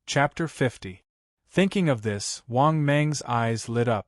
Chapter 50. Thinking of this, Wang Meng's eyes lit up.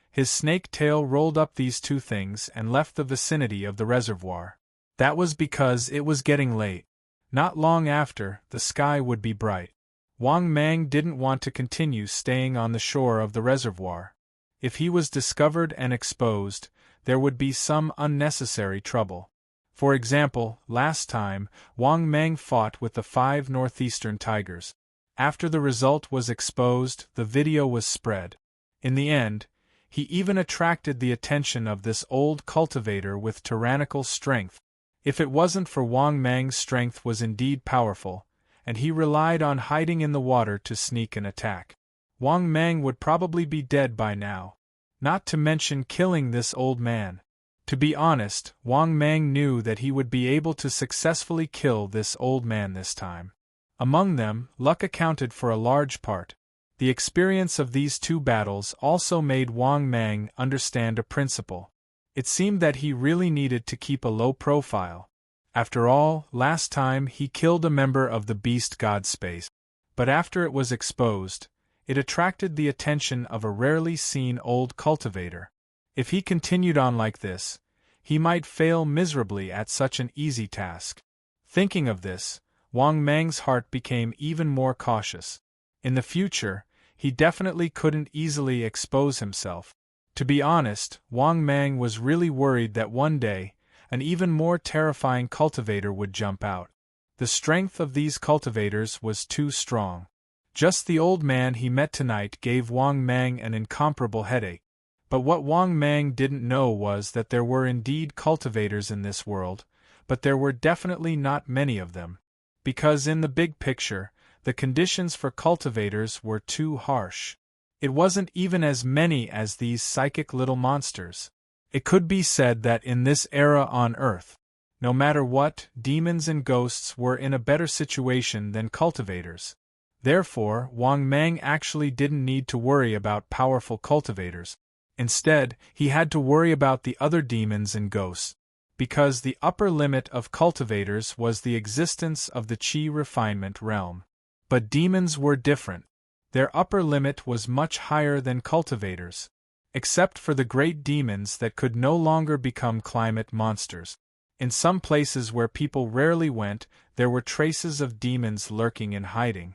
His snake tail rolled up these two things and left the vicinity of the reservoir. That was because it was getting late. Not long after, the sky would be bright. Wang Meng didn't want to continue staying on the shore of the reservoir. If he was discovered and exposed, there would be some unnecessary trouble. For example, last time, Wang Meng fought with the 5 northeastern tigers. After the result was exposed, the video was spread. In the end, he even attracted the attention of this old cultivator with tyrannical strength. If it wasn't for Wang Meng's strength was indeed powerful, and he relied on hiding in the water to sneak an attack, Wang Meng would probably be dead by now. Not to mention killing this old man. To be honest, Wang Meng knew that he would be able to successfully kill this old man this time. Among them, luck accounted for a large part. The experience of these 2 battles also made Wang Meng understand a principle. It seemed that he really needed to keep a low profile. After all, last time he killed a member of the Beast God Space. But after it was exposed, it attracted the attention of a rarely seen old cultivator. If he continued on like this, he might fail miserably at such an easy task. Thinking of this, Wang Meng's heart became even more cautious. In the future, he definitely couldn't easily expose himself. To be honest, Wang Meng was really worried that one day, an even more terrifying cultivator would jump out. The strength of these cultivators was too strong. Just the old man he met tonight gave Wang Meng an incomparable headache. But what Wang Meng didn't know was that there were indeed cultivators in this world, but there were definitely not many of them. Because in the big picture, the conditions for cultivators were too harsh. It wasn't even as many as these psychic little monsters. It could be said that in this era on Earth, no matter what, demons and ghosts were in a better situation than cultivators. Therefore, Wang Meng actually didn't need to worry about powerful cultivators. Instead, he had to worry about the other demons and ghosts, because the upper limit of cultivators was the existence of the Qi refinement realm. But demons were different. Their upper limit was much higher than cultivators, except for the great demons that could no longer become climate monsters. In some places where people rarely went, there were traces of demons lurking and hiding.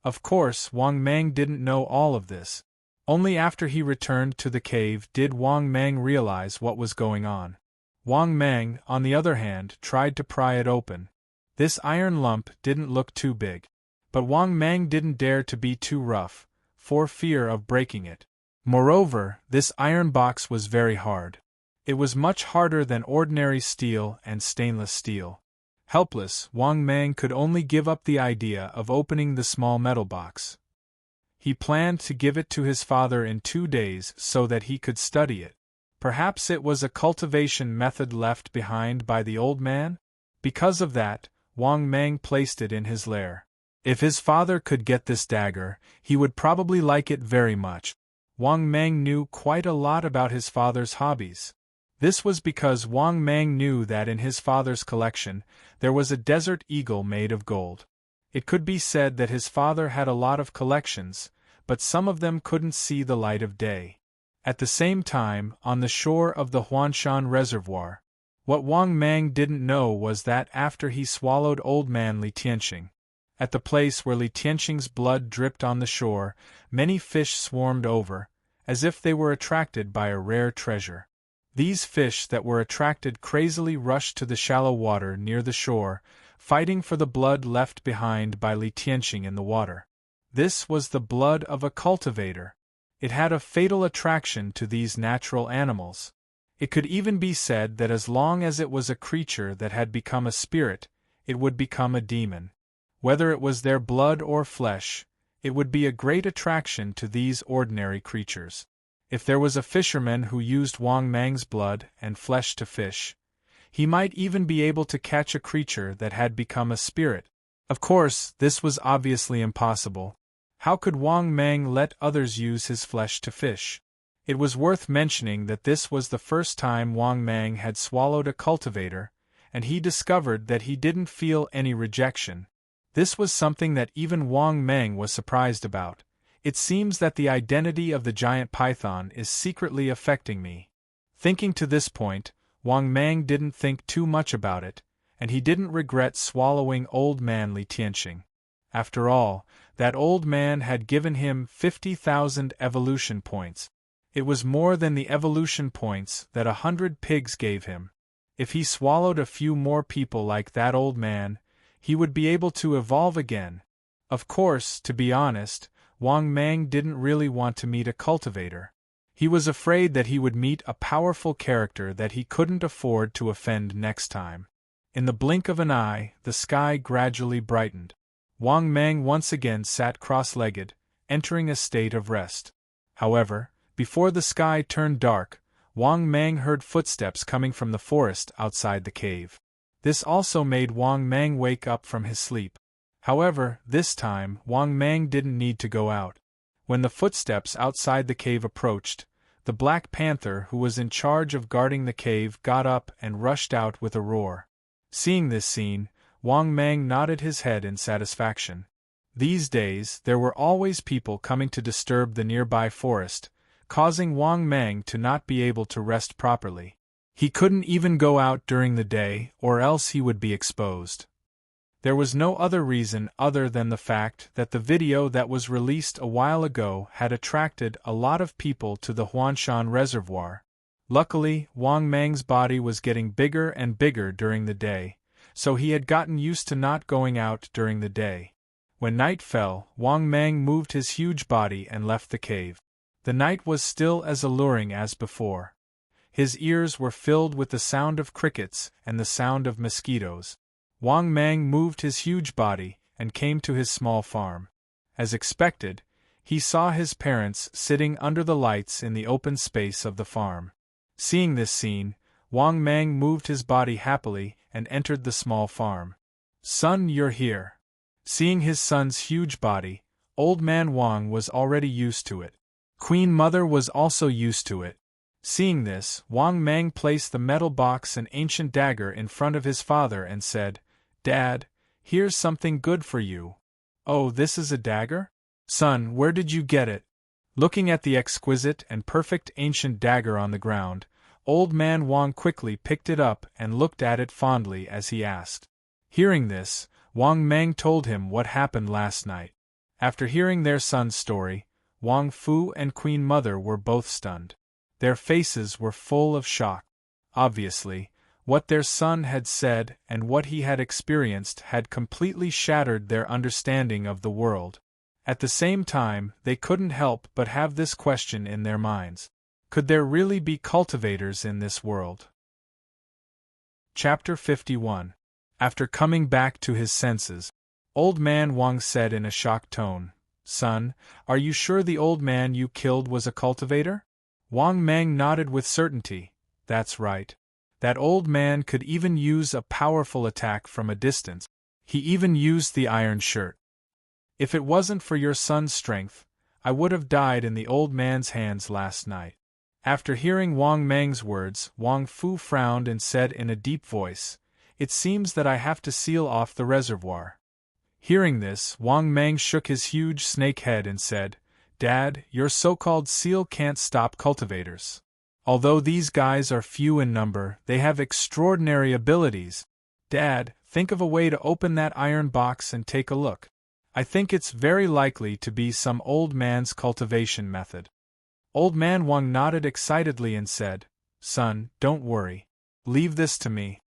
Of course, Wang Meng didn't know all of this. Only after he returned to the cave did Wang Meng realize what was going on. Wang Meng, on the other hand, tried to pry it open. This iron lump didn't look too big. But Wang Meng didn't dare to be too rough, for fear of breaking it. Moreover, this iron box was very hard. It was much harder than ordinary steel and stainless steel. Helpless, Wang Meng could only give up the idea of opening the small metal box. He planned to give it to his father in 2 days so that he could study it. Perhaps it was a cultivation method left behind by the old man? Because of that, Wang Meng placed it in his lair. If his father could get this dagger, he would probably like it very much. Wang Meng knew quite a lot about his father's hobbies. This was because Wang Meng knew that in his father's collection, there was a desert eagle made of gold. It could be said that his father had a lot of collections, but some of them couldn't see the light of day. At the same time, on the shore of the Huanshan Reservoir, what Wang Meng didn't know was that after he swallowed old man Li Tianxing, at the place where Li Tianxing's blood dripped on the shore, many fish swarmed over, as if they were attracted by a rare treasure. These fish that were attracted crazily rushed to the shallow water near the shore, fighting for the blood left behind by Li Tianxing in the water. This was the blood of a cultivator. It had a fatal attraction to these natural animals. It could even be said that as long as it was a creature that had become a spirit, it would become a demon. Whether it was their blood or flesh, it would be a great attraction to these ordinary creatures. If there was a fisherman who used Wang Meng's blood and flesh to fish, he might even be able to catch a creature that had become a spirit. Of course, this was obviously impossible. How could Wang Meng let others use his flesh to fish? It was worth mentioning that this was the first time Wang Meng had swallowed a cultivator, and he discovered that he didn't feel any rejection. This was something that even Wang Meng was surprised about. It seems that the identity of the giant python is secretly affecting me. Thinking to this point, Wang Meng didn't think too much about it, and he didn't regret swallowing old man Li Tianxing. After all, that old man had given him 50,000 evolution points. It was more than the evolution points that 100 pigs gave him. If he swallowed a few more people like that old man, he would be able to evolve again. Of course, to be honest, Wang Meng didn't really want to meet a cultivator. He was afraid that he would meet a powerful character that he couldn't afford to offend next time. In the blink of an eye, the sky gradually brightened. Wang Meng once again sat cross-legged, entering a state of rest. However, before the sky turned dark, Wang Meng heard footsteps coming from the forest outside the cave. This also made Wang Meng wake up from his sleep. However, this time, Wang Meng didn't need to go out. When the footsteps outside the cave approached, the Black Panther who was in charge of guarding the cave got up and rushed out with a roar. Seeing this scene, Wang Meng nodded his head in satisfaction. These days, there were always people coming to disturb the nearby forest, causing Wang Meng to not be able to rest properly. He couldn't even go out during the day, or else he would be exposed. There was no other reason other than the fact that the video that was released a while ago had attracted a lot of people to the Huanshan Reservoir. Luckily, Wang Meng's body was getting bigger and bigger during the day, so he had gotten used to not going out during the day. When night fell, Wang Meng moved his huge body and left the cave. The night was still as alluring as before. His ears were filled with the sound of crickets and the sound of mosquitoes. Wang Meng moved his huge body and came to his small farm. As expected, he saw his parents sitting under the lights in the open space of the farm. Seeing this scene, Wang Meng moved his body happily and entered the small farm. "Son, you're here." Seeing his son's huge body, old man Wang was already used to it. Queen Mother was also used to it. Seeing this, Wang Meng placed the metal box and ancient dagger in front of his father and said, "Dad, here's something good for you." "Oh, this is a dagger? Son, where did you get it?" Looking at the exquisite and perfect ancient dagger on the ground, old man Wang quickly picked it up and looked at it fondly as he asked. Hearing this, Wang Meng told him what happened last night. After hearing their son's story, Wang Fu and Queen Mother were both stunned. Their faces were full of shock. Obviously, what their son had said and what he had experienced had completely shattered their understanding of the world. At the same time, they couldn't help but have this question in their minds. Could there really be cultivators in this world? Chapter 51. After coming back to his senses, old man Wang said in a shocked tone, "Son, are you sure the old man you killed was a cultivator?" Wang Meng nodded with certainty. "That's right. That old man could even use a powerful attack from a distance. He even used the iron shirt. If it wasn't for your son's strength, I would have died in the old man's hands last night." After hearing Wang Meng's words, Wang Fu frowned and said in a deep voice, "It seems that I have to seal off the reservoir." Hearing this, Wang Meng shook his huge snake head and said, "Dad, your so-called seal can't stop cultivators. Although these guys are few in number, they have extraordinary abilities. Dad, think of a way to open that iron box and take a look. I think it's very likely to be some old man's cultivation method." Old man Wang nodded excitedly and said, "Son, don't worry. Leave this to me."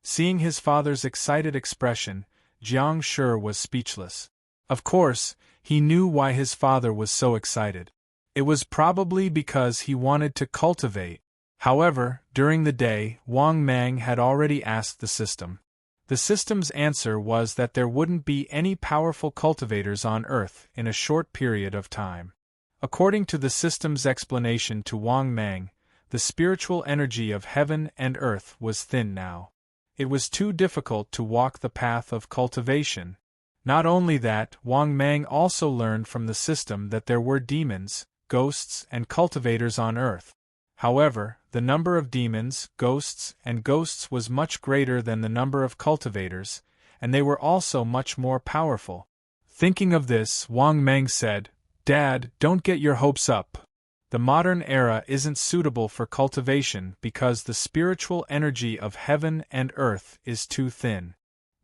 Seeing his father's excited expression, Jiang Shi was speechless. Of course, he knew why his father was so excited. It was probably because he wanted to cultivate. However, during the day, Wang Meng had already asked the system. The system's answer was that there wouldn't be any powerful cultivators on Earth in a short period of time. According to the system's explanation to Wang Meng, the spiritual energy of heaven and earth was thin now. It was too difficult to walk the path of cultivation. Not only that, Wang Meng also learned from the system that there were demons, ghosts, and cultivators on Earth. However, the number of demons, ghosts, and ghosts was much greater than the number of cultivators, and they were also much more powerful. Thinking of this, Wang Meng said, "Dad, don't get your hopes up. The modern era isn't suitable for cultivation because the spiritual energy of heaven and earth is too thin.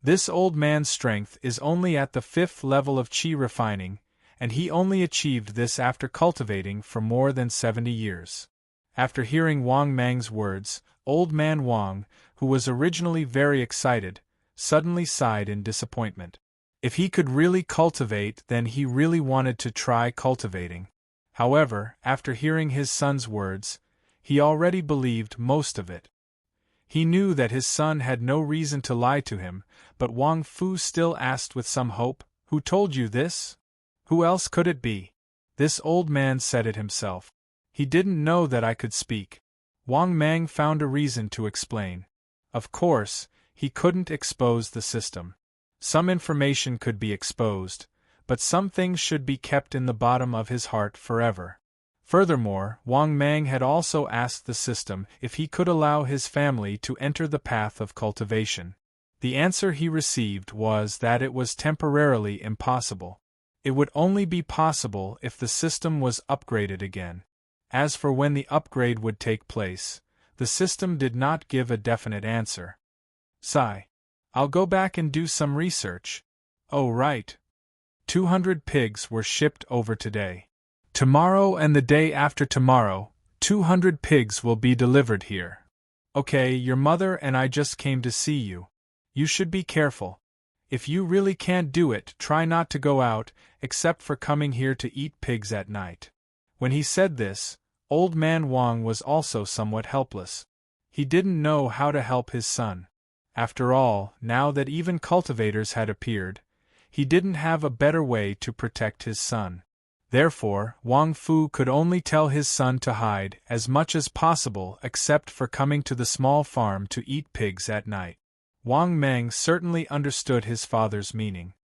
This old man's strength is only at the 5th level of qi refining, and he only achieved this after cultivating for more than 70 years. After hearing Wang Meng's words, old man Wang, who was originally very excited, suddenly sighed in disappointment. If he could really cultivate, then he really wanted to try cultivating. However, after hearing his son's words, he already believed most of it. He knew that his son had no reason to lie to him, but Wang Fu still asked with some hope, "Who told you this? Who else could it be?" This old man said it himself. "He didn't know that I could speak." Wang Mang found a reason to explain. Of course, he couldn't expose the system. Some information could be exposed, but some things should be kept in the bottom of his heart forever. Furthermore, Wang Mang had also asked the system if he could allow his family to enter the path of cultivation. The answer he received was that it was temporarily impossible. It would only be possible if the system was upgraded again. As for when the upgrade would take place, the system did not give a definite answer. Sigh. I'll go back and do some research. Oh right. 200 pigs were shipped over today. Tomorrow and the day after tomorrow, 200 pigs will be delivered here. Okay, your mother and I just came to see you. You should be careful. If you really can't do it, try not to go out, except for coming here to eat pigs at night. When he said this, old man Wang was also somewhat helpless. He didn't know how to help his son. After all, now that even cultivators had appeared, he didn't have a better way to protect his son. Therefore, Wang Fu could only tell his son to hide as much as possible except for coming to the small farm to eat pigs at night. Wang Meng certainly understood his father's meaning.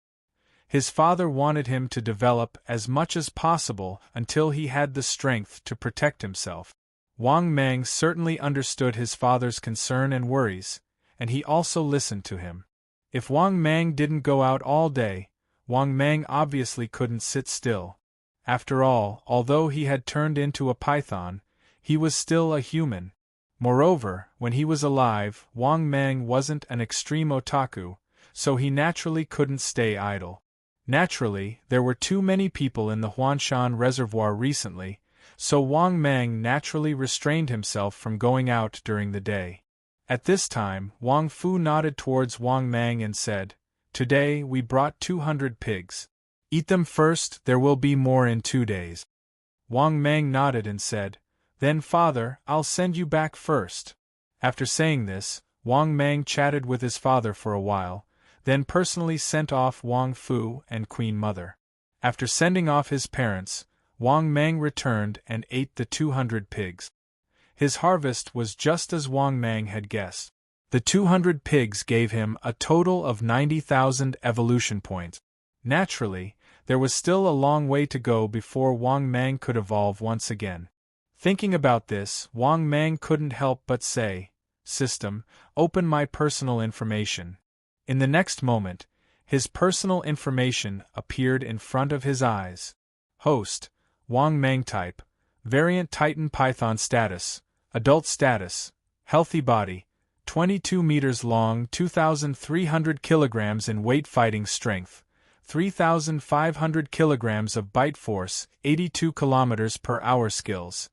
His father wanted him to develop as much as possible until he had the strength to protect himself. Wang Meng certainly understood his father's concern and worries, and he also listened to him. If Wang Meng didn't go out all day, Wang Meng obviously couldn't sit still. After all, although he had turned into a python, he was still a human. Moreover, when he was alive, Wang Meng wasn't an extreme otaku, so he naturally couldn't stay idle. Naturally, there were too many people in the Huanshan Reservoir recently, so Wang Meng naturally restrained himself from going out during the day. At this time, Wang Fu nodded towards Wang Meng and said, "Today we brought 200 pigs. Eat them first, there will be more in 2 days." Wang Meng nodded and said, "Then father, I'll send you back first." After saying this, Wang Meng chatted with his father for a while, then personally sent off Wang Fu and Queen Mother. After sending off his parents, Wang Meng returned and ate the 200 pigs. His harvest was just as Wang Meng had guessed. The 200 pigs gave him a total of 90,000 evolution points. Naturally, there was still a long way to go before Wang Meng could evolve once again. Thinking about this, Wang Meng couldn't help but say, "System, open my personal information." In the next moment, his personal information appeared in front of his eyes. Host, Wang Meng type, variant Titan Python status, adult status, healthy body, 22 meters long, 2,300 kilograms in weight, fighting strength, 3,500 kilograms of bite force, 82 kilometers per hour skills.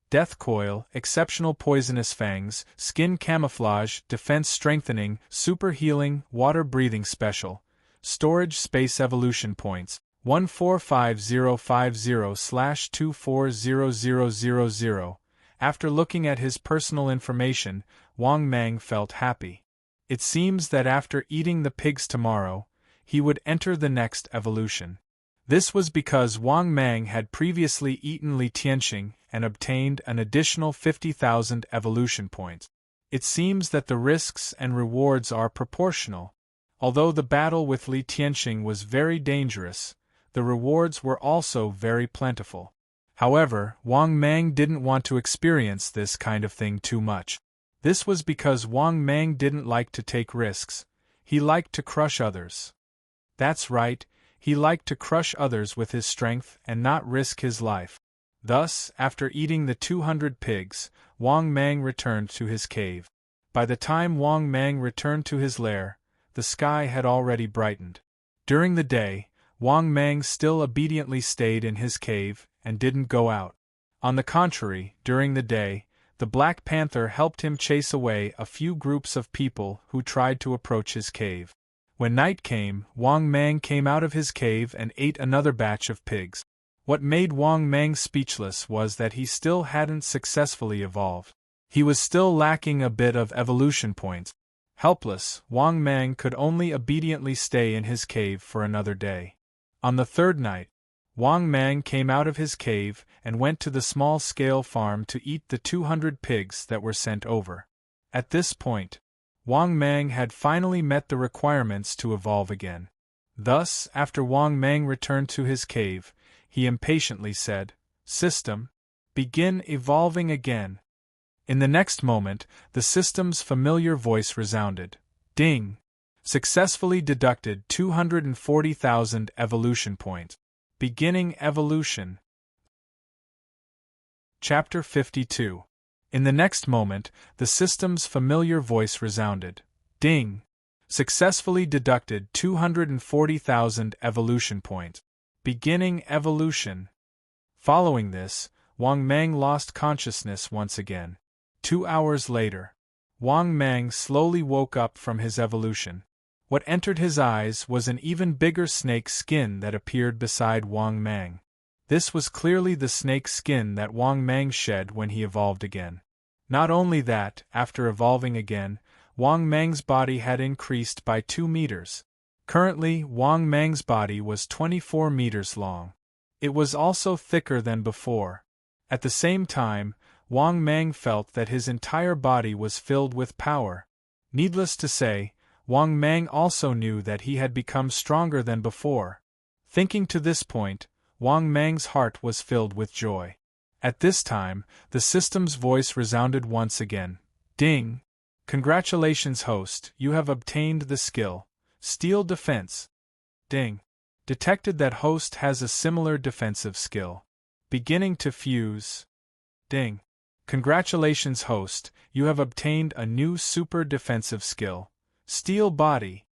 Death coil, exceptional poisonous fangs, skin camouflage, defense strengthening, super healing, water breathing special. Storage space evolution points, 145050/240000. After looking at his personal information, Wang Meng felt happy. It seems that after eating the pigs tomorrow, he would enter the next evolution. This was because Wang Meng had previously eaten Li Tianxing and obtained an additional 50,000 evolution points. It seems that the risks and rewards are proportional. Although the battle with Li Tianxing was very dangerous, the rewards were also very plentiful. However, Wang Meng didn't want to experience this kind of thing too much. This was because Wang Meng didn't like to take risks. He liked to crush others. That's right, he liked to crush others with his strength and not risk his life. Thus, after eating the 200 pigs, Wang Mang returned to his cave. By the time Wang Mang returned to his lair, the sky had already brightened. During the day, Wang Mang still obediently stayed in his cave and didn't go out. On the contrary, during the day, the Black Panther helped him chase away a few groups of people who tried to approach his cave. When night came, Wang Mang came out of his cave and ate another batch of pigs. What made Wang Mang speechless was that he still hadn't successfully evolved. He was still lacking a bit of evolution points. Helpless, Wang Mang could only obediently stay in his cave for another day. On the third night, Wang Mang came out of his cave and went to the small-scale farm to eat the 200 pigs that were sent over. At this point, Wang Mang had finally met the requirements to evolve again. Thus, after Wang Mang returned to his cave, he impatiently said, "System, begin evolving again." In the next moment, the system's familiar voice resounded. Ding! Successfully deducted 240,000 evolution points. Beginning evolution. Chapter 52. In the next moment, the system's familiar voice resounded. Ding! Successfully deducted 240,000 evolution points. Beginning evolution. Following this, Wang Mang lost consciousness once again. 2 hours later, Wang Mang slowly woke up from his evolution. What entered his eyes was an even bigger snake skin that appeared beside Wang Mang. This was clearly the snake skin that Wang Mang shed when he evolved again. Not only that, after evolving again, Wang Mang's body had increased by 2 meters. Currently, Wang Mang's body was 24 meters long. It was also thicker than before. At the same time, Wang Mang felt that his entire body was filled with power. Needless to say, Wang Mang also knew that he had become stronger than before. Thinking to this point, Wang Mang's heart was filled with joy. At this time, the system's voice resounded once again. Ding! Congratulations, host, you have obtained the skill, Steel Defense. Ding! Detected that host has a similar defensive skill. Beginning to fuse. Ding! Congratulations, host, you have obtained a new super defensive skill, Steel Body.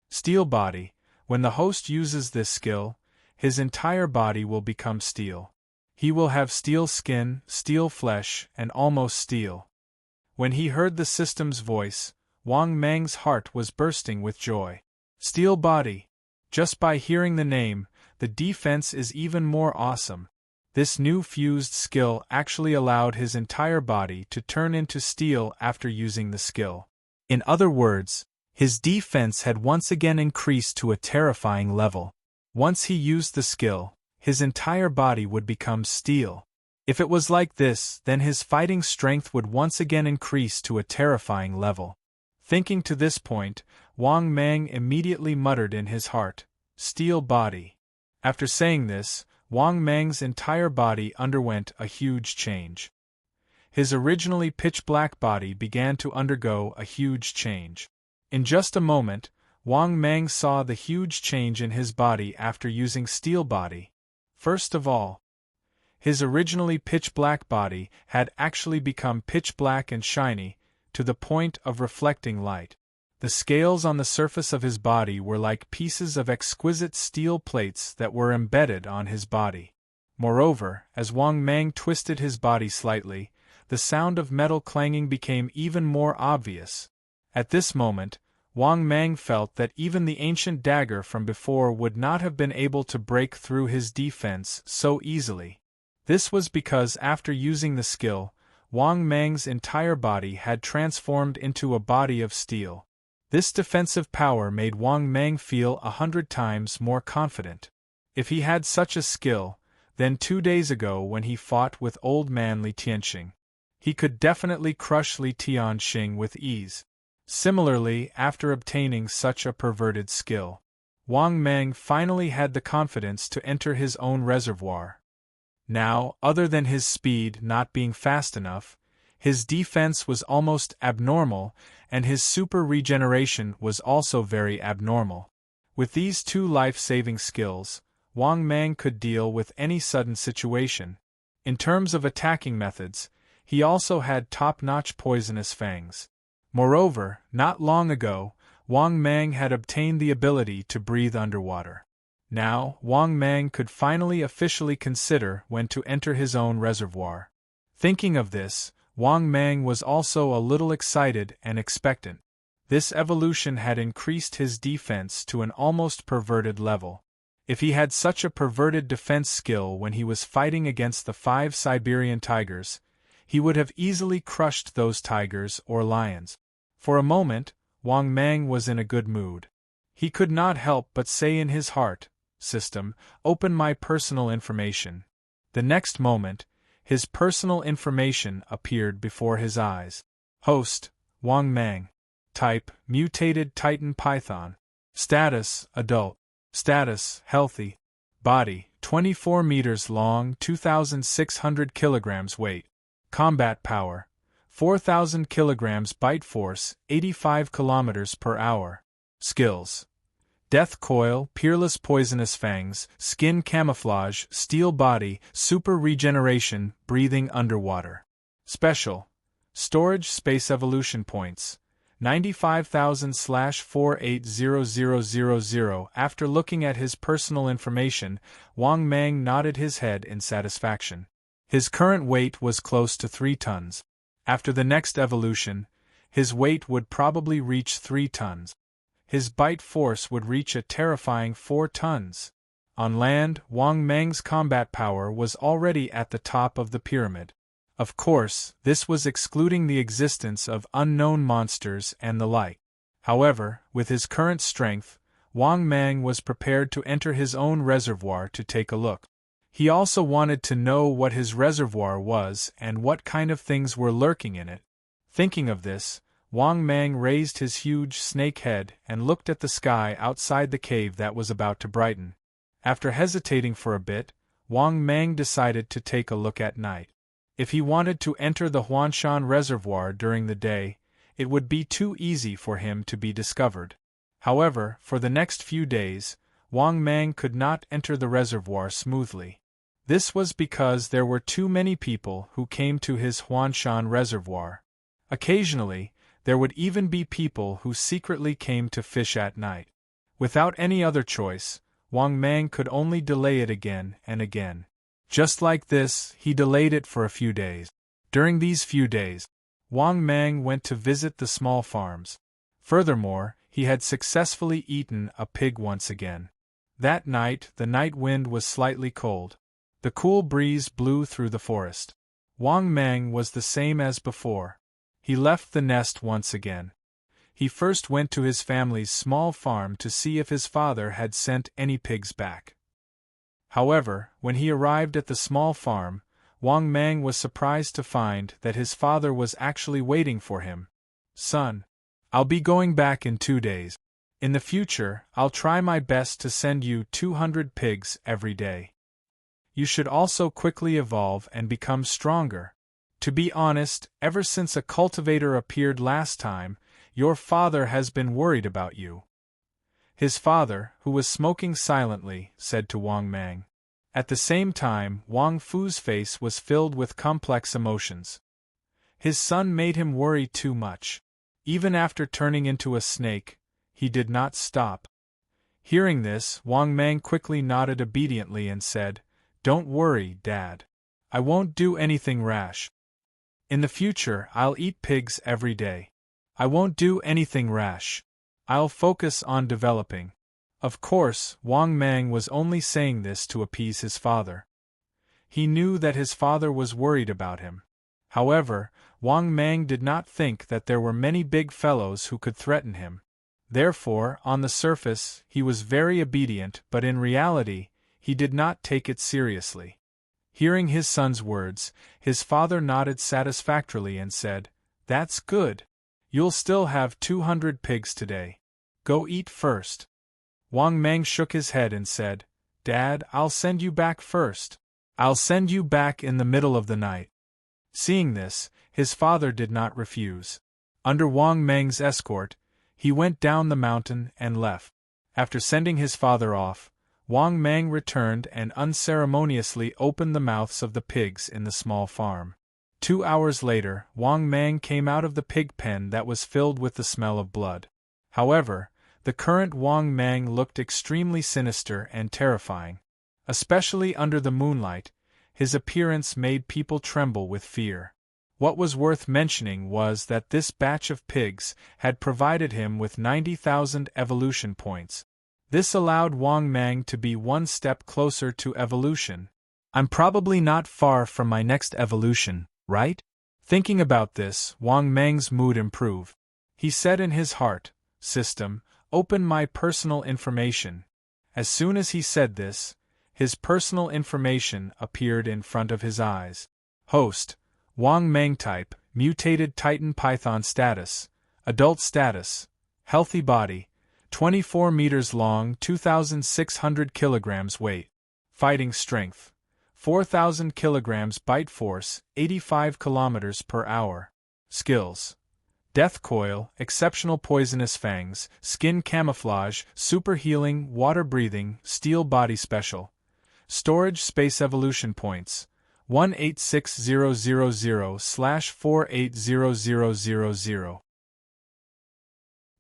Steel Body. When the host uses this skill, his entire body will become steel. He will have steel skin, steel flesh, and almost steel. When he heard the system's voice, Wang Mang's heart was bursting with joy. Steel Body. Just by hearing the name, the defense is even more awesome. This new fused skill actually allowed his entire body to turn into steel after using the skill. In other words, his defense had once again increased to a terrifying level. Once he used the skill, his entire body would become steel. If it was like this, then his fighting strength would once again increase to a terrifying level. Thinking to this point, Wang Mang immediately muttered in his heart, "Steel Body." After saying this, Wang Mang's entire body underwent a huge change. His originally pitch-black body began to undergo a huge change. In just a moment, Wang Mang saw the huge change in his body after using Steel Body. First of all, his originally pitch-black body had actually become pitch-black and shiny, to the point of reflecting light. The scales on the surface of his body were like pieces of exquisite steel plates that were embedded on his body. Moreover, as Wang Mang twisted his body slightly, the sound of metal clanging became even more obvious. At this moment, Wang Mang felt that even the ancient dagger from before would not have been able to break through his defense so easily. This was because after using the skill, Wang Mang's entire body had transformed into a body of steel. This defensive power made Wang Mang feel 100 times more confident. If he had such a skill, then 2 days ago when he fought with old man Li Tianxing, he could definitely crush Li Tianxing with ease. Similarly, after obtaining such a perverted skill, Wang Mang finally had the confidence to enter his own reservoir. Now, other than his speed not being fast enough, His defense was almost abnormal, and his super regeneration was also very abnormal. With these two life-saving skills, Wang Mang could deal with any sudden situation. In terms of attacking methods, he also had top-notch poisonous fangs. Moreover, not long ago, Wang Mang had obtained the ability to breathe underwater. Now, Wang Mang could finally officially consider when to enter his own reservoir. Thinking of this, Wang Mang was also a little excited and expectant. This evolution had increased his defense to an almost perverted level. If he had such a perverted defense skill when he was fighting against the 5 Siberian tigers, he would have easily crushed those tigers or lions. For a moment, Wang Mang was in a good mood. He could not help but say in his heart, "System, open my personal information." The next moment, his personal information appeared before his eyes. Host, Wang Mang. Type, mutated Titan Python. Status, adult. Status, healthy. Body, 24 meters long, 2,600 kilograms weight. Combat power, 4,000 kilograms. Bite force, 85 kilometers per hour. Skills: Death Coil, Peerless Poisonous Fangs, Skin Camouflage, Steel Body, Super Regeneration, Breathing Underwater. Special: Storage Space Evolution Points, 95,000/480000. After looking at his personal information, Wang Mang nodded his head in satisfaction. His current weight was close to 3 tons. After the next evolution, his weight would probably reach 3 tons. His bite force would reach a terrifying 4 tons. On land, Wang Mang's combat power was already at the top of the pyramid. Of course, this was excluding the existence of unknown monsters and the like. However, with his current strength, Wang Mang was prepared to enter his own reservoir to take a look. He also wanted to know what his reservoir was and what kind of things were lurking in it. Thinking of this, Wang Mang raised his huge snake head and looked at the sky outside the cave that was about to brighten. After hesitating for a bit, Wang Mang decided to take a look at night. If he wanted to enter the Huanshan Reservoir during the day, it would be too easy for him to be discovered. However, for the next few days, Wang Mang could not enter the reservoir smoothly. This was because there were too many people who came to his Huanshan Reservoir. Occasionally, there would even be people who secretly came to fish at night. Without any other choice, Wang Mang could only delay it again and again. Just like this, he delayed it for a few days. During these few days, Wang Mang went to visit the small farms. Furthermore, he had successfully eaten a pig once again. That night, the night wind was slightly cold. The cool breeze blew through the forest. Wang Mang was the same as before. He left the nest once again. He first went to his family's small farm to see if his father had sent any pigs back. However, when he arrived at the small farm, Wang Mang was surprised to find that his father was actually waiting for him. "Son, I'll be going back in 2 days. In the future, I'll try my best to send you 200 pigs every day. You should also quickly evolve and become stronger. To be honest, ever since a cultivator appeared last time, your father has been worried about you." His father, who was smoking silently, said to Wang Mang. At the same time, Wang Fu's face was filled with complex emotions. His son made him worry too much. Even after turning into a snake, he did not stop. Hearing this, Wang Mang quickly nodded obediently and said, "Don't worry, Dad. I won't do anything rash. In the future, I'll eat pigs every day. I won't do anything rash. I'll focus on developing." Of course, Wang Mang was only saying this to appease his father. He knew that his father was worried about him. However, Wang Mang did not think that there were many big fellows who could threaten him. Therefore, on the surface, he was very obedient, but in reality, he did not take it seriously. Hearing his son's words, his father nodded satisfactorily and said, "That's good. You'll still have 200 pigs today. Go eat first." Wang Mang shook his head and said, "Dad, I'll send you back first. I'll send you back in the middle of the night." Seeing this, His father did not refuse. Under Wang Meng's escort, he went down the mountain and left. After sending his father off, Wang Meng returned and unceremoniously opened the mouths of the pigs in the small farm. 2 hours later, Wang Meng came out of the pig pen that was filled with the smell of blood. However, the current Wang Meng looked extremely sinister and terrifying. Especially under the moonlight, his appearance made people tremble with fear. What was worth mentioning was that this batch of pigs had provided him with 90,000 evolution points. This allowed Wang Meng to be one step closer to evolution. I'm probably not far from my next evolution, right? Thinking about this, Wang Meng's mood improved. He said in his heart, "System, open my personal information." As soon as he said this, his personal information appeared in front of his eyes. Host: Wang Meng type, mutated Titan Python status, adult status, healthy body, 24 meters long, 2,600 kilograms weight, fighting strength, 4,000 kilograms bite force, 85 kilometers per hour, skills, death coil, exceptional poisonous fangs, skin camouflage, super healing, water breathing, steel body special, storage space evolution points, 186000/480000.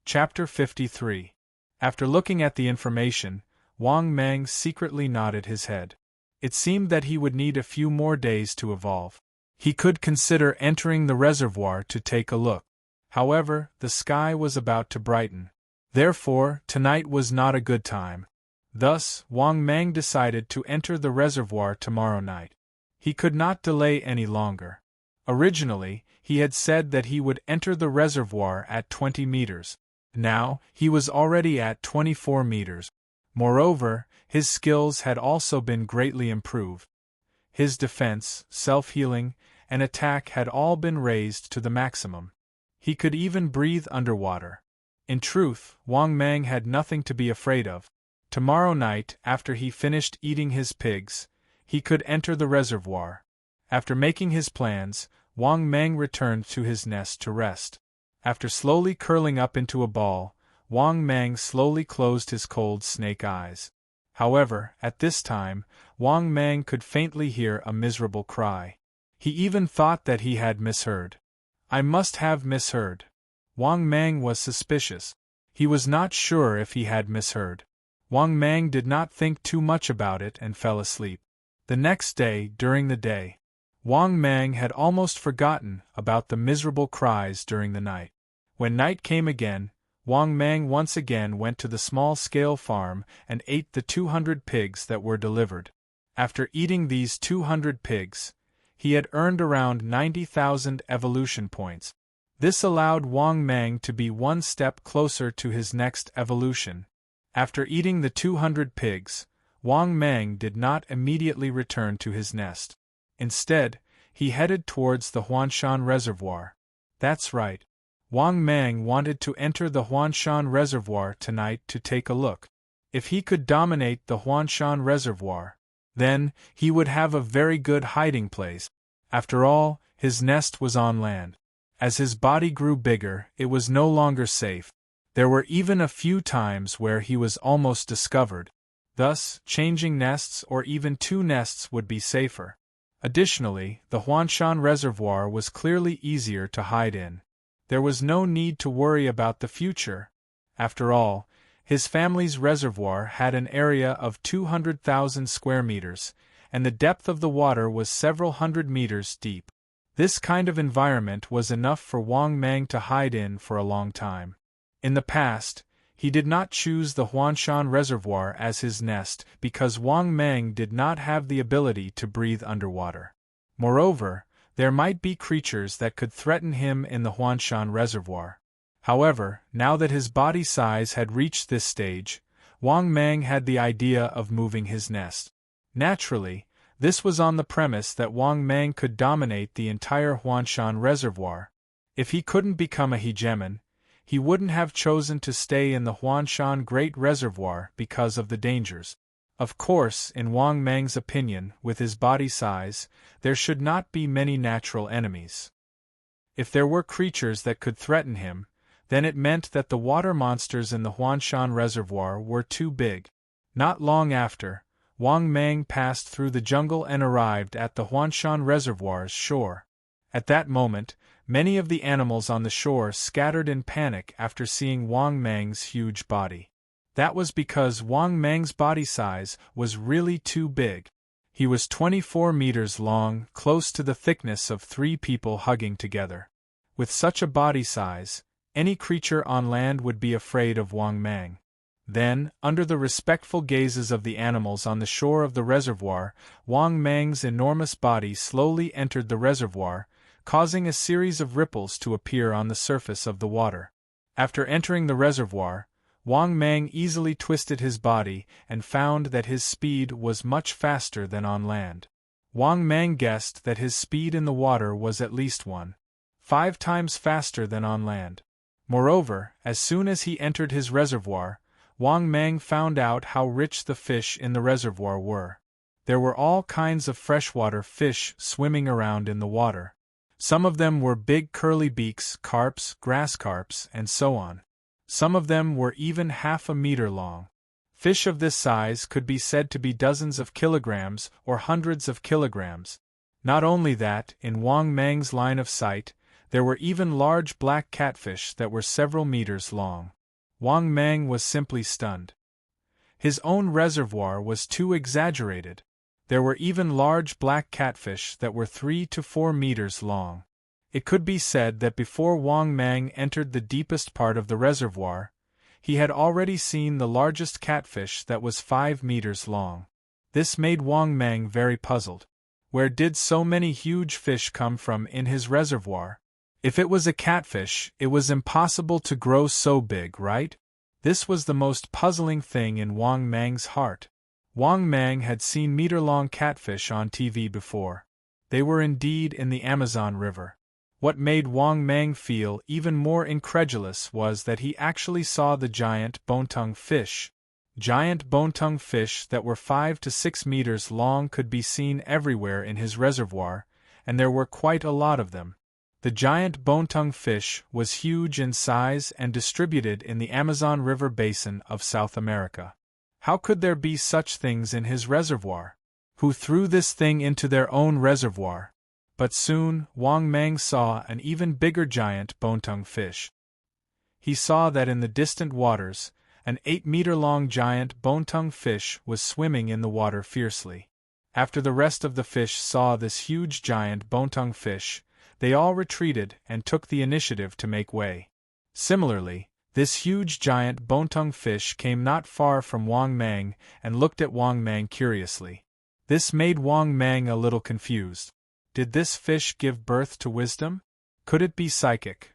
Chapter 53. After looking at the information, Wang Meng secretly nodded his head. It seemed that he would need a few more days to evolve. He could consider entering the reservoir to take a look. However, the sky was about to brighten. Therefore, tonight was not a good time. Thus, Wang Meng decided to enter the reservoir tomorrow night. He could not delay any longer. Originally, he had said that he would enter the reservoir at 20 meters. Now, he was already at 24 meters. Moreover, his skills had also been greatly improved. His defense, self-healing, and attack had all been raised to the maximum. He could even breathe underwater. In truth, Wang Meng had nothing to be afraid of. Tomorrow night, after he finished eating his pigs, he could enter the reservoir. After making his plans, Wang Meng returned to his nest to rest. After slowly curling up into a ball, Wang Meng slowly closed his cold snake eyes. However, at this time, Wang Meng could faintly hear a miserable cry. He even thought that he had misheard. I must have misheard. Wang Meng was suspicious. He was not sure if he had misheard. Wang Meng did not think too much about it and fell asleep. The next day, during the day, Wang Meng had almost forgotten about the miserable cries during the night. When night came again, Wang Meng once again went to the small-scale farm and ate the 200 pigs that were delivered. After eating these 200 pigs, he had earned around 90,000 evolution points. This allowed Wang Meng to be one step closer to his next evolution. After eating the 200 pigs, Wang Meng did not immediately return to his nest. Instead, he headed towards the Huanshan Reservoir. That's right. Wang Meng wanted to enter the Huanshan Reservoir tonight to take a look. If he could dominate the Huanshan Reservoir, then he would have a very good hiding place. After all, his nest was on land. As his body grew bigger, it was no longer safe. There were even a few times where he was almost discovered. Thus, changing nests or even two nests would be safer. Additionally, the Huanshan Reservoir was clearly easier to hide in. There was no need to worry about the future. After all, his family's reservoir had an area of 200,000 square meters, and the depth of the water was several hundred meters deep. This kind of environment was enough for Wang Meng to hide in for a long time. In the past, he did not choose the Huanshan Reservoir as his nest because Wang Meng did not have the ability to breathe underwater. Moreover, there might be creatures that could threaten him in the Huanshan Reservoir. However, now that his body size had reached this stage, Wang Meng had the idea of moving his nest. Naturally, this was on the premise that Wang Meng could dominate the entire Huanshan Reservoir. If he couldn't become a hegemon, he wouldn't have chosen to stay in the Huanshan Great Reservoir because of the dangers. Of course, in Wang Meng's opinion, with his body size, there should not be many natural enemies. If there were creatures that could threaten him, then it meant that the water monsters in the Huanshan Reservoir were too big. Not long after, Wang Mang passed through the jungle and arrived at the Huanshan Reservoir's shore. At that moment, many of the animals on the shore scattered in panic after seeing Wang Mang's huge body. That was because Wang Mang's body size was really too big. He was 24 meters long, close to the thickness of 3 people hugging together. With such a body size, any creature on land would be afraid of Wang Mang. Then, under the respectful gazes of the animals on the shore of the reservoir, Wang Mang's enormous body slowly entered the reservoir, causing a series of ripples to appear on the surface of the water. After entering the reservoir, Wang Mang easily twisted his body and found that his speed was much faster than on land. Wang Mang guessed that his speed in the water was at least 1.5 times faster than on land. Moreover, as soon as he entered his reservoir, Wang Mang found out how rich the fish in the reservoir were. There were all kinds of freshwater fish swimming around in the water. Some of them were big curly beaks, carps, grass carps, and so on. Some of them were even half a meter long. Fish of this size could be said to be dozens of kilograms or hundreds of kilograms. Not only that, in Wang Mang's line of sight, there were even large black catfish that were several meters long. Wang Mang was simply stunned. His own reservoir was too exaggerated. There were even large black catfish that were 3 to 4 meters long. It could be said that before Wang Mang entered the deepest part of the reservoir, he had already seen the largest catfish that was 5 meters long. This made Wang Mang very puzzled. Where did so many huge fish come from in his reservoir? If it was a catfish, it was impossible to grow so big, right? This was the most puzzling thing in Wang Mang's heart. Wang Mang had seen meter-long catfish on TV before. They were indeed in the Amazon River. What made Wang Mang feel even more incredulous was that he actually saw the giant bone-tongue fish. Giant bone-tongue fish that were 5 to 6 meters long could be seen everywhere in his reservoir, and there were quite a lot of them. The giant bone-tongue fish was huge in size and distributed in the Amazon River basin of South America. How could there be such things in his reservoir? Who threw this thing into their own reservoir? But soon, Wang Mang saw an even bigger giant bone-tongue fish. He saw that in the distant waters, an 8-meter-long giant bone-tongue fish was swimming in the water fiercely. After the rest of the fish saw this huge giant bone-tongue fish, they all retreated and took the initiative to make way. Similarly, this huge giant bone-tongue fish came not far from Wang Mang and looked at Wang Mang curiously. This made Wang Mang a little confused. Did this fish give birth to wisdom? Could it be psychic?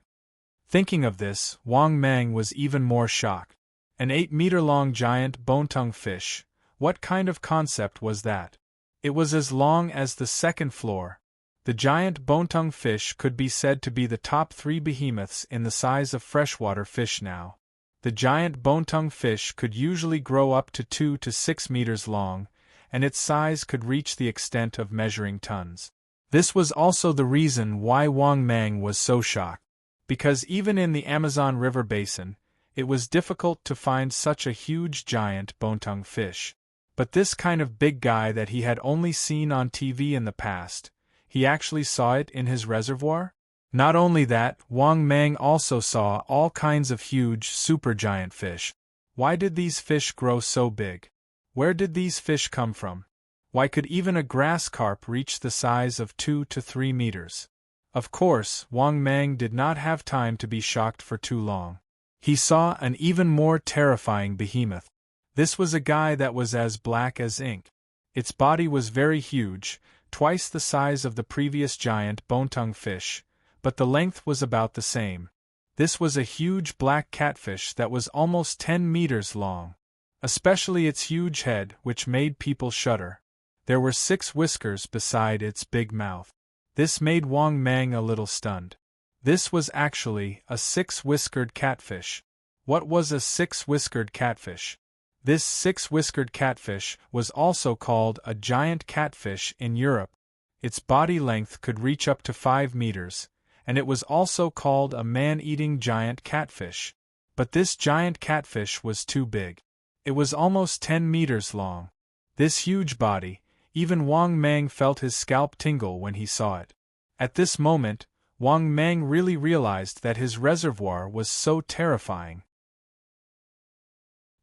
Thinking of this, Wang Mang was even more shocked. An 8-meter-long giant bone-tongue fish, what kind of concept was that? It was as long as the second floor. The giant bone-tongue fish could be said to be the top 3 behemoths in the size of freshwater fish now. The giant bone-tongue fish could usually grow up to 2 to 6 meters long, and its size could reach the extent of measuring tons. This was also the reason why Wang Mang was so shocked. Because even in the Amazon River basin, it was difficult to find such a huge giant bone-tongue fish. But this kind of big guy that he had only seen on TV in the past, he actually saw it in his reservoir? Not only that, Wang Mang also saw all kinds of huge, supergiant fish. Why did these fish grow so big? Where did these fish come from? Why could even a grass carp reach the size of 2 to 3 meters? Of course, Wang Mang did not have time to be shocked for too long. He saw an even more terrifying behemoth. This was a guy that was as black as ink. Its body was very huge, twice the size of the previous giant bone-tongue fish, but the length was about the same. This was a huge black catfish that was almost 10 meters long. Especially its huge head, which made people shudder. There were 6 whiskers beside its big mouth. This made Wang Mang a little stunned. This was actually a 6-whiskered catfish. What was a 6-whiskered catfish? This 6-whiskered catfish was also called a giant catfish in Europe. Its body length could reach up to 5 meters, and it was also called a man-eating giant catfish. But this giant catfish was too big. It was almost 10 meters long. This huge body, even Wang Mang felt his scalp tingle when he saw it. At this moment, Wang Mang really realized that his reservoir was so terrifying.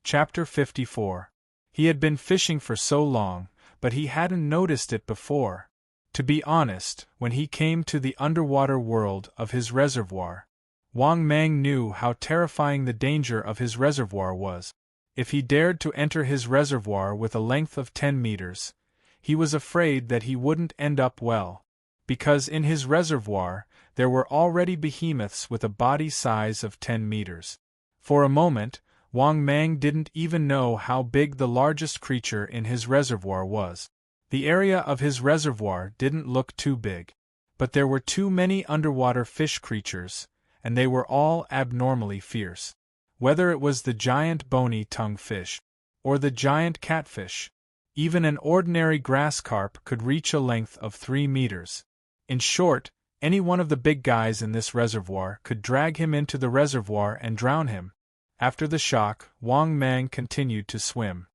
Chapter 54. He had been fishing for so long, but he hadn't noticed it before. To be honest, when he came to the underwater world of his reservoir, Wang Mang knew how terrifying the danger of his reservoir was. If he dared to enter his reservoir with a length of 10 meters, he was afraid that he wouldn't end up well, because in his reservoir there were already behemoths with a body size of 10 meters. For a moment, Wang Mang didn't even know how big the largest creature in his reservoir was. The area of his reservoir didn't look too big, but there were too many underwater fish creatures, and they were all abnormally fierce. Whether it was the giant bony-tongued fish, or the giant catfish, even an ordinary grass carp could reach a length of 3 meters. In short, any one of the big guys in this reservoir could drag him into the reservoir and drown him. After the shock, Wang Mang continued to swim.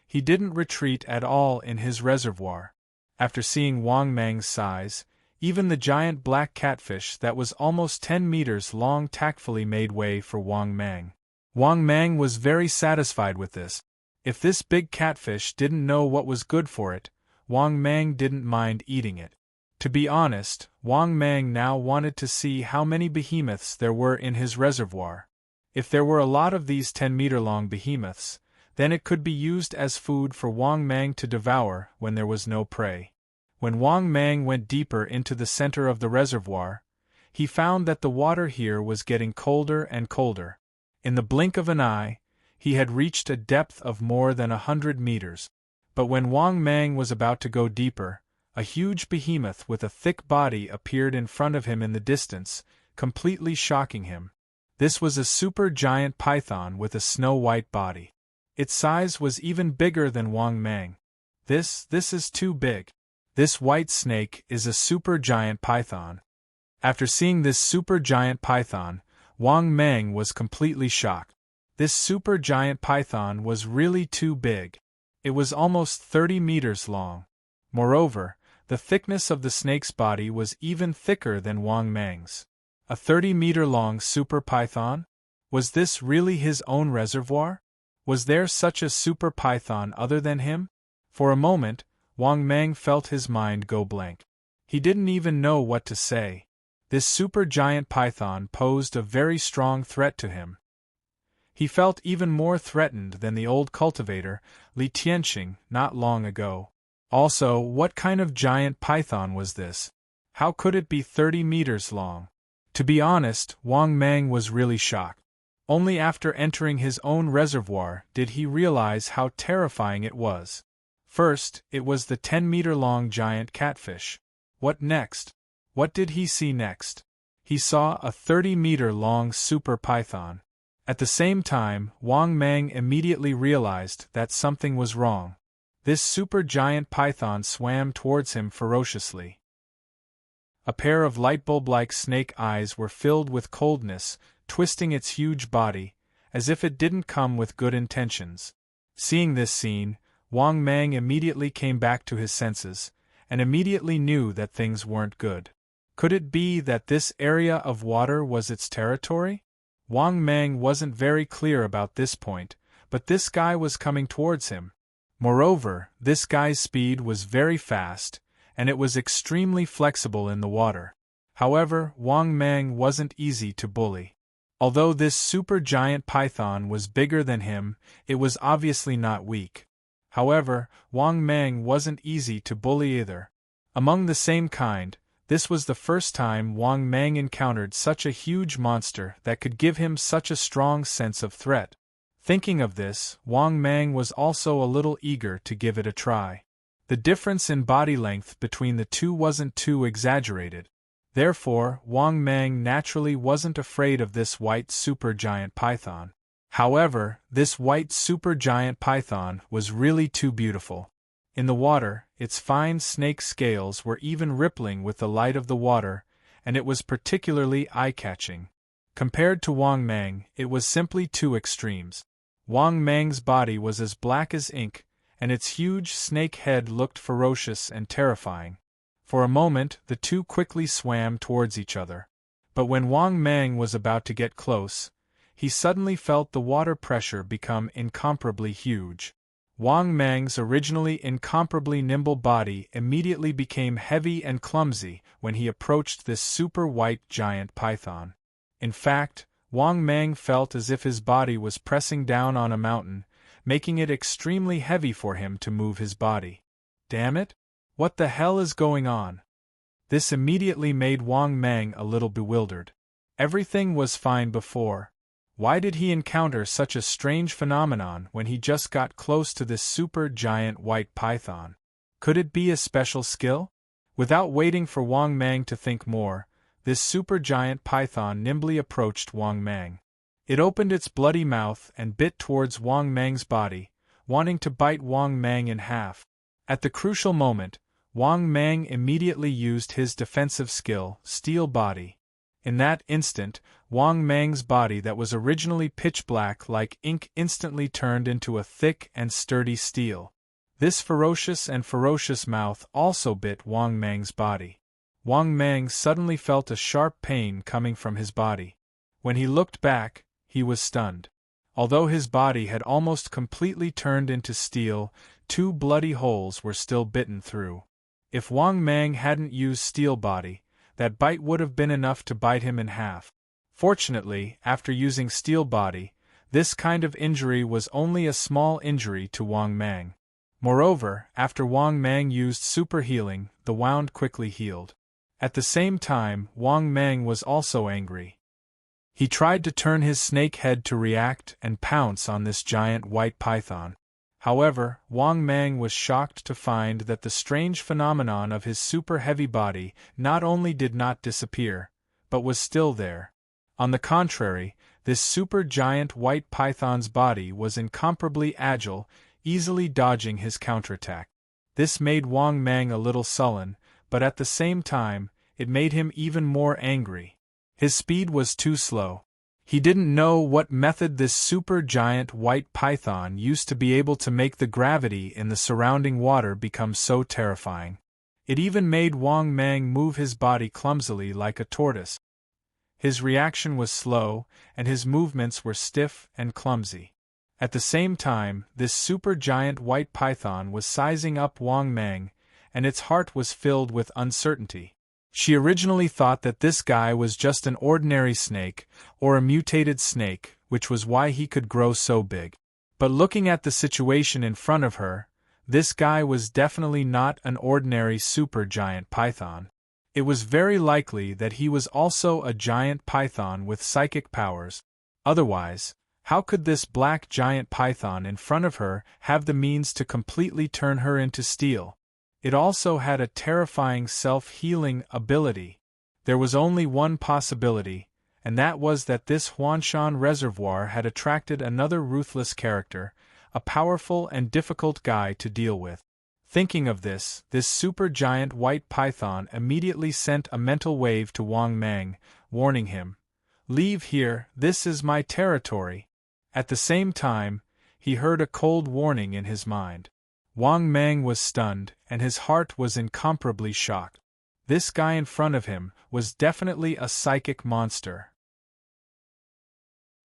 He didn't retreat at all in his reservoir. After seeing Wang Mang's size, even the giant black catfish that was almost 10 meters long tactfully made way for Wang Mang. Wang Mang was very satisfied with this. If this big catfish didn't know what was good for it, Wang Mang didn't mind eating it. To be honest, Wang Mang now wanted to see how many behemoths there were in his reservoir. If there were a lot of these 10-meter-long behemoths, then it could be used as food for Wang Mang to devour when there was no prey. When Wang Mang went deeper into the center of the reservoir, he found that the water here was getting colder and colder. In the blink of an eye, he had reached a depth of more than 100 meters. But when Wang Mang was about to go deeper, a huge behemoth with a thick body appeared in front of him in the distance, completely shocking him. This was a super giant python with a snow-white body. Its size was even bigger than Wang Mang. This is too big. This white snake is a super giant python. After seeing this super giant python, Wang Mang was completely shocked. This super giant python was really too big. It was almost 30 meters long. Moreover, the thickness of the snake's body was even thicker than Wang Mang's. A 30-meter-long super python? Was this really his own reservoir? Was there such a super python other than him? For a moment, Wang Mang felt his mind go blank. He didn't even know what to say. This super giant python posed a very strong threat to him. He felt even more threatened than the old cultivator, Li Tianxing, not long ago. Also, what kind of giant python was this? How could it be 30 meters long? To be honest, Wang Mang was really shocked. Only after entering his own reservoir did he realize how terrifying it was. First, it was the 10-meter-long giant catfish. What next? What did he see next? He saw a 30-meter-long super python. At the same time, Wang Mang immediately realized that something was wrong. This super giant python swam towards him ferociously. A pair of light bulb-like snake eyes were filled with coldness, twisting its huge body, as if it didn't come with good intentions. Seeing this scene, Wang Mang immediately came back to his senses, and immediately knew that things weren't good. Could it be that this area of water was its territory? Wang Mang wasn't very clear about this point, but this guy was coming towards him. Moreover, this guy's speed was very fast, and it was extremely flexible in the water. However, Wang Mang wasn't easy to bully. Although this super giant python was bigger than him, it was obviously not weak. However, Wang Mang wasn't easy to bully either. Among the same kind, this was the first time Wang Mang encountered such a huge monster that could give him such a strong sense of threat. Thinking of this, Wang Mang was also a little eager to give it a try. The difference in body length between the two wasn't too exaggerated. Therefore, Wang Mang naturally wasn't afraid of this white supergiant python. However, this white supergiant python was really too beautiful. In the water, its fine snake scales were even rippling with the light of the water, and it was particularly eye-catching. Compared to Wang Mang, it was simply two extremes. Wang Mang's body was as black as ink, and its huge snake head looked ferocious and terrifying. For a moment, the two quickly swam towards each other. But when Wang Mang was about to get close, he suddenly felt the water pressure become incomparably huge. Wang Mang's originally incomparably nimble body immediately became heavy and clumsy when he approached this super white giant python. In fact, Wang Mang felt as if his body was pressing down on a mountain, making it extremely heavy for him to move his body. Damn it! What the hell is going on? This immediately made Wang Mang a little bewildered. Everything was fine before. Why did he encounter such a strange phenomenon when he just got close to this super giant white python? Could it be a special skill? Without waiting for Wang Mang to think more, this super giant python nimbly approached Wang Mang. It opened its bloody mouth and bit towards Wang Mang's body, wanting to bite Wang Mang in half. At the crucial moment, Wang Mang immediately used his defensive skill, Steel Body. In that instant, Wang Mang's body that was originally pitch black like ink instantly turned into a thick and sturdy steel. This ferocious mouth also bit Wang Mang's body. Wang Mang suddenly felt a sharp pain coming from his body. When he looked back, he was stunned. Although his body had almost completely turned into steel, two bloody holes were still bitten through. If Wang Mang hadn't used Steel Body, that bite would have been enough to bite him in half. Fortunately, after using Steel Body, this kind of injury was only a small injury to Wang Mang. Moreover, after Wang Mang used super healing, the wound quickly healed. At the same time, Wang Mang was also angry. He tried to turn his snake head to react and pounce on this giant white python. However, Wang Mang was shocked to find that the strange phenomenon of his super heavy body not only did not disappear, but was still there. On the contrary, this super giant white python's body was incomparably agile, easily dodging his counterattack. This made Wang Mang a little sullen, but at the same time, it made him even more angry. His speed was too slow. He didn't know what method this super giant white python used to be able to make the gravity in the surrounding water become so terrifying. It even made Wang Mang move his body clumsily like a tortoise. His reaction was slow, and his movements were stiff and clumsy. At the same time, this super giant white python was sizing up Wang Mang, and its heart was filled with uncertainty. She originally thought that this guy was just an ordinary snake, or a mutated snake, which was why he could grow so big. But looking at the situation in front of her, this guy was definitely not an ordinary supergiant python. It was very likely that he was also a giant python with psychic powers. Otherwise, how could this black giant python in front of her have the means to completely turn her into steel? It also had a terrifying self-healing ability. There was only one possibility, and that was that this Huanshan reservoir had attracted another ruthless character, a powerful and difficult guy to deal with. Thinking of this supergiant white python immediately sent a mental wave to Wang Mang, warning him, "Leave here, this is my territory." At the same time, he heard a cold warning in his mind. Wang Mang was stunned, and his heart was incomparably shocked. This guy in front of him was definitely a psychic monster.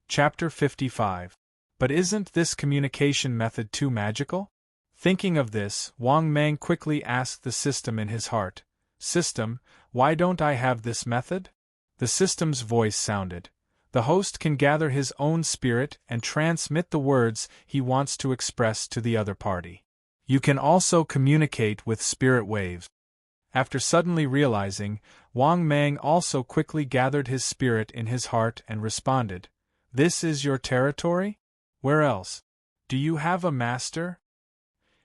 Chapter 55. But isn't this communication method too magical? Thinking of this, Wang Mang quickly asked the system in his heart, "System, why don't I have this method?" The system's voice sounded. The host can gather his own spirit and transmit the words he wants to express to the other party. You can also communicate with spirit waves. After suddenly realizing, Wang Mang also quickly gathered his spirit in his heart and responded, "This is your territory? Where else? Do you have a master?"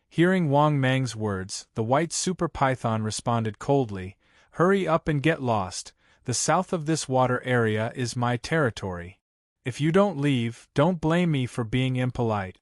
Hearing Wang Mang's words, the white super python responded coldly, "Hurry up and get lost. The south of this water area is my territory. If you don't leave, don't blame me for being impolite."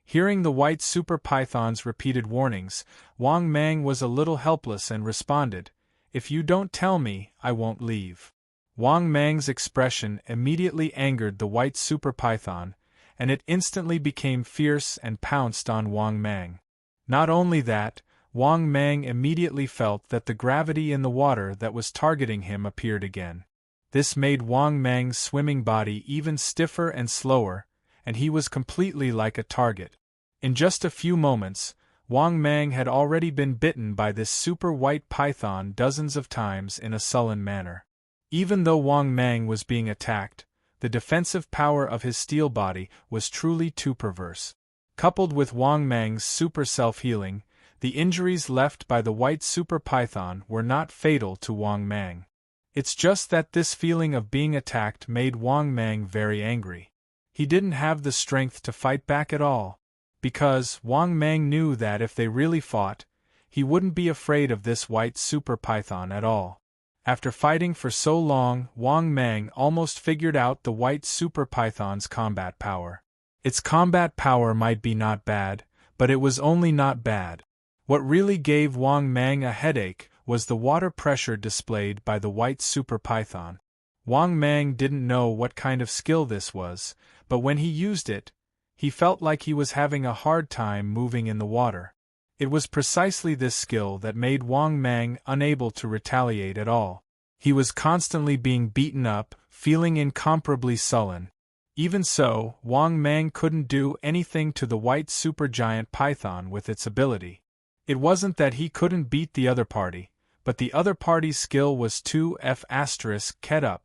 Hearing the white super python's repeated warnings, Wang Mang was a little helpless and responded, If you don't tell me, I won't leave. Wang Mang's expression immediately angered the white super python, and it instantly became fierce and pounced on Wang Mang. Not only that, Wang Mang immediately felt that the gravity in the water that was targeting him appeared again. This made Wang Mang's swimming body even stiffer and slower, and he was completely like a target. In just a few moments, Wang Mang had already been bitten by this super white python dozens of times in a sullen manner. Even though Wang Mang was being attacked, the defensive power of his steel body was truly too perverse. Coupled with Wang Mang's super self-healing, the injuries left by the white super python were not fatal to Wang Mang. It's just that this feeling of being attacked made Wang Mang very angry. He didn't have the strength to fight back at all, because Wang Mang knew that if they really fought, he wouldn't be afraid of this white super python at all. After fighting for so long, Wang Mang almost figured out the white super python's combat power. Its combat power might be not bad, but it was only not bad. What really gave Wang Mang a headache was the water pressure displayed by the white super python. Wang Mang didn't know what kind of skill this was, but when he used it, he felt like he was having a hard time moving in the water. It was precisely this skill that made Wang Mang unable to retaliate at all. He was constantly being beaten up, feeling incomparably sullen. Even so, Wang Mang couldn't do anything to the white supergiant python with its ability. It wasn't that he couldn't beat the other party, but the other party's skill was 2F***ket up.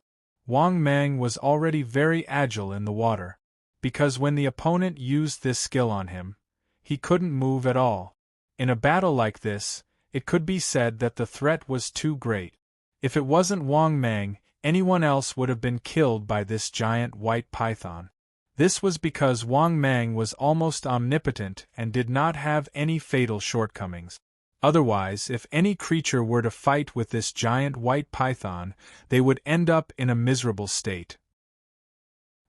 Wang Mang was already very agile in the water, because when the opponent used this skill on him, he couldn't move at all. In a battle like this, it could be said that the threat was too great. If it wasn't Wang Mang, anyone else would have been killed by this giant white python. This was because Wang Mang was almost omnipotent and did not have any fatal shortcomings. Otherwise, if any creature were to fight with this giant white python, they would end up in a miserable state.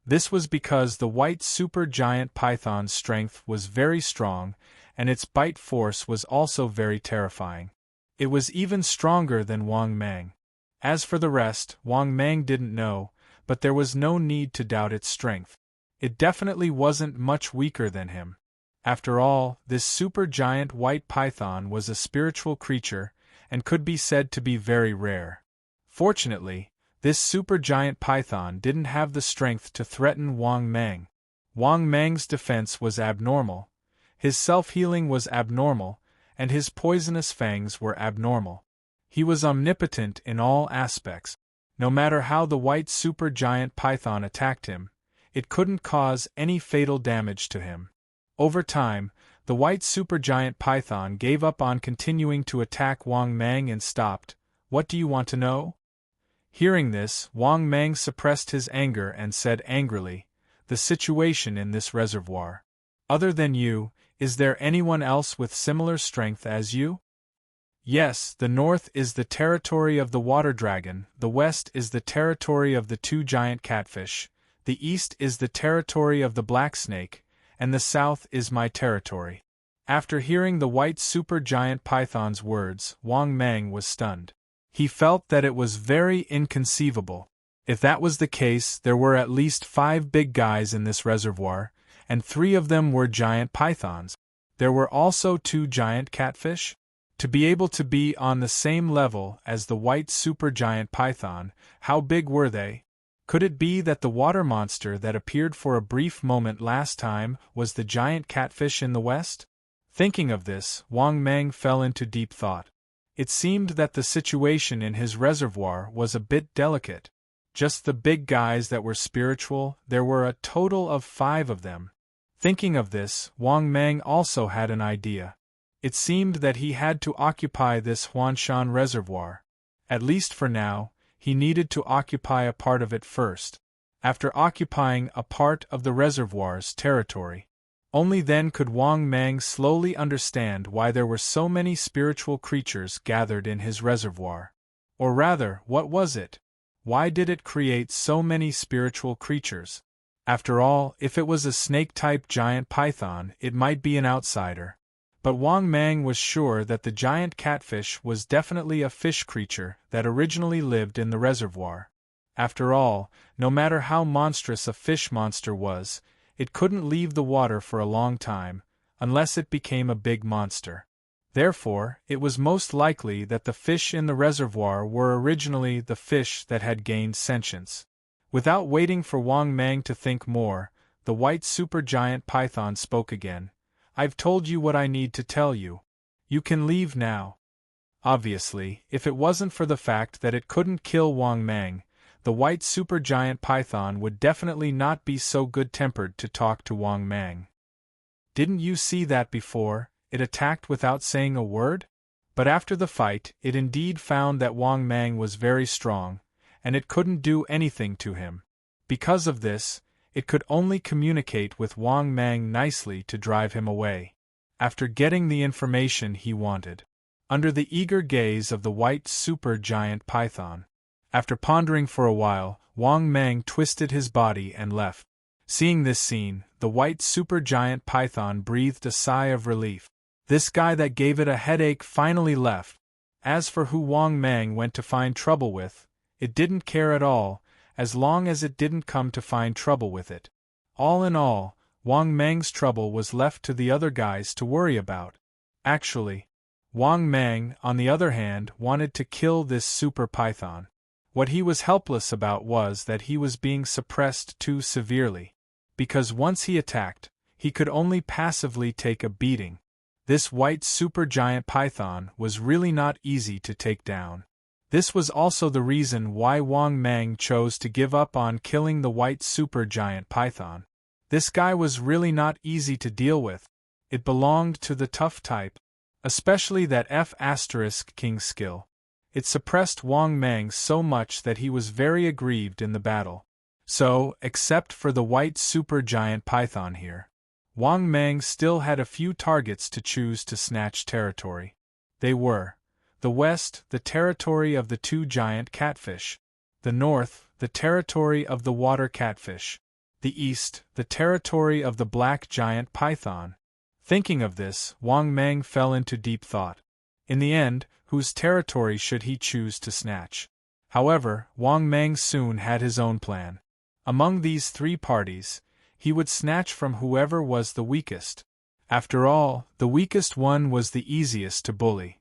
This was because the white supergiant python's strength was very strong, and its bite force was also very terrifying. It was even stronger than Wang Mang. As for the rest, Wang Mang didn't know, but there was no need to doubt its strength. It definitely wasn't much weaker than him. After all, this supergiant white python was a spiritual creature, and could be said to be very rare. Fortunately, this supergiant python didn't have the strength to threaten Wang Mang. Wang Mang's defense was abnormal, his self-healing was abnormal, and his poisonous fangs were abnormal. He was omnipotent in all aspects. No matter how the white supergiant python attacked him, it couldn't cause any fatal damage to him. Over time, the white supergiant python gave up on continuing to attack Wang Mang and stopped. What do you want to know? Hearing this, Wang Mang suppressed his anger and said angrily, "The situation in this reservoir. Other than you, is there anyone else with similar strength as you?" "Yes, the north is the territory of the water dragon, the west is the territory of the two giant catfish, the east is the territory of the black snake, and the south is my territory." After hearing the white supergiant python's words, Wang Mang was stunned. He felt that it was very inconceivable. If that was the case, there were at least 5 big guys in this reservoir, and 3 of them were giant pythons. There were also 2 giant catfish? To be able to be on the same level as the white supergiant python, how big were they? Could it be that the water monster that appeared for a brief moment last time was the giant catfish in the west? Thinking of this, Wang Mang fell into deep thought. It seemed that the situation in his reservoir was a bit delicate. Just the big guys that were spiritual, there were a total of 5 of them. Thinking of this, Wang Mang also had an idea. It seemed that he had to occupy this Huanshan reservoir. At least for now, he needed to occupy a part of it first. After occupying a part of the reservoir's territory, only then could Wang Mang slowly understand why there were so many spiritual creatures gathered in his reservoir. Or rather, what was it? Why did it create so many spiritual creatures? After all, if it was a snake-type giant python, it might be an outsider. But Wang Mang was sure that the giant catfish was definitely a fish creature that originally lived in the reservoir. After all, no matter how monstrous a fish monster was, it couldn't leave the water for a long time, unless it became a big monster. Therefore, it was most likely that the fish in the reservoir were originally the fish that had gained sentience. Without waiting for Wang Mang to think more, the white supergiant python spoke again. "I've told you what I need to tell you. You can leave now." Obviously, if it wasn't for the fact that it couldn't kill Wang Mang, the white supergiant python would definitely not be so good-tempered to talk to Wang Mang. "Didn't you see that before? It attacked without saying a word?" But after the fight, it indeed found that Wang Mang was very strong, and it couldn't do anything to him. Because of this, it could only communicate with Wang Mang nicely to drive him away. After getting the information he wanted, under the eager gaze of the white supergiant python, after pondering for a while, Wang Mang twisted his body and left. Seeing this scene, the white supergiant python breathed a sigh of relief. This guy that gave it a headache finally left. As for who Wang Mang went to find trouble with, it didn't care at all, as long as it didn't come to find trouble with it. All in all, Wang Mang's trouble was left to the other guys to worry about. Actually, Wang Mang, on the other hand, wanted to kill this super python. What he was helpless about was that he was being suppressed too severely. Because once he attacked, he could only passively take a beating. This white supergiant python was really not easy to take down. This was also the reason why Wang Mang chose to give up on killing the white supergiant python. This guy was really not easy to deal with. It belonged to the tough type, especially that F*King skill. It suppressed Wang Mang so much that he was very aggrieved in the battle. So, except for the white supergiant python here, Wang Mang still had a few targets to choose to snatch territory. They were: the west, the territory of the two giant catfish; the north, the territory of the water catfish; the east, the territory of the black giant python. Thinking of this, Wang Mang fell into deep thought. In the end, whose territory should he choose to snatch? However, Wang Mang soon had his own plan. Among these three parties, he would snatch from whoever was the weakest. After all, the weakest one was the easiest to bully.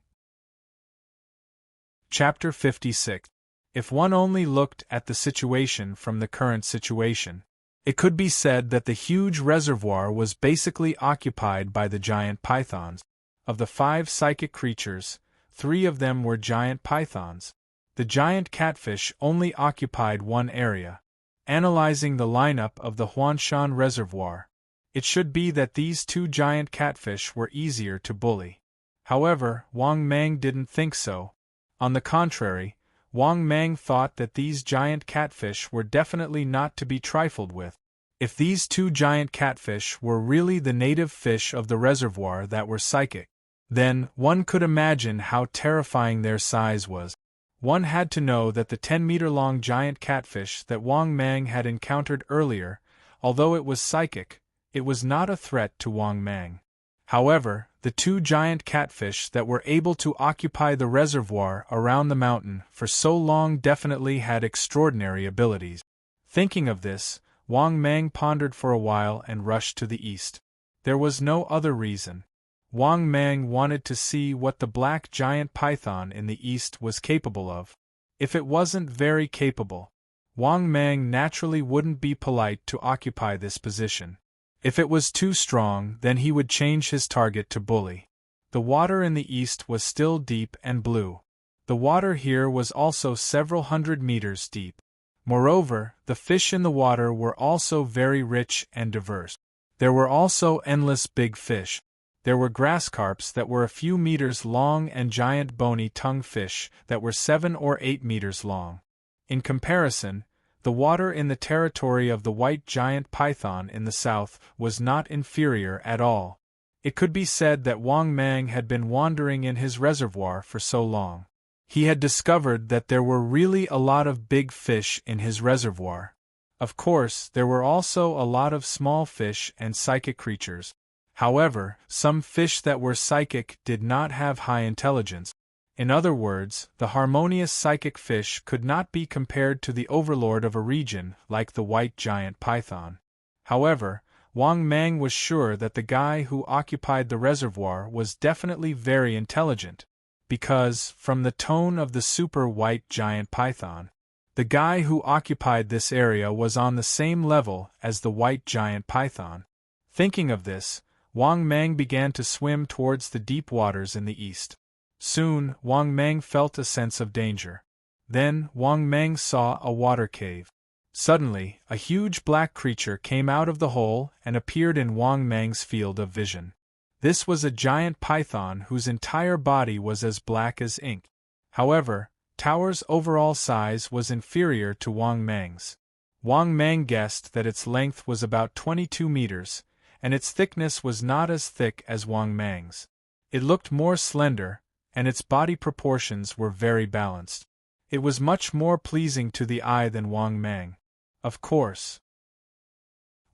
Chapter 56. If one only looked at the situation from the current situation, it could be said that the huge reservoir was basically occupied by the giant pythons. Of the 5 psychic creatures, 3 of them were giant pythons. The giant catfish only occupied one area. Analyzing the lineup of the Huanshan reservoir, it should be that these 2 giant catfish were easier to bully. However, Wang Mang didn't think so. On the contrary, Wang Mang thought that these giant catfish were definitely not to be trifled with. If these 2 giant catfish were really the native fish of the reservoir that were psychic, then one could imagine how terrifying their size was. One had to know that the 10-meter-long giant catfish that Wang Mang had encountered earlier, although it was psychic, it was not a threat to Wang Mang. However, the 2 giant catfish that were able to occupy the reservoir around the mountain for so long definitely had extraordinary abilities. Thinking of this, Wang Mang pondered for a while and rushed to the east. There was no other reason. Wang Mang wanted to see what the black giant python in the east was capable of. If it wasn't very capable, Wang Mang naturally wouldn't be polite to occupy this position. If it was too strong, then he would change his target to bully. The water in the east was still deep and blue. The water here was also several hundred meters deep. Moreover, the fish in the water were also very rich and diverse. There were also endless big fish. There were grass carps that were a few meters long and giant bony tongue fish that were 7 or 8 meters long. In comparison, the water in the territory of the white giant python in the south was not inferior at all. It could be said that Wang Mang had been wandering in his reservoir for so long. He had discovered that there were really a lot of big fish in his reservoir. Of course, there were also a lot of small fish and psychic creatures. However, some fish that were psychic did not have high intelligence. In other words, the harmonious psychic fish could not be compared to the overlord of a region like the white giant python. However, Wang Mang was sure that the guy who occupied the reservoir was definitely very intelligent, because, from the tone of the super white giant python, the guy who occupied this area was on the same level as the white giant python. Thinking of this, Wang Mang began to swim towards the deep waters in the east. Soon, Wang Mang felt a sense of danger. Then, Wang Mang saw a water cave. Suddenly, a huge black creature came out of the hole and appeared in Wang Mang's field of vision. This was a giant python whose entire body was as black as ink. However, Tower's overall size was inferior to Wang Mang's. Wang Mang guessed that its length was about 22 meters, and its thickness was not as thick as Wang Mang's. It looked more slender, and its body proportions were very balanced. It was much more pleasing to the eye than Wang Mang. Of course.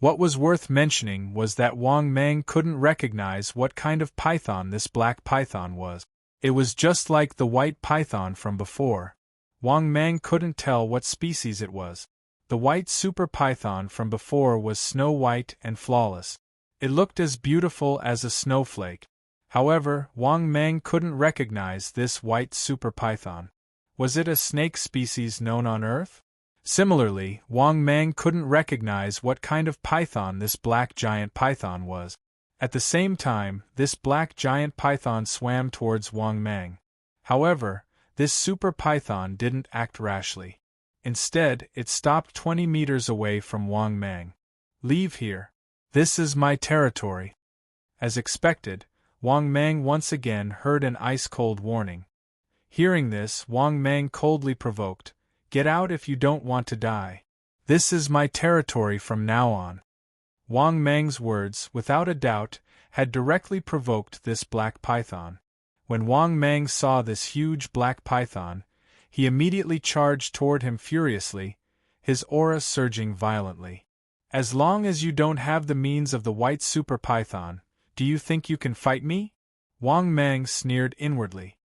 What was worth mentioning was that Wang Mang couldn't recognize what kind of python this black python was. It was just like the white python from before. Wang Mang couldn't tell what species it was. The white super python from before was snow white and flawless. It looked as beautiful as a snowflake. However, Wang Mang couldn't recognize this white super python. Was it a snake species known on Earth? Similarly, Wang Mang couldn't recognize what kind of python this black giant python was. At the same time, this black giant python swam towards Wang Mang. However, this super python didn't act rashly. Instead, it stopped 20 meters away from Wang Mang. "Leave here. This is my territory." As expected, Wang Mang once again heard an ice-cold warning. Hearing this, Wang Mang coldly provoked, "Get out if you don't want to die. This is my territory from now on." Wang Mang's words, without a doubt, had directly provoked this black python. When Wang Mang saw this huge black python, he immediately charged toward him furiously, his aura surging violently. "As long as you don't have the means of the white super python, do you think you can fight me?" Wang Mang sneered inwardly.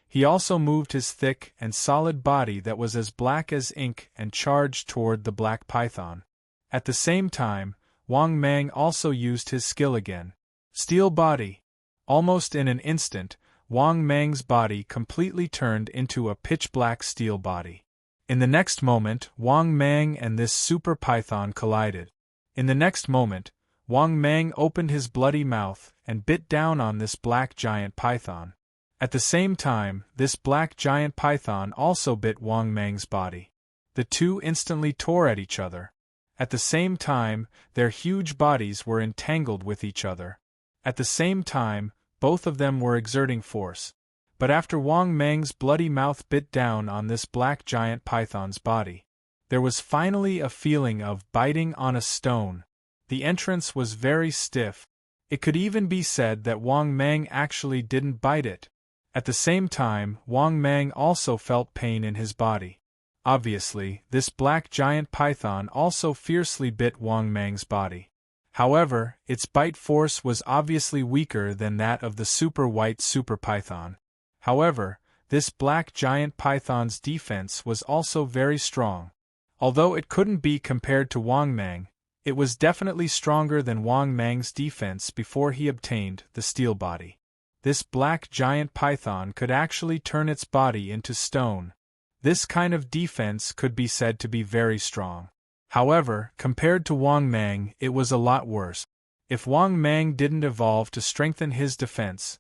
He also moved his thick and solid body that was as black as ink and charged toward the black python. At the same time, Wang Mang also used his skill again. Steel body. Almost in an instant, Wang Mang's body completely turned into a pitch-black steel body. In the next moment, Wang Mang and this super python collided. In the next moment, Wang Mang opened his bloody mouth and bit down on this black giant python. At the same time, this black giant python also bit Wang Mang's body. The two instantly tore at each other. At the same time, their huge bodies were entangled with each other. At the same time, both of them were exerting force. But after Wang Mang's bloody mouth bit down on this black giant python's body, there was finally a feeling of biting on a stone. The entrance was very stiff. It could even be said that Wang Mang actually didn't bite it. At the same time, Wang Mang also felt pain in his body. Obviously, this black giant python also fiercely bit Wang Mang's body. However, its bite force was obviously weaker than that of the super white super python. However, this black giant python's defense was also very strong. Although it couldn't be compared to Wang Mang, it was definitely stronger than Wang Mang's defense before he obtained the steel body. This black giant python could actually turn its body into stone. This kind of defense could be said to be very strong. However, compared to Wang Mang, it was a lot worse. If Wang Mang didn't evolve to strengthen his defense,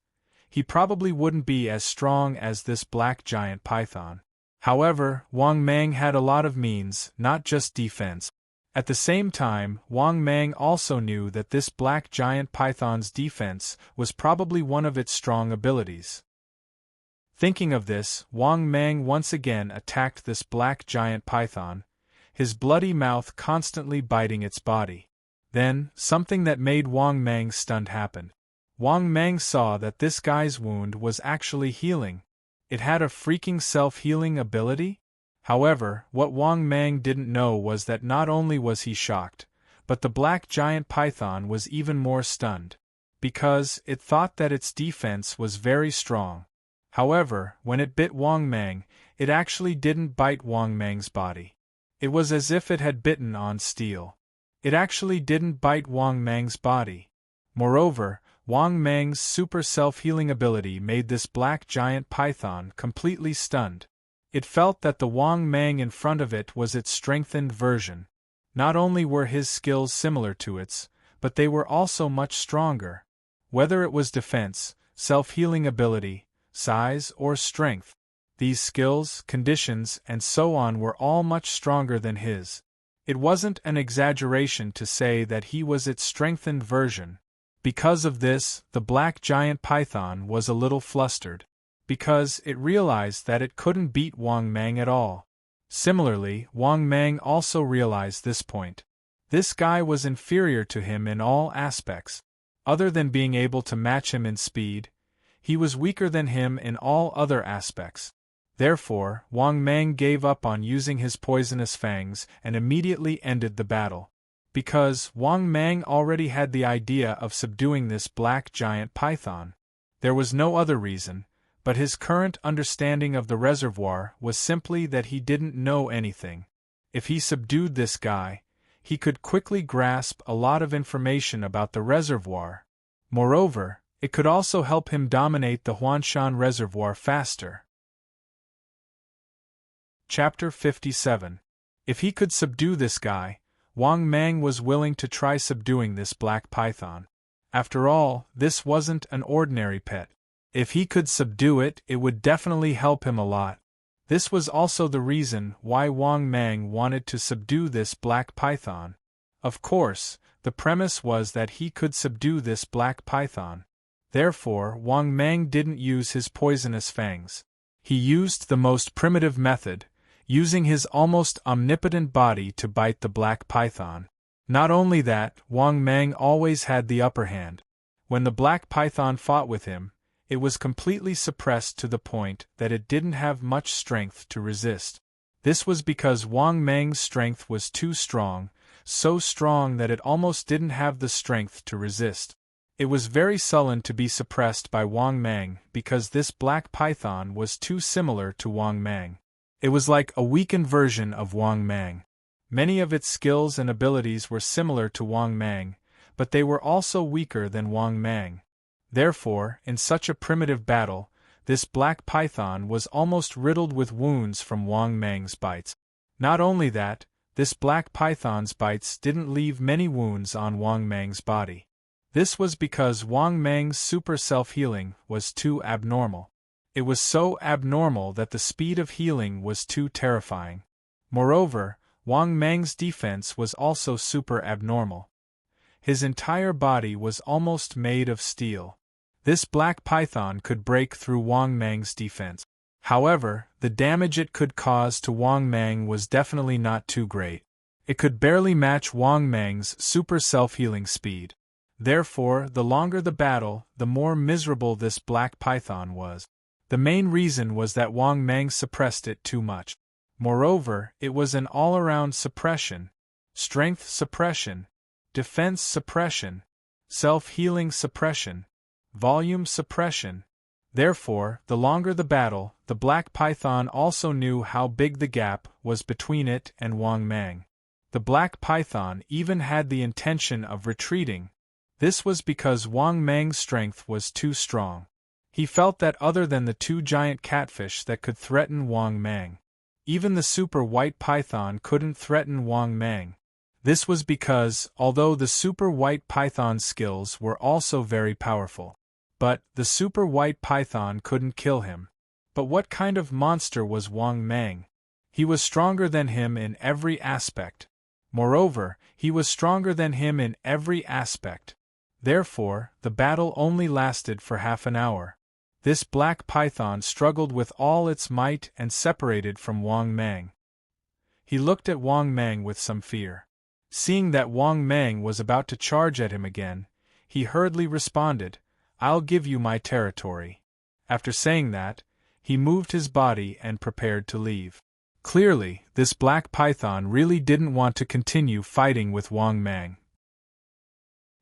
he probably wouldn't be as strong as this black giant python. However, Wang Mang had a lot of means, not just defense. At the same time, Wang Mang also knew that this black giant python's defense was probably one of its strong abilities. Thinking of this, Wang Mang once again attacked this black giant python, his bloody mouth constantly biting its body. Then, something that made Wang Mang stunned happened. Wang Mang saw that this guy's wound was actually healing. It had a freaking self-healing ability? However, what Wang Mang didn't know was that not only was he shocked, but the black giant python was even more stunned. because it thought that its defense was very strong. However, when it bit Wang Mang, it actually didn't bite Wang Mang's body. It was as if it had bitten on steel. It actually didn't bite Wang Mang's body. Moreover, Wang Mang's super self-healing ability made this black giant python completely stunned. It felt that the Wang Mang in front of it was its strengthened version. Not only were his skills similar to its, but they were also much stronger. Whether it was defense, self-healing ability, size, or strength, these skills, conditions, and so on were all much stronger than his. It wasn't an exaggeration to say that he was its strengthened version. Because of this, the black giant python was a little flustered. Because it realized that it couldn't beat Wang Mang at all. Similarly, Wang Mang also realized this point. This guy was inferior to him in all aspects. Other than being able to match him in speed, he was weaker than him in all other aspects. Therefore, Wang Mang gave up on using his poisonous fangs and immediately ended the battle. Because Wang Mang already had the idea of subduing this black giant python. There was no other reason, but his current understanding of the reservoir was simply that he didn't know anything. If he subdued this guy, he could quickly grasp a lot of information about the reservoir. Moreover, it could also help him dominate the Huanshan reservoir faster. Chapter 57. If he could subdue this guy, Wang Mang was willing to try subduing this black python. After all, this wasn't an ordinary pet. If he could subdue it, it would definitely help him a lot. This was also the reason why Wang Mang wanted to subdue this black python. Of course, the premise was that he could subdue this black python. Therefore, Wang Mang didn't use his poisonous fangs. He used the most primitive method, using his almost omnipotent body to bite the black python. Not only that, Wang Mang always had the upper hand. When the black python fought with him, it was completely suppressed to the point that it didn't have much strength to resist. This was because Wang Mang's strength was too strong, so strong that it almost didn't have the strength to resist. It was very sullen to be suppressed by Wang Mang because this black python was too similar to Wang Mang. It was like a weakened version of Wang Mang. Many of its skills and abilities were similar to Wang Mang, but they were also weaker than Wang Mang. Therefore, in such a primitive battle, this black python was almost riddled with wounds from Wang Mang's bites. Not only that, this black python's bites didn't leave many wounds on Wang Mang's body. This was because Wang Mang's super self-healing was too abnormal. It was so abnormal that the speed of healing was too terrifying. Moreover, Wang Mang's defense was also super abnormal. His entire body was almost made of steel. This black python could break through Wang Mang's defense. However, the damage it could cause to Wang Mang was definitely not too great. It could barely match Wang Mang's super self-healing speed. Therefore, the longer the battle, the more miserable this black python was. The main reason was that Wang Mang suppressed it too much. Moreover, it was an all-around suppression. Strength suppression, defense suppression, self-healing suppression, volume suppression. Therefore, the longer the battle, the black python also knew how big the gap was between it and Wang Mang. The black python even had the intention of retreating. This was because Wang Mang's strength was too strong. He felt that other than the two giant catfish that could threaten Wang Mang, even the super white python couldn't threaten Wang Mang. This was because, although the super white python's skills were also very powerful, but the super white python couldn't kill him. But what kind of monster was Wang Mang? He was stronger than him in every aspect. Moreover, he was stronger than him in every aspect. Therefore, the battle only lasted for half an hour. This black python struggled with all its might and separated from Wang Mang. He looked at Wang Mang with some fear. Seeing that Wang Mang was about to charge at him again, he hurriedly responded, "I'll give you my territory." After saying that, he moved his body and prepared to leave. Clearly, this black python really didn't want to continue fighting with Wang Mang.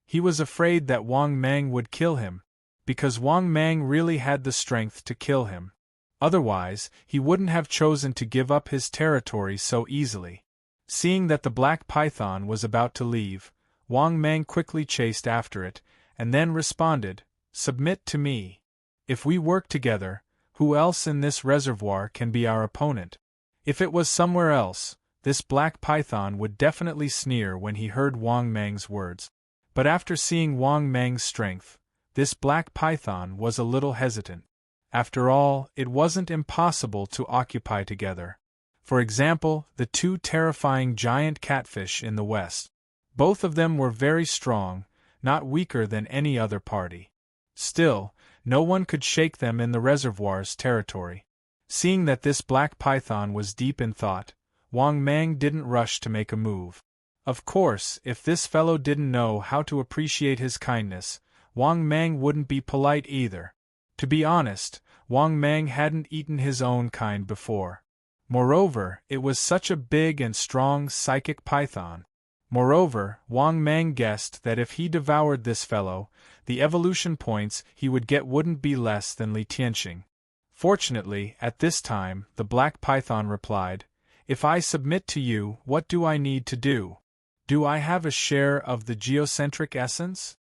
He was afraid that Wang Mang would kill him, because Wang Mang really had the strength to kill him. Otherwise, he wouldn't have chosen to give up his territory so easily. Seeing that the black python was about to leave, Wang Mang quickly chased after it, and then responded, "Submit to me. If we work together, who else in this reservoir can be our opponent?" If it was somewhere else, this black python would definitely sneer when he heard Wang Mang's words. But after seeing Wang Mang's strength, this black python was a little hesitant. After all, it wasn't impossible to occupy together. For example, the two terrifying giant catfish in the west. Both of them were very strong, not weaker than any other party. Still, no one could shake them in the reservoir's territory. Seeing that this black python was deep in thought, Wang Mang didn't rush to make a move. Of course, if this fellow didn't know how to appreciate his kindness, Wang Mang wouldn't be polite either. To be honest, Wang Mang hadn't eaten his own kind before. Moreover, it was such a big and strong psychic python. Moreover, Wang Mang guessed that if he devoured this fellow, the evolution points he would get wouldn't be less than Li Tianxing. Fortunately, at this time, the black python replied, "If I submit to you, what do I need to do? Do I have a share of the geocentric essence?"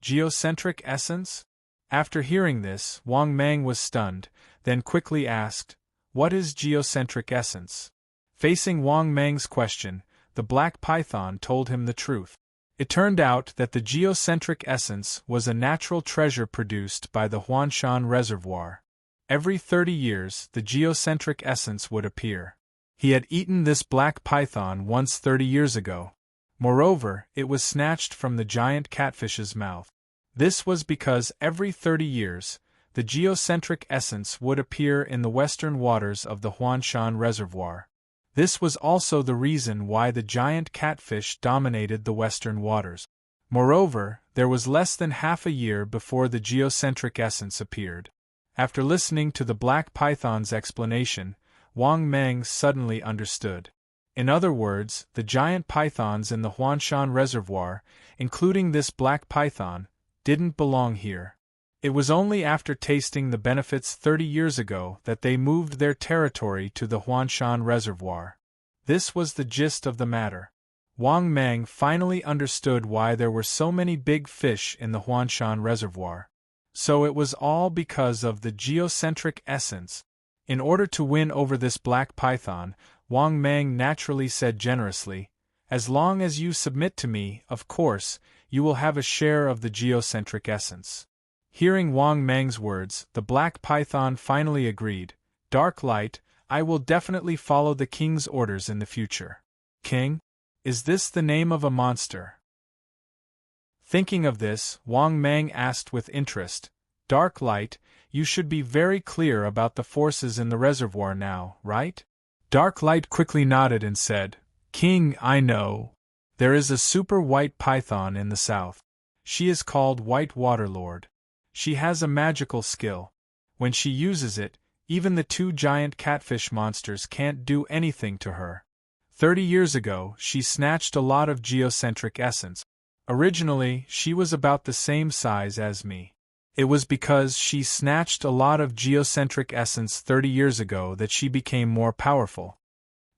Geocentric essence? After hearing this, Wang Mang was stunned, then quickly asked, "What is geocentric essence?" Facing Wang Mang's question, the black python told him the truth. It turned out that the geocentric essence was a natural treasure produced by the Huanshan Reservoir. Every 30 years, the geocentric essence would appear. He had eaten this black python once 30 years ago. Moreover, it was snatched from the giant catfish's mouth. This was because every 30 years, the geocentric essence would appear in the western waters of the Huanshan Reservoir. This was also the reason why the giant catfish dominated the western waters. Moreover, there was less than half a year before the geocentric essence appeared. After listening to the black python's explanation, Wang Mang suddenly understood. In other words, the giant pythons in the Huanshan Reservoir, including this black python, didn't belong here. It was only after tasting the benefits 30 years ago that they moved their territory to the Huanshan Reservoir. This was the gist of the matter. Wang Mang finally understood why there were so many big fish in the Huanshan Reservoir. So it was all because of the geocentric essence. In order to win over this black python, Wang Mang naturally said generously, "As long as you submit to me, of course, you will have a share of the geocentric essence." Hearing Wang Mang's words, the black python finally agreed, "Dark Light, I will definitely follow the king's orders in the future." "King? Is this the name of a monster?" Thinking of this, Wang Mang asked with interest, "Dark Light, you should be very clear about the forces in the reservoir now, right?" Dark Light quickly nodded and said, "King, I know. There is a super white python in the south. She is called White Water Lord. She has a magical skill. When she uses it, even the two giant catfish monsters can't do anything to her. 30 years ago, she snatched a lot of geocentric essence. Originally, she was about the same size as me. It was because she snatched a lot of geocentric essence 30 years ago that she became more powerful."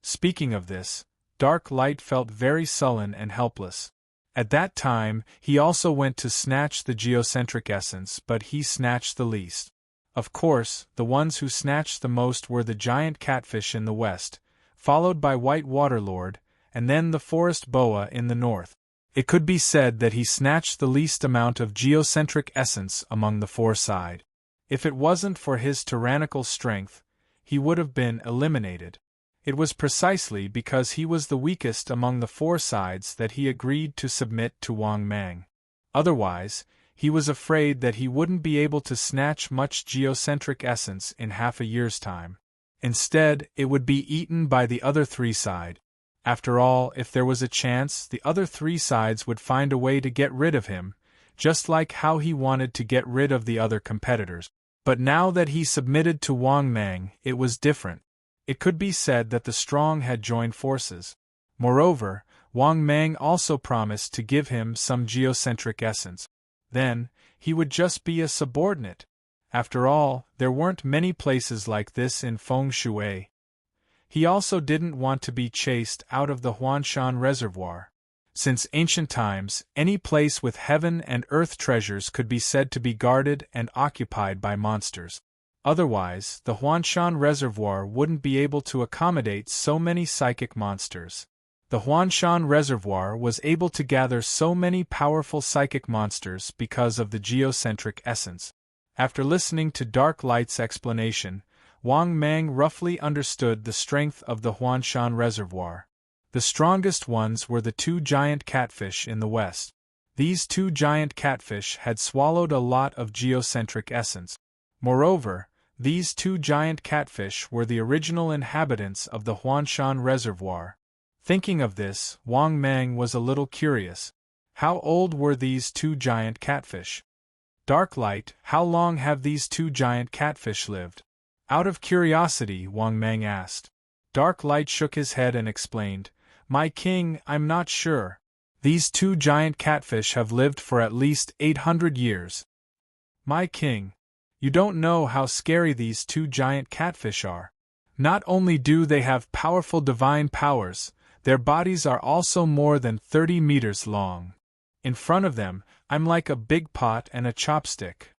Speaking of this, Dark Light felt very sullen and helpless. At that time, he also went to snatch the geocentric essence, but he snatched the least. Of course, the ones who snatched the most were the giant catfish in the west, followed by White Water Lord, and then the forest boa in the north. It could be said that he snatched the least amount of geocentric essence among the four sides. If it wasn't for his tyrannical strength, he would have been eliminated. It was precisely because he was the weakest among the four sides that he agreed to submit to Wang Mang. Otherwise, he was afraid that he wouldn't be able to snatch much geocentric essence in half a year's time. Instead, it would be eaten by the other three sides. After all, if there was a chance, the other three sides would find a way to get rid of him, just like how he wanted to get rid of the other competitors. But now that he submitted to Wang Mang, it was different. It could be said that the strong had joined forces. Moreover, Wang Mang also promised to give him some geocentric essence. Then, he would just be a subordinate. After all, there weren't many places like this in Feng Shui. He also didn't want to be chased out of the Huanshan Reservoir. Since ancient times, any place with heaven and earth treasures could be said to be guarded and occupied by monsters. Otherwise, the Huanshan Reservoir wouldn't be able to accommodate so many psychic monsters. The Huanshan Reservoir was able to gather so many powerful psychic monsters because of the geocentric essence. After listening to Dark Light's explanation, Wang Mang roughly understood the strength of the Huanshan Reservoir. The strongest ones were the two giant catfish in the west. These two giant catfish had swallowed a lot of geocentric essence. Moreover, these two giant catfish were the original inhabitants of the Huanshan Reservoir. Thinking of this, Wang Mang was a little curious. How old were these two giant catfish? Dark Light, how long have these two giant catfish lived? Out of curiosity, Wang Mang asked. Dark Light shook his head and explained, "My king, I'm not sure. These two giant catfish have lived for at least 800 years. My king, you don't know how scary these two giant catfish are. Not only do they have powerful divine powers, their bodies are also more than 30 meters long. In front of them, I'm like a big pot and a chopstick."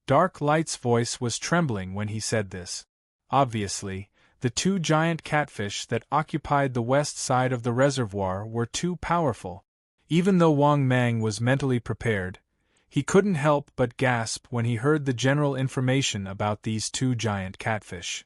Dark Light's voice was trembling when he said this. Obviously, the two giant catfish that occupied the west side of the reservoir were too powerful. Even though Wang Mang was mentally prepared, he couldn't help but gasp when he heard the general information about these two giant catfish.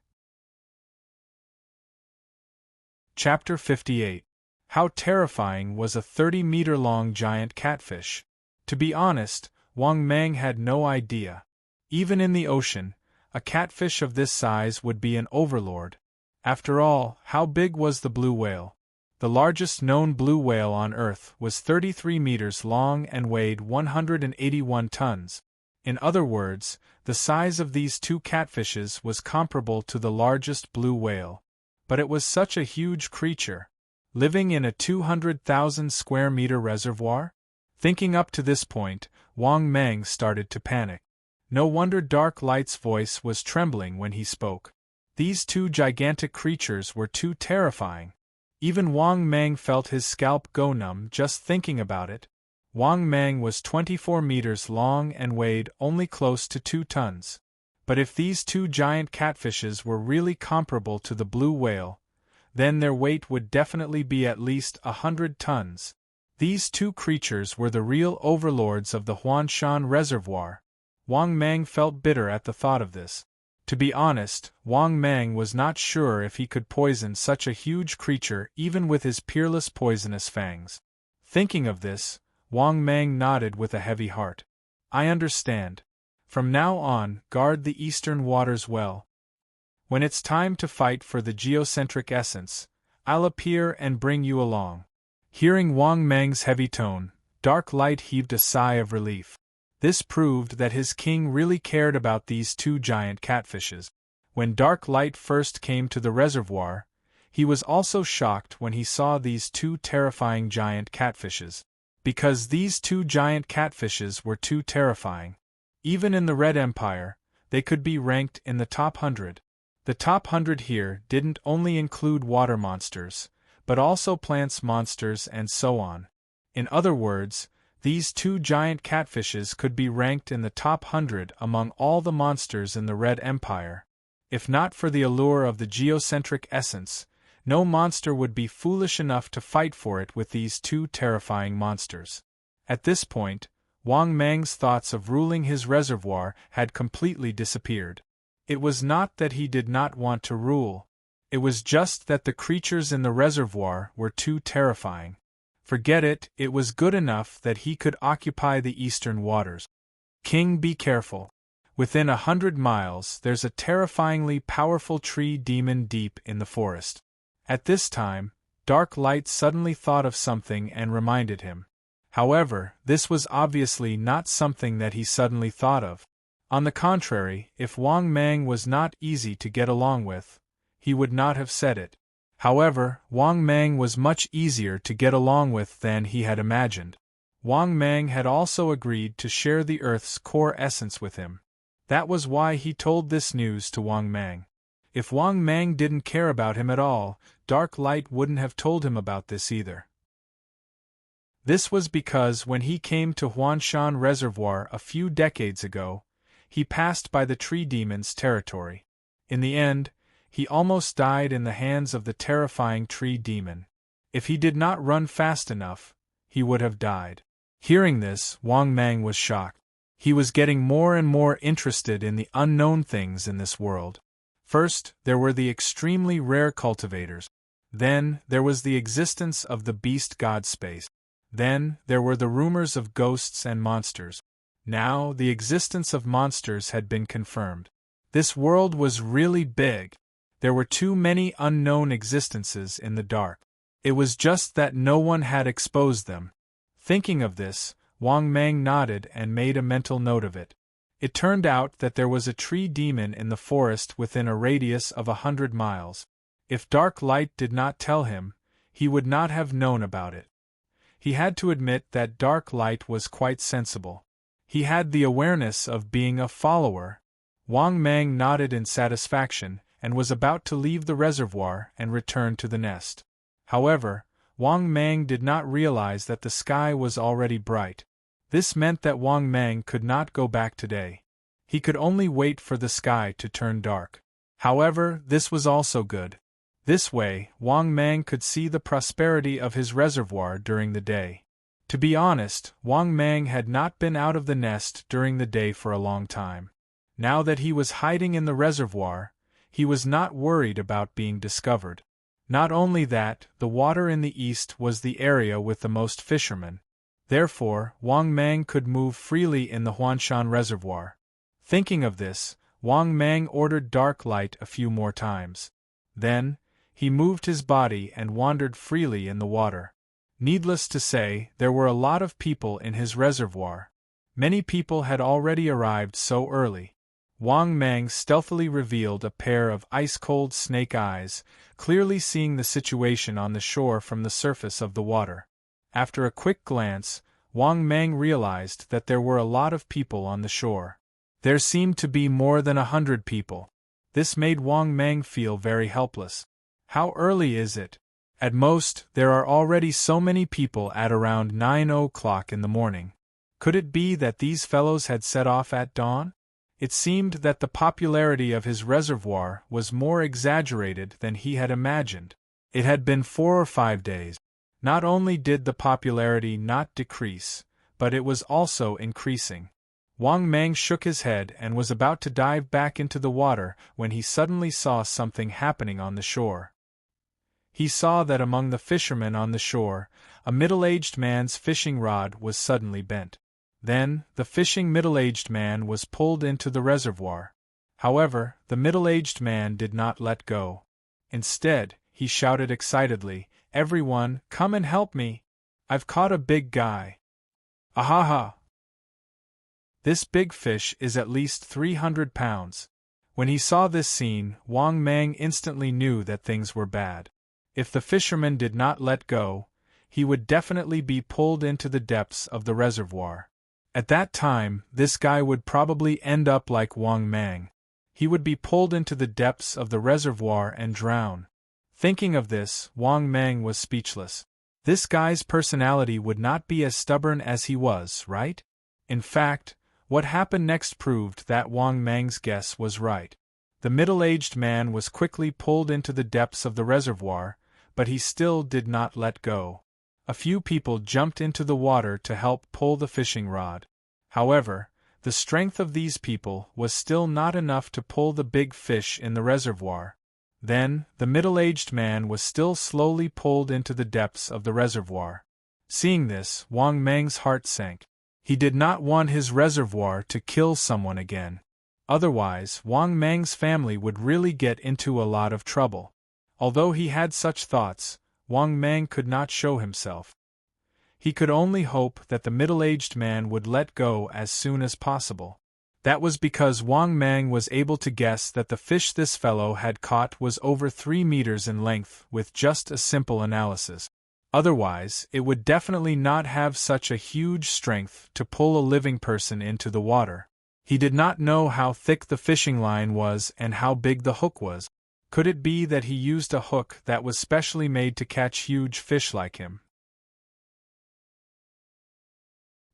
Chapter 58. How terrifying was a 30-meter-long giant catfish? To be honest, Wang Mang had no idea. Even in the ocean, a catfish of this size would be an overlord. After all, how big was the blue whale? The largest known blue whale on Earth was 33 meters long and weighed 181 tons. In other words, the size of these two catfishes was comparable to the largest blue whale. But it was such a huge creature, living in a 200,000 square meter reservoir? Thinking up to this point, Wang Mang started to panic. No wonder Dark Light's voice was trembling when he spoke. These two gigantic creatures were too terrifying. Even Wang Mang felt his scalp go numb just thinking about it. Wang Mang was 24 meters long and weighed only close to 2 tons. But if these two giant catfishes were really comparable to the blue whale, then their weight would definitely be at least 100 tons. These two creatures were the real overlords of the Huanshan Reservoir. Wang Mang felt bitter at the thought of this. To be honest, Wang Mang was not sure if he could poison such a huge creature even with his peerless poisonous fangs. Thinking of this, Wang Mang nodded with a heavy heart. "I understand. From now on, guard the eastern waters well. When it's time to fight for the geocentric essence, I'll appear and bring you along." Hearing Wang Mang's heavy tone, Dark Light heaved a sigh of relief. This proved that his king really cared about these two giant catfishes. When Dark Light first came to the reservoir, he was also shocked when he saw these two terrifying giant catfishes. Because these two giant catfishes were too terrifying. Even in the Red Empire, they could be ranked in the top 100. The top 100 here didn't only include water monsters, but also plants monsters and so on. In other words, these two giant catfishes could be ranked in the top 100 among all the monsters in the Red Empire. If not for the allure of the geocentric essence, no monster would be foolish enough to fight for it with these two terrifying monsters. At this point, Wang Mang's thoughts of ruling his reservoir had completely disappeared. It was not that he did not want to rule. It was just that the creatures in the reservoir were too terrifying. Forget it, it was good enough that he could occupy the eastern waters. King, be careful. Within 100 miles there's a terrifyingly powerful tree demon deep in the forest. At this time, Dark Light suddenly thought of something and reminded him. However, this was obviously not something that he suddenly thought of. On the contrary, if Wang Mang was not easy to get along with, he would not have said it. However, Wang Mang was much easier to get along with than he had imagined. Wang Mang had also agreed to share the Earth's core essence with him. That was why he told this news to Wang Mang. If Wang Mang didn't care about him at all, Dark Light wouldn't have told him about this either. This was because when he came to Huanshan Reservoir a few decades ago, he passed by the Tree Demon's territory. In the end, he almost died in the hands of the terrifying Tree Demon. If he did not run fast enough, he would have died. Hearing this, Wang Mang was shocked. He was getting more and more interested in the unknown things in this world. First, there were the extremely rare cultivators. Then, there was the existence of the beast god space. Then, there were the rumors of ghosts and monsters. Now, the existence of monsters had been confirmed. This world was really big. There were too many unknown existences in the dark. It was just that no one had exposed them. Thinking of this, Wang Mang nodded and made a mental note of it. It turned out that there was a tree demon in the forest within a radius of 100 miles. If Dark Light did not tell him, he would not have known about it. He had to admit that Dark Light was quite sensible. He had the awareness of being a follower. Wang Mang nodded in satisfaction and was about to leave the reservoir and return to the nest. However, Wang Mang did not realize that the sky was already bright. This meant that Wang Mang could not go back today. He could only wait for the sky to turn dark. However, this was also good. This way, Wang Mang could see the prosperity of his reservoir during the day. To be honest, Wang Mang had not been out of the nest during the day for a long time. Now that he was hiding in the reservoir, he was not worried about being discovered. Not only that, the water in the east was the area with the most fishermen. Therefore, Wang Mang could move freely in the Huanshan Reservoir. Thinking of this, Wang Mang ordered Dark Light a few more times. Then, he moved his body and wandered freely in the water. Needless to say, there were a lot of people in his reservoir. Many people had already arrived so early. Wang Mang stealthily revealed a pair of ice-cold snake eyes, clearly seeing the situation on the shore from the surface of the water. After a quick glance, Wang Mang realized that there were a lot of people on the shore. There seemed to be more than 100 people. This made Wang Mang feel very helpless. How early is it? At most, there are already so many people at around 9 o'clock in the morning. Could it be that these fellows had set off at dawn? It seemed that the popularity of his reservoir was more exaggerated than he had imagined. It had been 4 or 5 days. Not only did the popularity not decrease, but it was also increasing. Wang Mang shook his head and was about to dive back into the water when he suddenly saw something happening on the shore. He saw that among the fishermen on the shore, a middle-aged man's fishing rod was suddenly bent. Then, the fishing middle-aged man was pulled into the reservoir. However, the middle-aged man did not let go. Instead, he shouted excitedly, "Everyone, come and help me! I've caught a big guy! Ahaha! This big fish is at least 300 pounds. When he saw this scene, Wang Mang instantly knew that things were bad. If the fisherman did not let go, he would definitely be pulled into the depths of the reservoir. At that time, this guy would probably end up like Wang Mang. He would be pulled into the depths of the reservoir and drown. Thinking of this, Wang Mang was speechless. This guy's personality would not be as stubborn as he was, right? In fact, what happened next proved that Wang Mang's guess was right. The middle-aged man was quickly pulled into the depths of the reservoir, but he still did not let go. A few people jumped into the water to help pull the fishing rod. However, the strength of these people was still not enough to pull the big fish in the reservoir. Then, the middle-aged man was still slowly pulled into the depths of the reservoir. Seeing this, Wang Mang's heart sank. He did not want his reservoir to kill someone again. Otherwise, Wang Mang's family would really get into a lot of trouble. Although he had such thoughts, Wang Mang could not show himself. He could only hope that the middle-aged man would let go as soon as possible. That was because Wang Mang was able to guess that the fish this fellow had caught was over 3 meters in length with just a simple analysis. Otherwise, it would definitely not have such a huge strength to pull a living person into the water. He did not know how thick the fishing line was and how big the hook was. Could it be that he used a hook that was specially made to catch huge fish like him?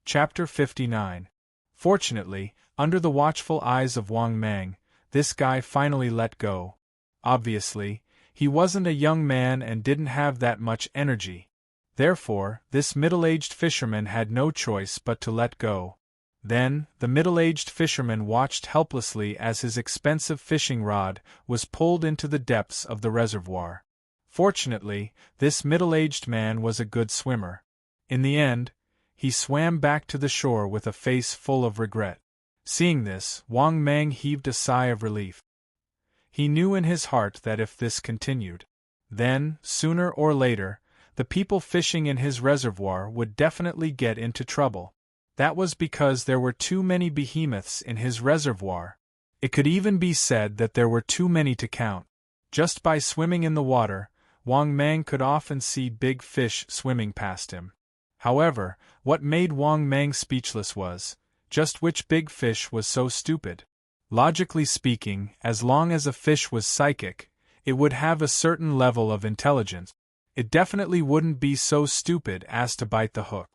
Chapter 59. Fortunately, under the watchful eyes of Wang Mang, this guy finally let go. Obviously, he wasn't a young man and didn't have that much energy. Therefore, this middle-aged fisherman had no choice but to let go. Then, the middle-aged fisherman watched helplessly as his expensive fishing rod was pulled into the depths of the reservoir. Fortunately, this middle-aged man was a good swimmer. In the end, he swam back to the shore with a face full of regret. Seeing this, Wang Mang heaved a sigh of relief. He knew in his heart that if this continued, then, sooner or later, the people fishing in his reservoir would definitely get into trouble. That was because there were too many behemoths in his reservoir. It could even be said that there were too many to count. Just by swimming in the water, Wang Mang could often see big fish swimming past him. However, what made Wang Mang speechless was, just which big fish was so stupid. Logically speaking, as long as a fish was psychic, it would have a certain level of intelligence. It definitely wouldn't be so stupid as to bite the hook.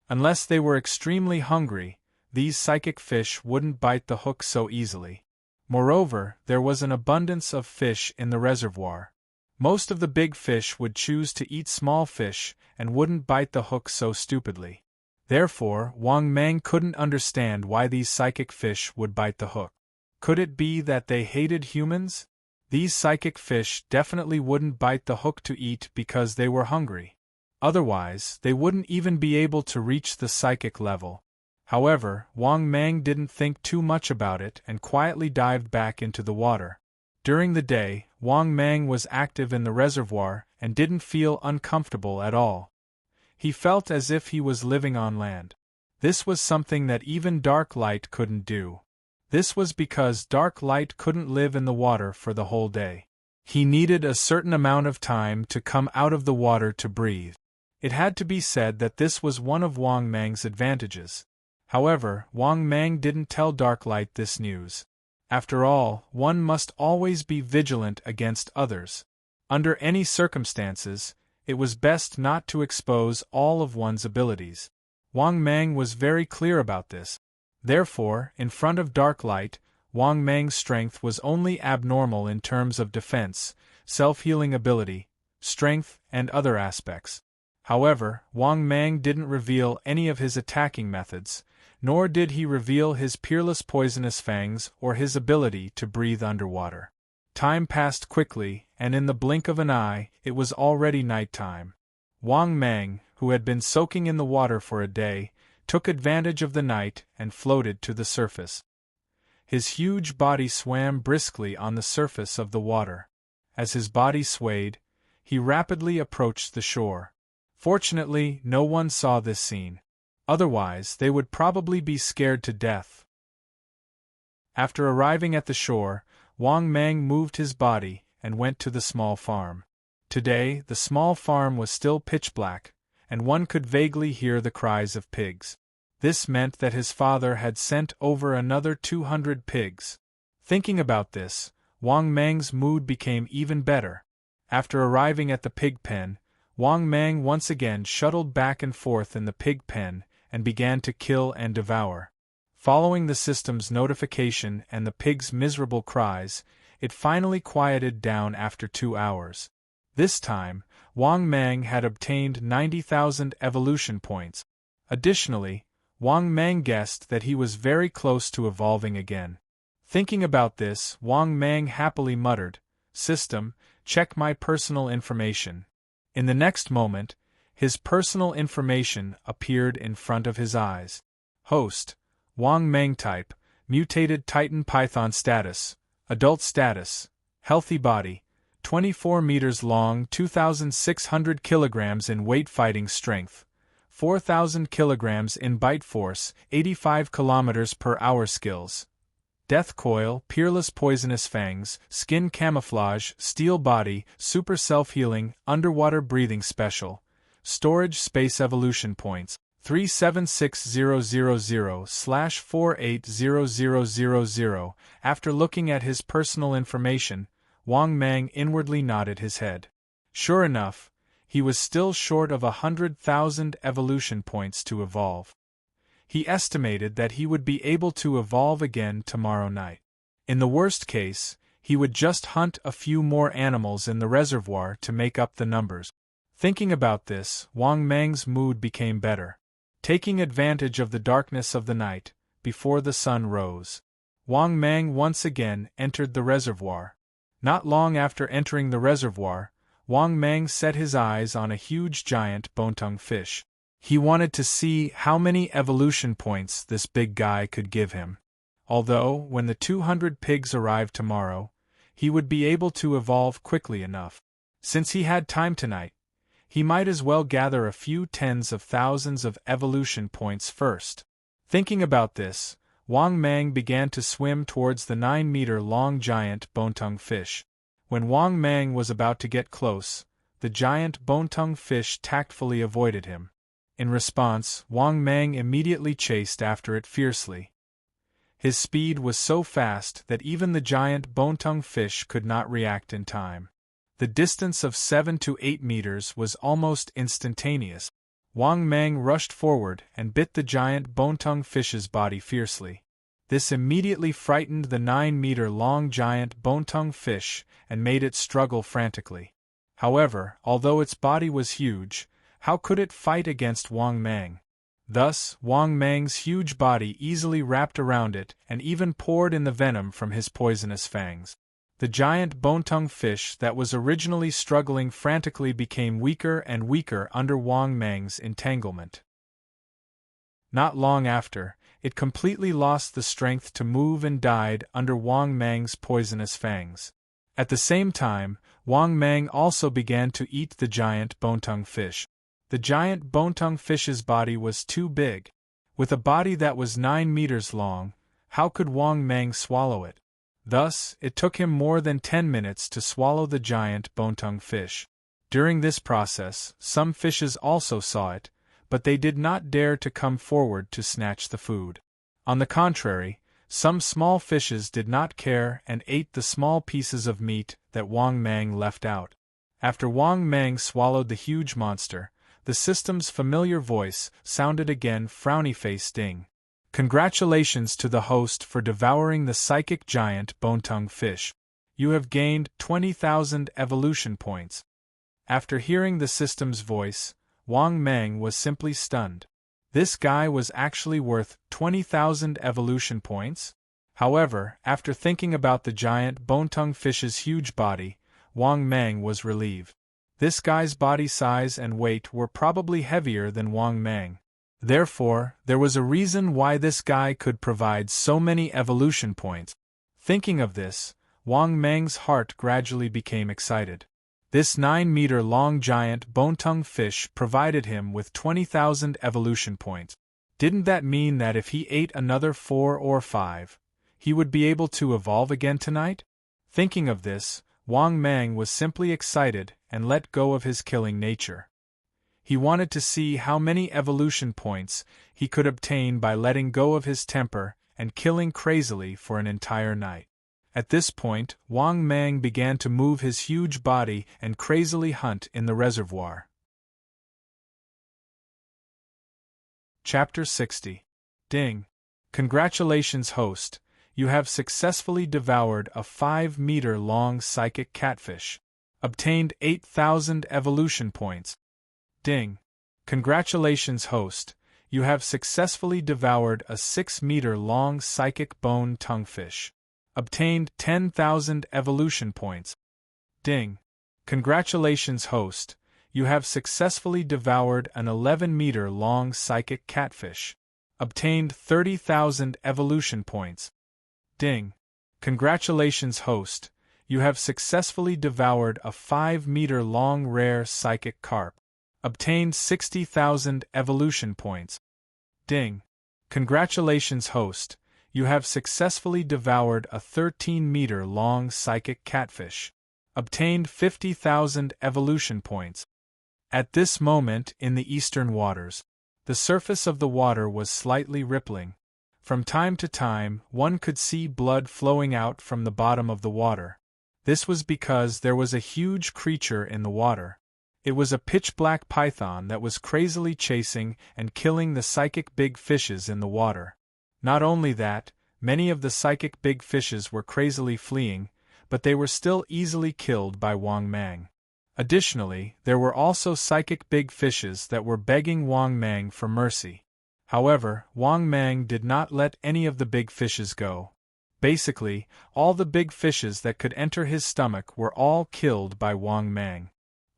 Unless they were extremely hungry, these psychic fish wouldn't bite the hook so easily. Moreover, there was an abundance of fish in the reservoir. Most of the big fish would choose to eat small fish and wouldn't bite the hook so stupidly. Therefore, Wang Mang couldn't understand why these psychic fish would bite the hook. Could it be that they hated humans? These psychic fish definitely wouldn't bite the hook to eat because they were hungry. Otherwise, they wouldn't even be able to reach the psychic level. However, Wang Mang didn't think too much about it and quietly dived back into the water. During the day, Wang Mang was active in the reservoir and didn't feel uncomfortable at all. He felt as if he was living on land. This was something that even dark light couldn't do. This was because dark light couldn't live in the water for the whole day. He needed a certain amount of time to come out of the water to breathe. It had to be said that this was one of Wang Mang's advantages. However, Wang Mang didn't tell Darklight this news. After all, one must always be vigilant against others. Under any circumstances, it was best not to expose all of one's abilities. Wang Mang was very clear about this. Therefore, in front of Darklight, Wang Mang's strength was only abnormal in terms of defense, self-healing ability, strength, and other aspects. However, Wang Mang didn't reveal any of his attacking methods, nor did he reveal his peerless poisonous fangs or his ability to breathe underwater. Time passed quickly, and in the blink of an eye, it was already nighttime. Wang Mang, who had been soaking in the water for a day, took advantage of the night and floated to the surface. His huge body swam briskly on the surface of the water. As his body swayed, he rapidly approached the shore. Fortunately, no one saw this scene. Otherwise, they would probably be scared to death. After arriving at the shore, Wang Mang moved his body and went to the small farm. Today, the small farm was still pitch black, and one could vaguely hear the cries of pigs. This meant that his father had sent over another 200 pigs. Thinking about this, Wang Mang's mood became even better. After arriving at the pig pen, Wang Mang once again shuttled back and forth in the pig pen and began to kill and devour. Following the system's notification and the pig's miserable cries, it finally quieted down after 2 hours. This time, Wang Mang had obtained 90,000 evolution points. Additionally, Wang Mang guessed that he was very close to evolving again. Thinking about this, Wang Mang happily muttered, "System, check my personal information." In the next moment, his personal information appeared in front of his eyes. Host: Wang Mang type, mutated Titan Python status, adult status, healthy body, 24 meters long, 2,600 kilograms in weight, fighting strength, 4,000 kilograms in bite force, 85 kilometers per hour skills, Death coil, peerless poisonous fangs, skin camouflage, steel body, super self-healing, underwater breathing special. Storage space evolution points. 376000/480000. After looking at his personal information, Wang Mang inwardly nodded his head. Sure enough, he was still short of 100,000 evolution points to evolve. He estimated that he would be able to evolve again tomorrow night. In the worst case, he would just hunt a few more animals in the reservoir to make up the numbers. Thinking about this, Wang Mang's mood became better. Taking advantage of the darkness of the night, before the sun rose, Wang Mang once again entered the reservoir. Not long after entering the reservoir, Wang Mang set his eyes on a huge giant bone-tongue fish. He wanted to see how many evolution points this big guy could give him. Although, when the 200 pigs arrived tomorrow, he would be able to evolve quickly enough. Since he had time tonight, he might as well gather a few tens of thousands of evolution points first. Thinking about this, Wang Mang began to swim towards the 9-meter-long giant bone-tongue fish. When Wang Mang was about to get close, the giant bone-tongue fish tactfully avoided him. In response, Wang Mang immediately chased after it fiercely. His speed was so fast that even the giant bone-tongue fish could not react in time. The distance of 7 to 8 meters was almost instantaneous. Wang Mang rushed forward and bit the giant bone-tongue fish's body fiercely. This immediately frightened the 9-meter-long giant bone-tongue fish and made it struggle frantically. However, although its body was huge, how could it fight against Wang Mang? Thus, Wang Mang's huge body easily wrapped around it and even poured in the venom from his poisonous fangs. The giant bone-tongue fish that was originally struggling frantically became weaker and weaker under Wang Mang's entanglement. Not long after, it completely lost the strength to move and died under Wang Mang's poisonous fangs. At the same time, Wang Mang also began to eat the giant bone-tongue fish. The giant bone-tongue fish's body was too big. With a body that was 9 meters long, how could Wang Mang swallow it? Thus, it took him more than 10 minutes to swallow the giant bone-tongue fish. During this process, some fishes also saw it, but they did not dare to come forward to snatch the food. On the contrary, some small fishes did not care and ate the small pieces of meat that Wang Mang left out. After Wang Mang swallowed the huge monster, the system's familiar voice sounded again, frowny-faced Ding. Congratulations to the host for devouring the psychic giant bone-tongue fish. You have gained 20,000 evolution points. After hearing the system's voice, Wang Mang was simply stunned. This guy was actually worth 20,000 evolution points? However, after thinking about the giant bone-tongue fish's huge body, Wang Mang was relieved. This guy's body size and weight were probably heavier than Wang Mang. Therefore, there was a reason why this guy could provide so many evolution points. Thinking of this, Wang Mang's heart gradually became excited. This 9-meter-long giant bone-tongue fish provided him with 20,000 evolution points. Didn't that mean that if he ate another 4 or 5, he would be able to evolve again tonight? Thinking of this, Wang Mang was simply excited and let go of his killing nature. He wanted to see how many evolution points he could obtain by letting go of his temper and killing crazily for an entire night. At this point, Wang Mang began to move his huge body and crazily hunt in the reservoir. Chapter 60. Ding. Congratulations, host. You have successfully devoured a 5-meter-long psychic catfish. Obtained 8,000 evolution points. Ding. Congratulations, host. You have successfully devoured a 6-meter-long psychic bone-tongue fish. Obtained 10,000 evolution points. Ding. Congratulations, host. You have successfully devoured an 11-meter-long psychic catfish. Obtained 30,000 evolution points. Ding. Congratulations, host. You have successfully devoured a 5-meter-long rare psychic carp. Obtained 60,000 evolution points. Ding. Congratulations, host. you have successfully devoured a 13-meter-long psychic catfish. Obtained 50,000 evolution points. At this moment in the eastern waters, the surface of the water was slightly rippling. From time to time, one could see blood flowing out from the bottom of the water. This was because there was a huge creature in the water. It was a pitch-black python that was crazily chasing and killing the psychic big fishes in the water. Not only that, many of the psychic big fishes were crazily fleeing, but they were still easily killed by Wang Mang. Additionally, there were also psychic big fishes that were begging Wang Mang for mercy. However, Wang Mang did not let any of the big fishes go. Basically, all the big fishes that could enter his stomach were all killed by Wang Mang.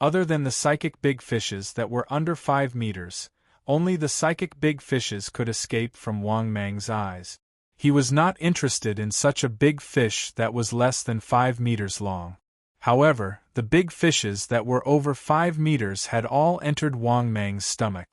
Other than the psychic big fishes that were under 5 meters, only the psychic big fishes could escape from Wang Mang's eyes. He was not interested in such a big fish that was less than 5 meters long. However, the big fishes that were over 5 meters had all entered Wang Mang's stomach.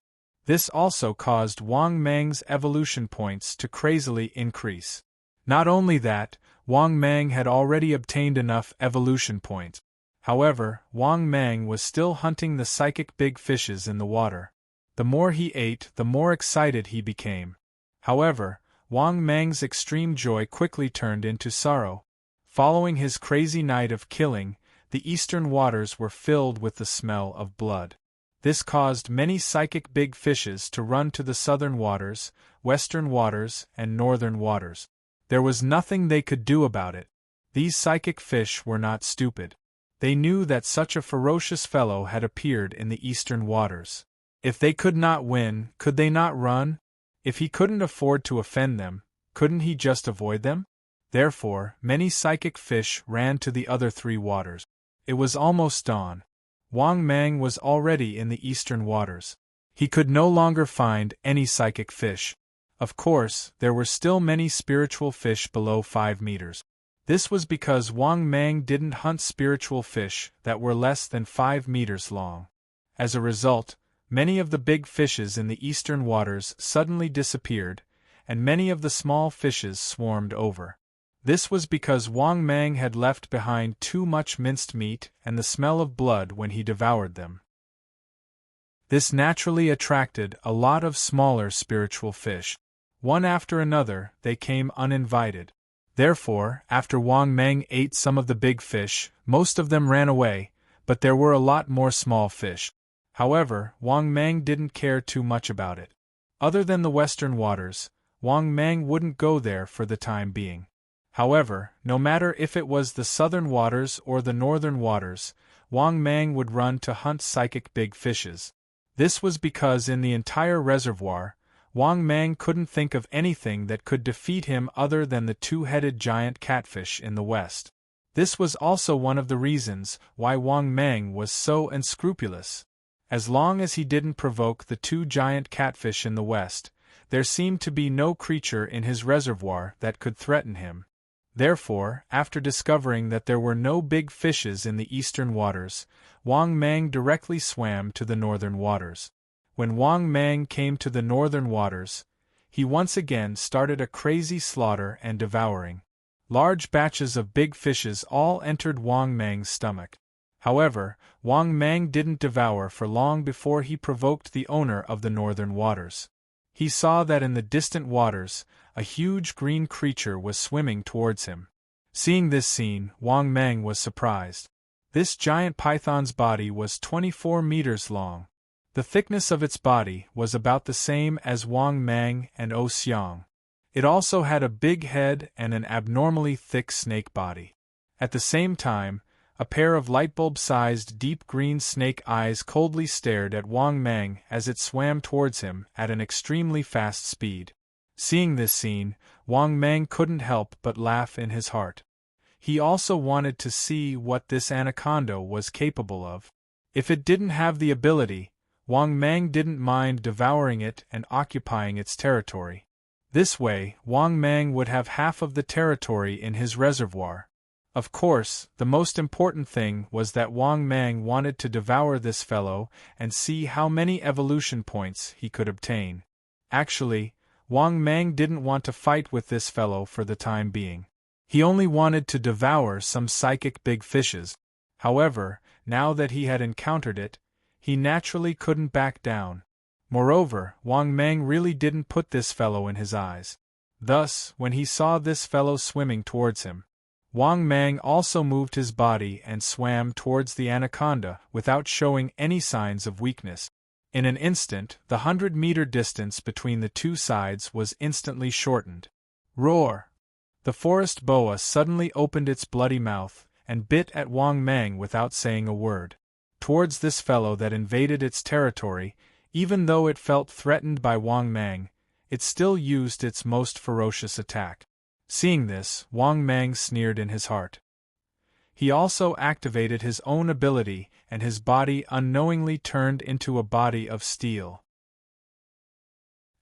This also caused Wang Mang's evolution points to crazily increase. Not only that, Wang Mang had already obtained enough evolution points. However, Wang Mang was still hunting the psychic big fishes in the water. The more he ate, the more excited he became. However, Wang Mang's extreme joy quickly turned into sorrow. Following his crazy night of killing, the eastern waters were filled with the smell of blood. This caused many psychic big fishes to run to the southern waters, western waters, and northern waters. There was nothing they could do about it. These psychic fish were not stupid. They knew that such a ferocious fellow had appeared in the eastern waters. If they could not win, could they not run? If he couldn't afford to offend them, couldn't he just avoid them? Therefore, many psychic fish ran to the other 3 waters. It was almost dawn. Wang Mang was already in the eastern waters. He could no longer find any psychic fish. Of course, there were still many spiritual fish below 5 meters. This was because Wang Mang didn't hunt spiritual fish that were less than 5 meters long. As a result, many of the big fishes in the eastern waters suddenly disappeared, and many of the small fishes swarmed over. This was because Wang Mang had left behind too much minced meat and the smell of blood when he devoured them. This naturally attracted a lot of smaller spiritual fish. One after another, they came uninvited. Therefore, after Wang Mang ate some of the big fish, most of them ran away, but there were a lot more small fish. However, Wang Mang didn't care too much about it. Other than the western waters, Wang Mang wouldn't go there for the time being. However, no matter if it was the southern waters or the northern waters, Wang Mang would run to hunt psychic big fishes. This was because in the entire reservoir, Wang Mang couldn't think of anything that could defeat him other than the 2-headed giant catfish in the west. This was also one of the reasons why Wang Mang was so unscrupulous. As long as he didn't provoke the 2 giant catfish in the west, there seemed to be no creature in his reservoir that could threaten him. Therefore, after discovering that there were no big fishes in the eastern waters, Wang Mang directly swam to the northern waters. When Wang Mang came to the northern waters, he once again started a crazy slaughter and devouring. Large batches of big fishes all entered Wang Mang's stomach. However, Wang Mang didn't devour for long before he provoked the owner of the northern waters. He saw that in the distant waters, a huge green creature was swimming towards him. Seeing this scene, Wang Mang was surprised. This giant python's body was 24 meters long. The thickness of its body was about the same as Wang Mang and O Xiang. It also had a big head and an abnormally thick snake body. At the same time, a pair of light-bulb-sized deep green snake eyes coldly stared at Wang Mang as it swam towards him at an extremely fast speed. Seeing this scene, Wang Mang couldn't help but laugh in his heart. He also wanted to see what this anaconda was capable of. If it didn't have the ability, Wang Mang didn't mind devouring it and occupying its territory. This way, Wang Mang would have half of the territory in his reservoir. Of course, the most important thing was that Wang Mang wanted to devour this fellow and see how many evolution points he could obtain. Actually, Wang Mang didn't want to fight with this fellow for the time being. He only wanted to devour some psychic big fishes. However, now that he had encountered it, he naturally couldn't back down. Moreover, Wang Mang really didn't put this fellow in his eyes. Thus, when he saw this fellow swimming towards him, Wang Mang also moved his body and swam towards the anaconda without showing any signs of weakness. In an instant, the 100-meter distance between the two sides was instantly shortened. Roar! The forest boa suddenly opened its bloody mouth and bit at Wang Mang without saying a word. Towards this fellow that invaded its territory, even though it felt threatened by Wang Mang, it still used its most ferocious attack. Seeing this, Wang Mang sneered in his heart. He also activated his own ability, and his body unknowingly turned into a body of steel.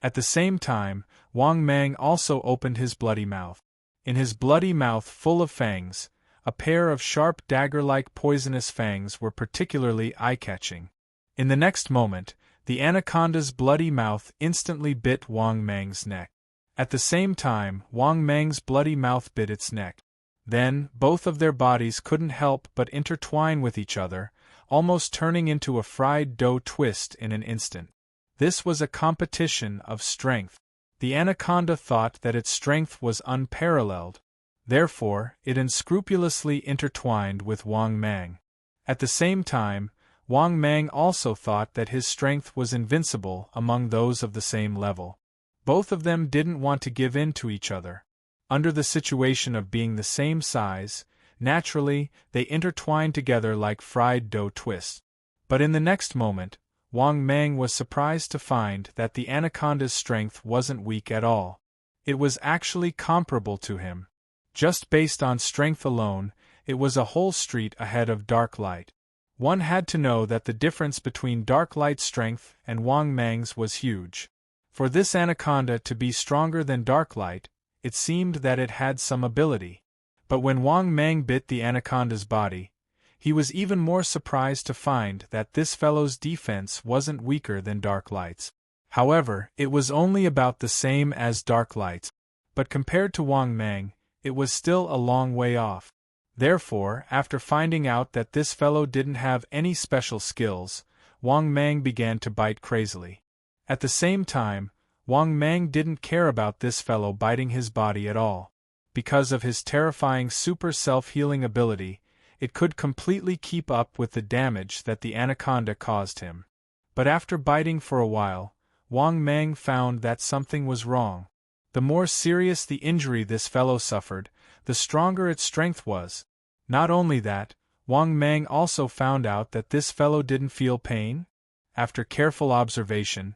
At the same time, Wang Mang also opened his bloody mouth. In his bloody mouth full of fangs, a pair of sharp dagger-like poisonous fangs were particularly eye-catching. In the next moment, the anaconda's bloody mouth instantly bit Wang Mang's neck. At the same time, Wang Mang's bloody mouth bit its neck. Then, both of their bodies couldn't help but intertwine with each other, almost turning into a fried dough twist in an instant. This was a competition of strength. The anaconda thought that its strength was unparalleled. Therefore, it unscrupulously intertwined with Wang Mang. At the same time, Wang Mang also thought that his strength was invincible among those of the same level. Both of them didn't want to give in to each other. Under the situation of being the same size, naturally, they intertwined together like fried dough twists. But in the next moment, Wang Mang was surprised to find that the anaconda's strength wasn't weak at all. It was actually comparable to him. Just based on strength alone, it was a whole street ahead of Dark Light. One had to know that the difference between Dark Light's strength and Wang Mang's was huge. For this anaconda to be stronger than Dark Light, it seemed that it had some ability. But when Wang Mang bit the anaconda's body, he was even more surprised to find that this fellow's defense wasn't weaker than Dark Light's. However, it was only about the same as Dark Light's, but compared to Wang Mang, it was still a long way off. Therefore, after finding out that this fellow didn't have any special skills, Wang Mang began to bite crazily. At the same time, Wang Mang didn't care about this fellow biting his body at all. Because of his terrifying super self-healing ability, it could completely keep up with the damage that the anaconda caused him. But after biting for a while, Wang Mang found that something was wrong. The more serious the injury this fellow suffered, the stronger its strength was. Not only that, Wang Mang also found out that this fellow didn't feel pain. After careful observation,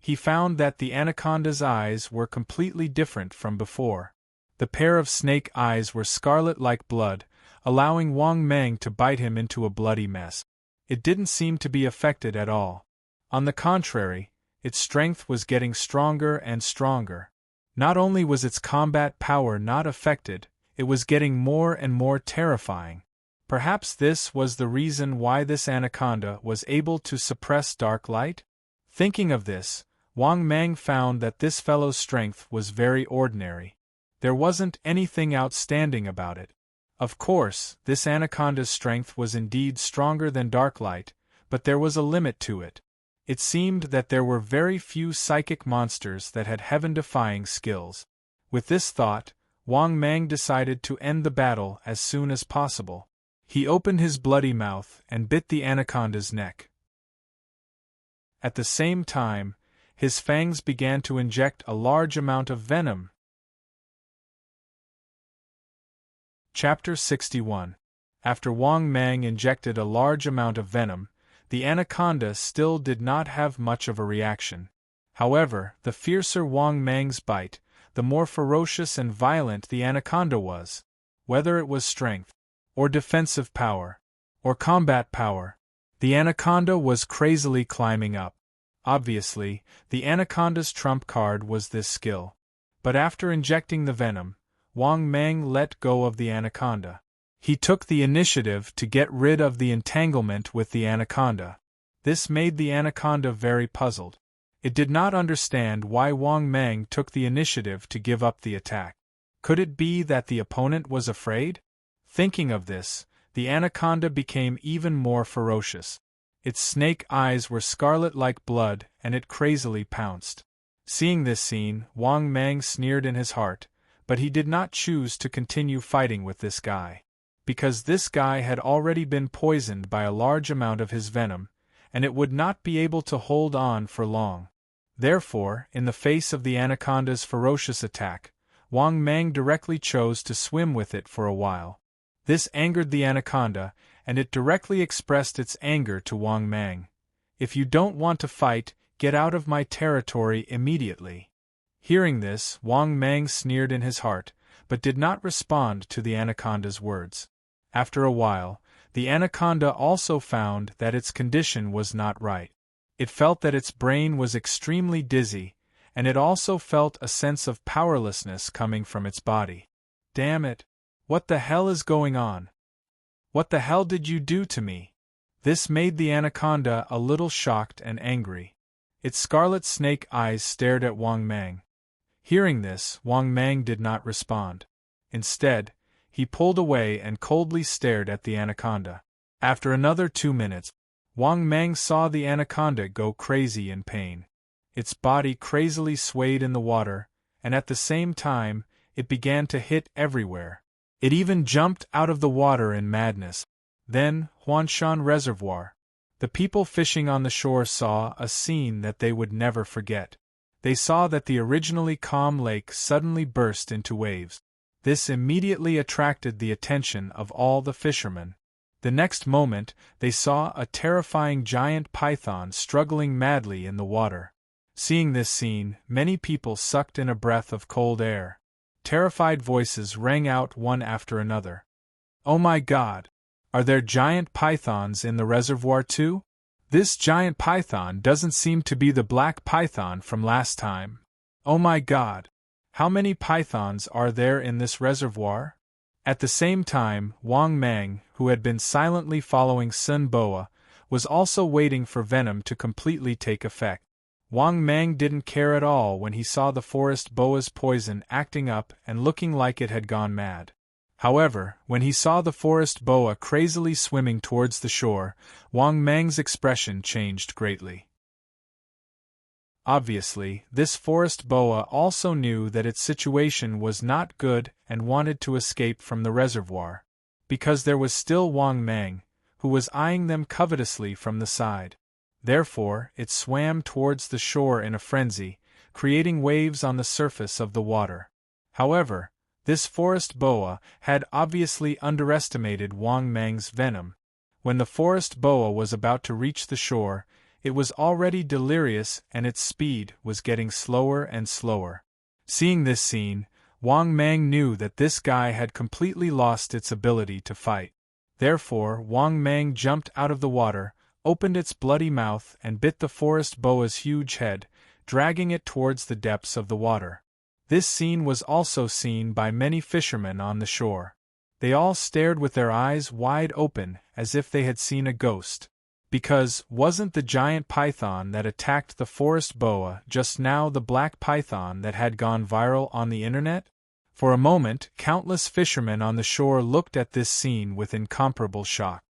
he found that the anaconda's eyes were completely different from before. The pair of snake eyes were scarlet like blood, allowing Wang Mang to bite him into a bloody mess. It didn't seem to be affected at all. On the contrary, its strength was getting stronger and stronger. Not only was its combat power not affected, it was getting more and more terrifying. Perhaps this was the reason why this anaconda was able to suppress Dark Light? Thinking of this, Wang Mang found that this fellow's strength was very ordinary. There wasn't anything outstanding about it. Of course, this anaconda's strength was indeed stronger than Dark Light, but there was a limit to it. It seemed that there were very few psychic monsters that had heaven-defying skills. With this thought, Wang Mang decided to end the battle as soon as possible. He opened his bloody mouth and bit the anaconda's neck. At the same time, his fangs began to inject a large amount of venom. Chapter 61. After Wang Mang injected a large amount of venom, the anaconda still did not have much of a reaction. However, the fiercer Wang Mang's bite, the more ferocious and violent the anaconda was. Whether it was strength, or defensive power, or combat power, the anaconda was crazily climbing up. Obviously, the anaconda's trump card was this skill. But after injecting the venom, Wang Mang let go of the anaconda. He took the initiative to get rid of the entanglement with the anaconda. This made the anaconda very puzzled. It did not understand why Wang Mang took the initiative to give up the attack. Could it be that the opponent was afraid? Thinking of this, the anaconda became even more ferocious. Its snake eyes were scarlet like blood, and it crazily pounced. Seeing this scene, Wang Mang sneered in his heart, but he did not choose to continue fighting with this guy. Because this guy had already been poisoned by a large amount of his venom, and it would not be able to hold on for long. Therefore, in the face of the anaconda's ferocious attack, Wang Mang directly chose to swim with it for a while. This angered the anaconda, and it directly expressed its anger to Wang Mang. "If you don't want to fight, get out of my territory immediately." Hearing this, Wang Mang sneered in his heart, but did not respond to the anaconda's words. After a while, the anaconda also found that its condition was not right. It felt that its brain was extremely dizzy, and it also felt a sense of powerlessness coming from its body. "Damn it! What the hell is going on? What the hell did you do to me?" This made the anaconda a little shocked and angry. Its scarlet snake eyes stared at Wang Mang. Hearing this, Wang Mang did not respond. Instead, he pulled away and coldly stared at the anaconda. After another 2 minutes, Wang Mang saw the anaconda go crazy in pain. Its body crazily swayed in the water, and at the same time, it began to hit everywhere. It even jumped out of the water in madness. Then, Huanshan Reservoir. The people fishing on the shore saw a scene that they would never forget. They saw that the originally calm lake suddenly burst into waves. This immediately attracted the attention of all the fishermen. The next moment, they saw a terrifying giant python struggling madly in the water. Seeing this scene, many people sucked in a breath of cold air. Terrified voices rang out one after another. "Oh my God! Are there giant pythons in the reservoir too? This giant python doesn't seem to be the black python from last time. Oh my God! How many pythons are there in this reservoir?" At the same time, Wang Mang, who had been silently following Sun Boa, was also waiting for venom to completely take effect. Wang Mang didn't care at all when he saw the forest boa's poison acting up and looking like it had gone mad. However, when he saw the forest boa crazily swimming towards the shore, Wang Mang's expression changed greatly. Obviously, this forest boa also knew that its situation was not good and wanted to escape from the reservoir, because there was still Wang Mang, who was eyeing them covetously from the side. Therefore, it swam towards the shore in a frenzy, creating waves on the surface of the water. However, this forest boa had obviously underestimated Wang Mang's venom. When the forest boa was about to reach the shore, it was already delirious and its speed was getting slower and slower. Seeing this scene, Wang Mang knew that this guy had completely lost its ability to fight. Therefore, Wang Mang jumped out of the water, opened its bloody mouth and bit the forest boa's huge head, dragging it towards the depths of the water. This scene was also seen by many fishermen on the shore. They all stared with their eyes wide open as if they had seen a ghost. Because, wasn't the giant python that attacked the forest boa just now the black python that had gone viral on the internet? For a moment, countless fishermen on the shore looked at this scene with incomparable shock.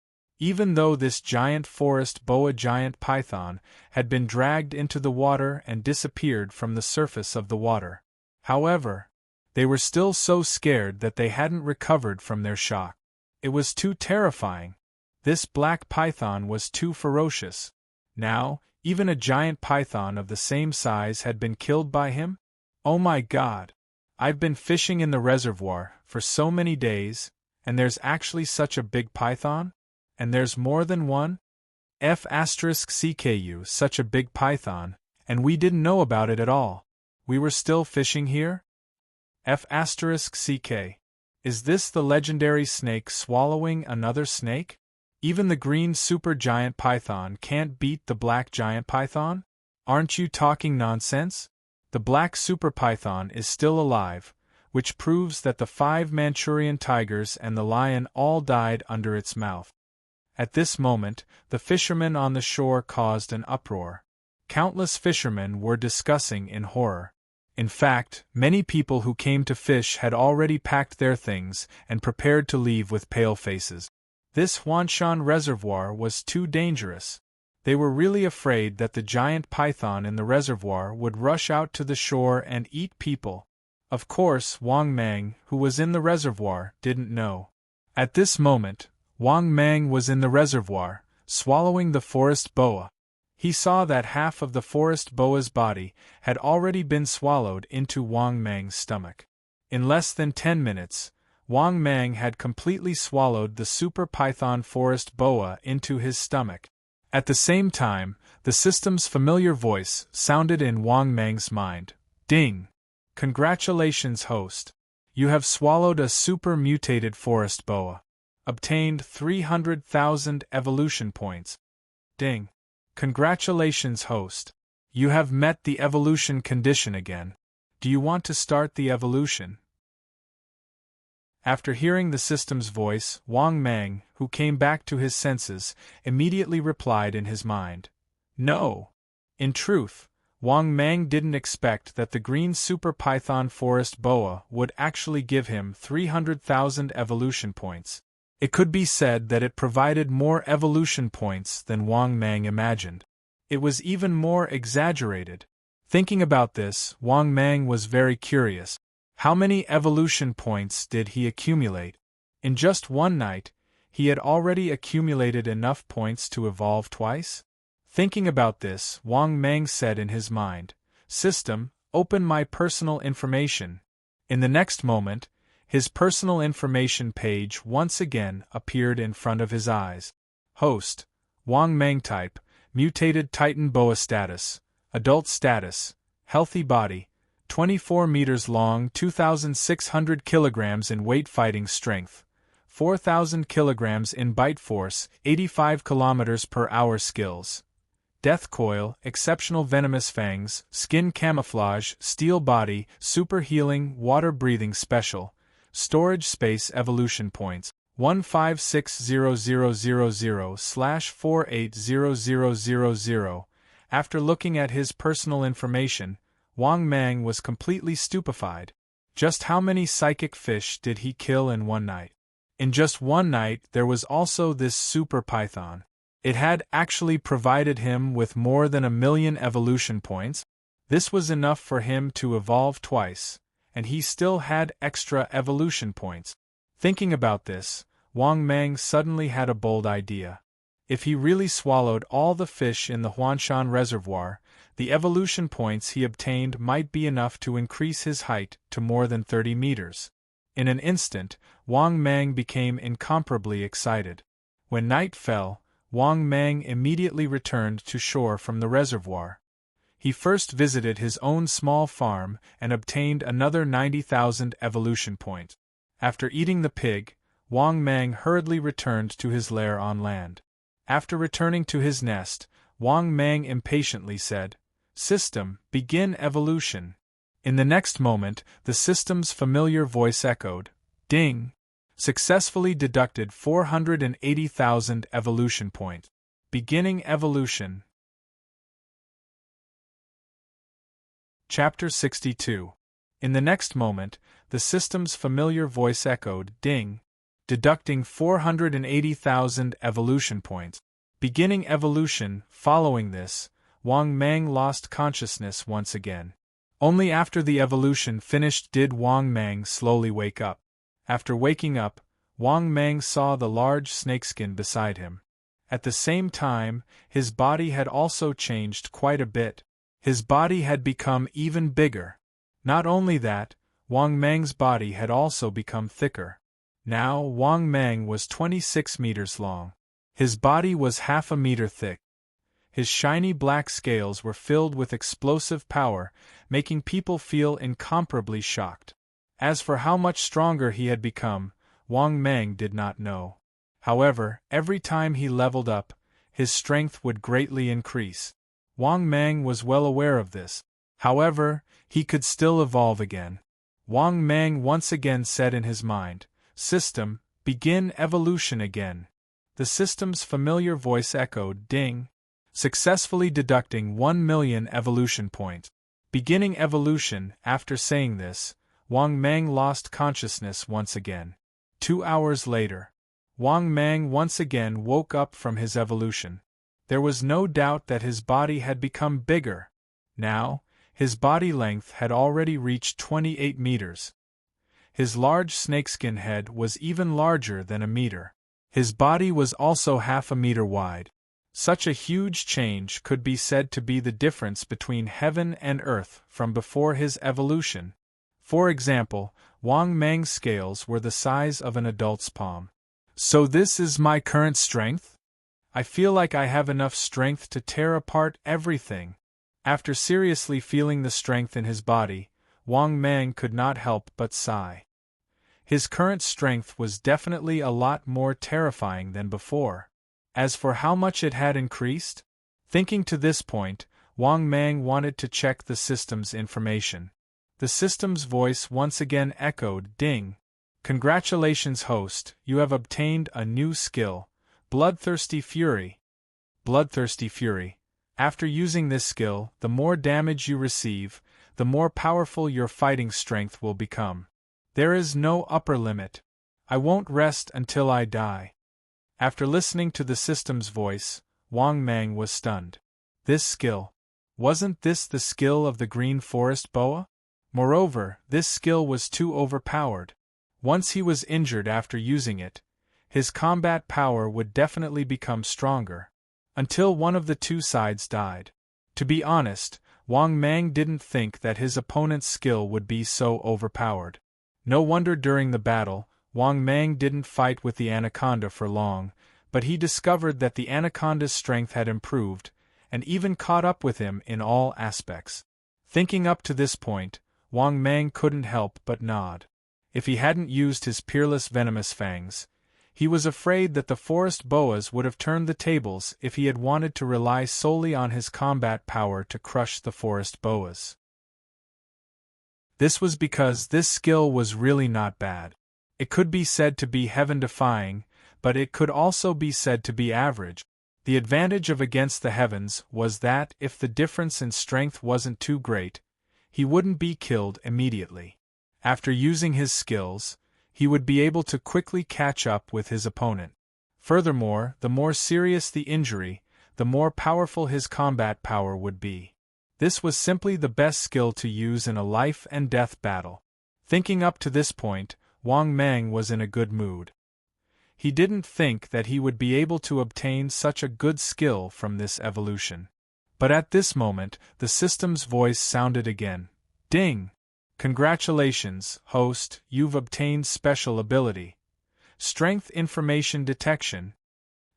Even though this giant forest boa giant python had been dragged into the water and disappeared from the surface of the water. However, they were still so scared that they hadn't recovered from their shock. It was too terrifying. This black python was too ferocious. Now, even a giant python of the same size had been killed by him? Oh my God! I've been fishing in the reservoir for so many days, and there's actually such a big python? And there's more than one? F*CKU such a big python, and we didn't know about it at all. We were still fishing here? F*CK. Is this the legendary snake swallowing another snake? Even the green supergiant python can't beat the black giant python? Aren't you talking nonsense? The black super python is still alive, which proves that the 5 Manchurian tigers and the lion all died under its mouth. At this moment, the fishermen on the shore caused an uproar. countless fishermen were discussing in horror. In fact, many people who came to fish had already packed their things and prepared to leave with pale faces. This Huanshan reservoir was too dangerous. They were really afraid that the giant python in the reservoir would rush out to the shore and eat people. Of course, Wang Mang, who was in the reservoir, didn't know. At this moment, Wang Mang was in the reservoir, swallowing the forest boa. He saw that half of the forest boa's body had already been swallowed into Wang Mang's stomach. In less than 10 minutes, Wang Mang had completely swallowed the super python forest boa into his stomach. At the same time, the system's familiar voice sounded in Wang Mang's mind. Ding! Congratulations, host. You have swallowed a super mutated forest boa. Obtained 300,000 evolution points. Ding! Congratulations, host. You have met the evolution condition again. Do you want to start the evolution? After hearing the system's voice, Wang Mang, who came back to his senses, immediately replied in his mind. No. In truth, Wang Mang didn't expect that the green super python forest boa would actually give him 300,000 evolution points. It could be said that it provided more evolution points than Wang Mang imagined. It was even more exaggerated. Thinking about this, Wang Mang was very curious. How many evolution points did he accumulate? In just one night, he had already accumulated enough points to evolve twice? Thinking about this, Wang Mang said in his mind, "System, open my personal information." In the next moment, his personal information page once again appeared in front of his eyes. Host: Wang Mang type, mutated Titan boa status, adult status, healthy body, 24 meters long, 2,600 kilograms in weight, fighting strength, 4,000 kilograms in bite force, 85 kilometers per hour skills. Death coil, exceptional venomous fangs, skin camouflage, steel body, super healing, water breathing special. Storage space evolution points 1560000/480000. After looking at his personal information, Wang Mang was completely stupefied. Just how many psychic fish did he kill in one night? In just one night there was also this super python. It had actually provided him with more than 1,000,000 evolution points. This was enough for him to evolve twice, and he still had extra evolution points. Thinking about this, Wang Mang suddenly had a bold idea. If he really swallowed all the fish in the Huanshan reservoir, the evolution points he obtained might be enough to increase his height to more than 30 meters. In an instant, Wang Mang became incomparably excited. When night fell, Wang Mang immediately returned to shore from the reservoir. He first visited his own small farm and obtained another 90,000 evolution points. After eating the pig, Wang Mang hurriedly returned to his lair on land. After returning to his nest, Wang Mang impatiently said, "System, begin evolution." In the next moment, the system's familiar voice echoed, "Ding!" Successfully deducted 480,000 evolution points. Beginning evolution. Chapter 62. In the next moment, the system's familiar voice echoed, "Ding!" deducting 480,000 evolution points. Beginning evolution. Following this, Wang Mang lost consciousness once again. Only after the evolution finished did Wang Mang slowly wake up. After waking up, Wang Mang saw the large snakeskin beside him. At the same time, his body had also changed quite a bit. His body had become even bigger. Not only that, Wang Mang's body had also become thicker. Now Wang Mang was 26 meters long. His body was half a meter thick. His shiny black scales were filled with explosive power, making people feel incomparably shocked. As for how much stronger he had become, Wang Mang did not know. However, every time he leveled up, his strength would greatly increase. Wang Mang was well aware of this. However, he could still evolve again. Wang Mang once again said in his mind, "System, begin evolution again." The system's familiar voice echoed, "Ding!" successfully deducting 1,000,000 evolution points. Beginning evolution. After saying this, Wang Mang lost consciousness once again. 2 hours later, Wang Mang once again woke up from his evolution. There was no doubt that his body had become bigger. Now, his body length had already reached 28 meters. His large snakeskin head was even larger than a meter. His body was also half a meter wide. Such a huge change could be said to be the difference between heaven and earth from before his evolution. For example, Wang Mang's scales were the size of an adult's palm. So this is my current strength? I feel like I have enough strength to tear apart everything. After seriously feeling the strength in his body, Wang Mang could not help but sigh. His current strength was definitely a lot more terrifying than before. As for how much it had increased? Thinking to this point, Wang Mang wanted to check the system's information. The system's voice once again echoed, "Ding! Congratulations, host, you have obtained a new skill, Bloodthirsty Fury." Bloodthirsty Fury. After using this skill, the more damage you receive, the more powerful your fighting strength will become. There is no upper limit. I won't rest until I die. After listening to the system's voice, Wang Mang was stunned. This skill. Wasn't this the skill of the Green Forest Boa? Moreover, this skill was too overpowered. Once he was injured after using it, his combat power would definitely become stronger. Until one of the two sides died. To be honest, Wang Mang didn't think that his opponent's skill would be so overpowered. No wonder during the battle, Wang Mang didn't fight with the anaconda for long, but he discovered that the anaconda's strength had improved, and even caught up with him in all aspects. Thinking up to this point, Wang Mang couldn't help but nod. If he hadn't used his peerless venomous fangs, he was afraid that the forest boas would have turned the tables if he had wanted to rely solely on his combat power to crush the forest boas. This was because this skill was really not bad. It could be said to be heaven-defying, but it could also be said to be average. The advantage of Against the Heavens was that if the difference in strength wasn't too great, he wouldn't be killed immediately. After using his skills, he would be able to quickly catch up with his opponent. Furthermore, the more serious the injury, the more powerful his combat power would be. This was simply the best skill to use in a life-and-death battle. Thinking up to this point, Wang Mang was in a good mood. He didn't think that he would be able to obtain such a good skill from this evolution. But at this moment, the system's voice sounded again. "Ding! Congratulations, host, you've obtained special ability. Strength Information Detection."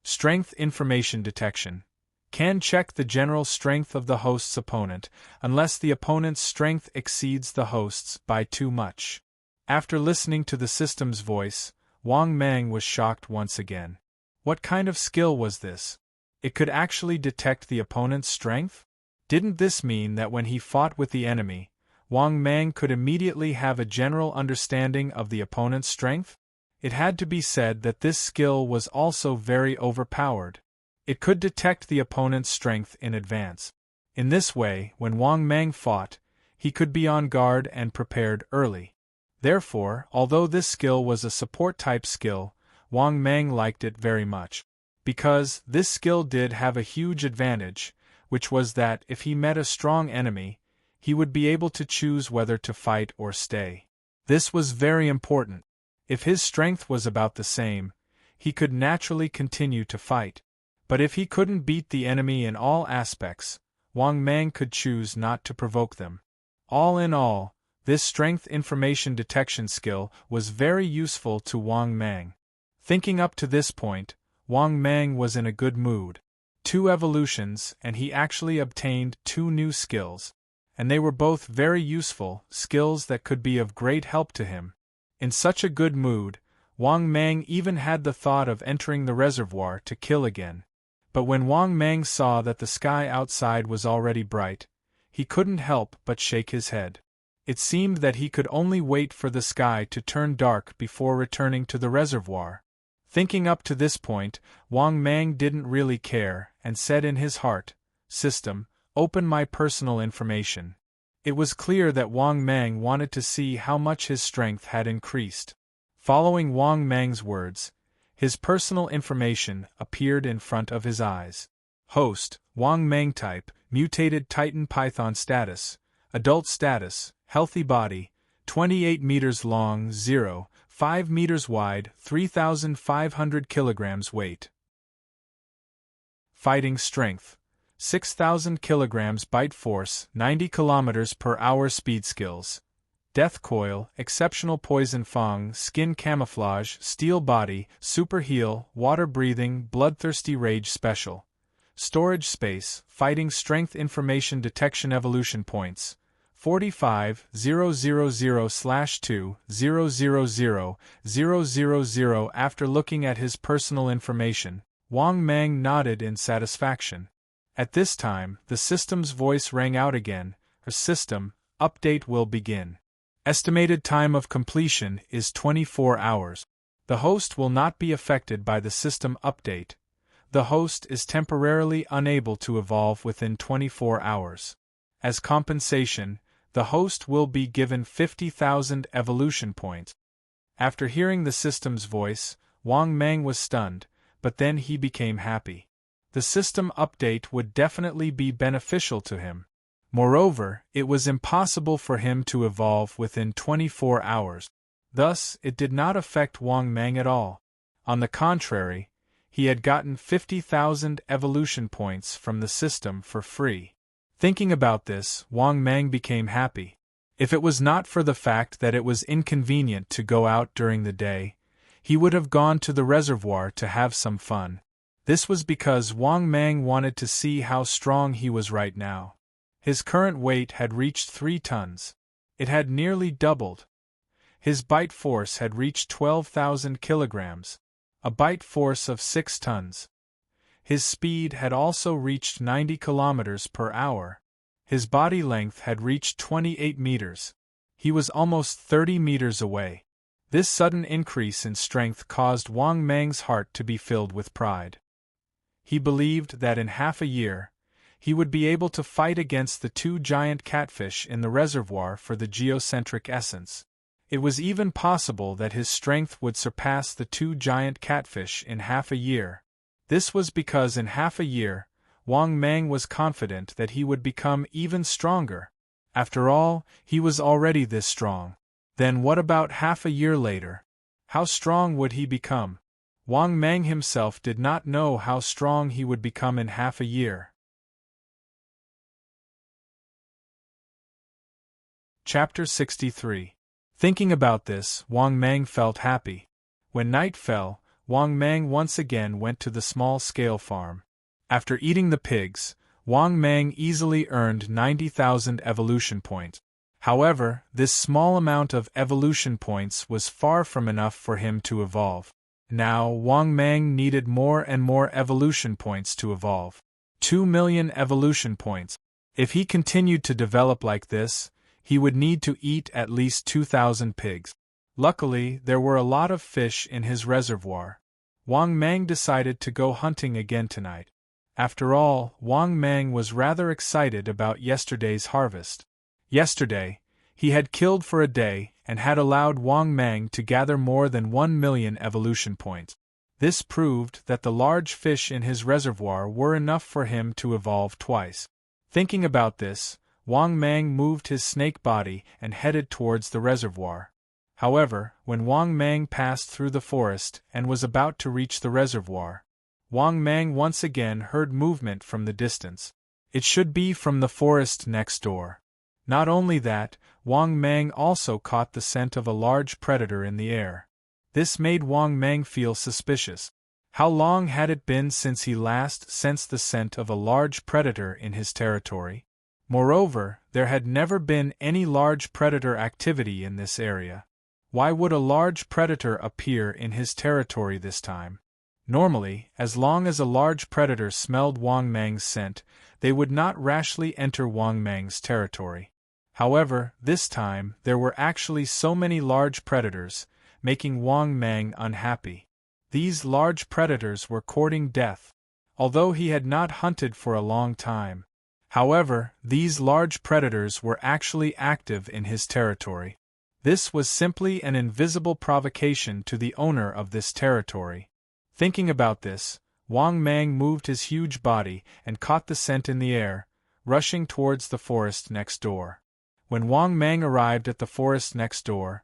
Strength Information Detection can check the general strength of the host's opponent, unless the opponent's strength exceeds the host's by too much. After listening to the system's voice, Wang Mang was shocked once again. What kind of skill was this? It could actually detect the opponent's strength? Didn't this mean that when he fought with the enemy, Wang Mang could immediately have a general understanding of the opponent's strength? It had to be said that this skill was also very overpowered. It could detect the opponent's strength in advance. In this way, when Wang Mang fought, he could be on guard and prepared early. Therefore, although this skill was a support-type skill, Wang Mang liked it very much. Because this skill did have a huge advantage, which was that if he met a strong enemy, he would be able to choose whether to fight or stay. This was very important. If his strength was about the same, he could naturally continue to fight. But if he couldn't beat the enemy in all aspects, Wang Mang could choose not to provoke them. All in all, this strength information detection skill was very useful to Wang Mang. Thinking up to this point, Wang Mang was in a good mood. 2 evolutions, and he actually obtained 2 new skills. And they were both very useful, skills that could be of great help to him. In such a good mood, Wang Mang even had the thought of entering the reservoir to kill again. But when Wang Mang saw that the sky outside was already bright, he couldn't help but shake his head. It seemed that he could only wait for the sky to turn dark before returning to the reservoir. Thinking up to this point, Wang Mang didn't really care, and said in his heart, "System, open my personal information." It was clear that Wang Mang wanted to see how much his strength had increased. Following Wang Mang's words, his personal information appeared in front of his eyes. Host, Wang Mang type, mutated Titan Python status, adult status, healthy body, 28 meters long, 5 meters wide, 3,500 kilograms weight. Fighting strength, 6,000 kilograms bite force, 90 kilometers per hour speed skills. Death coil, exceptional poison fang, skin camouflage, steel body, super heal, water breathing, bloodthirsty rage special. Storage space, fighting strength information detection evolution points. 45,000/2,000,000. After looking at his personal information, Wang Mang nodded in satisfaction. At this time, the system's voice rang out again. "A system update will begin. Estimated time of completion is 24 hours. The host will not be affected by the system update. The host is temporarily unable to evolve within 24 hours. As compensation, the host will be given 50,000 evolution points." After hearing the system's voice, Wang Mang was stunned, but then he became happy. The system update would definitely be beneficial to him. Moreover, it was impossible for him to evolve within 24 hours. Thus, it did not affect Wang Mang at all. On the contrary, he had gotten 50,000 evolution points from the system for free. Thinking about this, Wang Mang became happy. If it was not for the fact that it was inconvenient to go out during the day, he would have gone to the reservoir to have some fun. This was because Wang Mang wanted to see how strong he was right now. His current weight had reached 3 tons. It had nearly doubled. His bite force had reached 12,000 kilograms, a bite force of 6 tons. His speed had also reached 90 kilometers per hour. His body length had reached 28 meters. He was almost 30 meters away. This sudden increase in strength caused Wang Mang's heart to be filled with pride. He believed that in half a year, he would be able to fight against the 2 giant catfish in the reservoir for the geocentric essence. It was even possible that his strength would surpass the 2 giant catfish in half a year. This was because in half a year, Wang Mang was confident that he would become even stronger. After all, he was already this strong. Then what about half a year later? How strong would he become? Wang Mang himself did not know how strong he would become in half a year. Chapter 63. Thinking about this, Wang Mang felt happy. When night fell, Wang Mang once again went to the small-scale farm. After eating the pigs, Wang Mang easily earned 90,000 evolution points. However, this small amount of evolution points was far from enough for him to evolve. Now, Wang Mang needed more and more evolution points to evolve. 2 million evolution points. If he continued to develop like this, he would need to eat at least 2,000 pigs. Luckily, there were a lot of fish in his reservoir. Wang Mang decided to go hunting again tonight. After all, Wang Mang was rather excited about yesterday's harvest. Yesterday, he had killed for a day and had allowed Wang Mang to gather more than 1 million evolution points. This proved that the large fish in his reservoir were enough for him to evolve twice. Thinking about this, Wang Mang moved his snake body and headed towards the reservoir. However, when Wang Mang passed through the forest and was about to reach the reservoir, Wang Mang once again heard movement from the distance. It should be from the forest next door. Not only that, Wang Mang also caught the scent of a large predator in the air. This made Wang Mang feel suspicious. How long had it been since he last sensed the scent of a large predator in his territory? Moreover, there had never been any large predator activity in this area. Why would a large predator appear in his territory this time? Normally, as long as a large predator smelled Wang Mang's scent, they would not rashly enter Wang Mang's territory. However, this time, there were actually so many large predators, making Wang Mang unhappy. These large predators were courting death, although he had not hunted for a long time. However, these large predators were actually active in his territory. This was simply an invisible provocation to the owner of this territory. Thinking about this, Wang Mang moved his huge body and caught the scent in the air, rushing towards the forest next door. When Wang Mang arrived at the forest next door,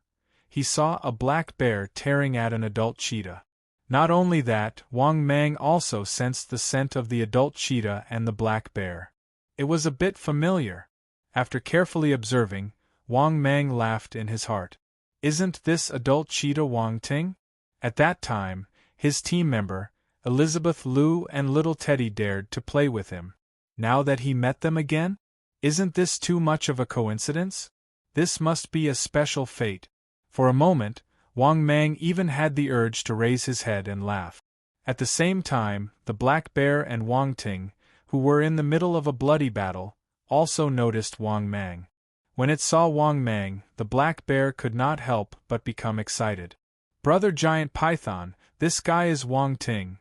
he saw a black bear tearing at an adult cheetah. Not only that, Wang Mang also sensed the scent of the adult cheetah and the black bear. It was a bit familiar. After carefully observing, Wang Mang laughed in his heart. Isn't this adult cheetah Wang Ting? At that time, his team member, Elizabeth Liu and little Teddy dared to play with him. Now that he met them again? Isn't this too much of a coincidence? This must be a special fate. For a moment, Wang Mang even had the urge to raise his head and laugh. At the same time, the black bear and Wang Ting, who were in the middle of a bloody battle, also noticed Wang Mang. When it saw Wang Mang, the black bear could not help but become excited. Brother Giant Python, this guy is Wang Ting.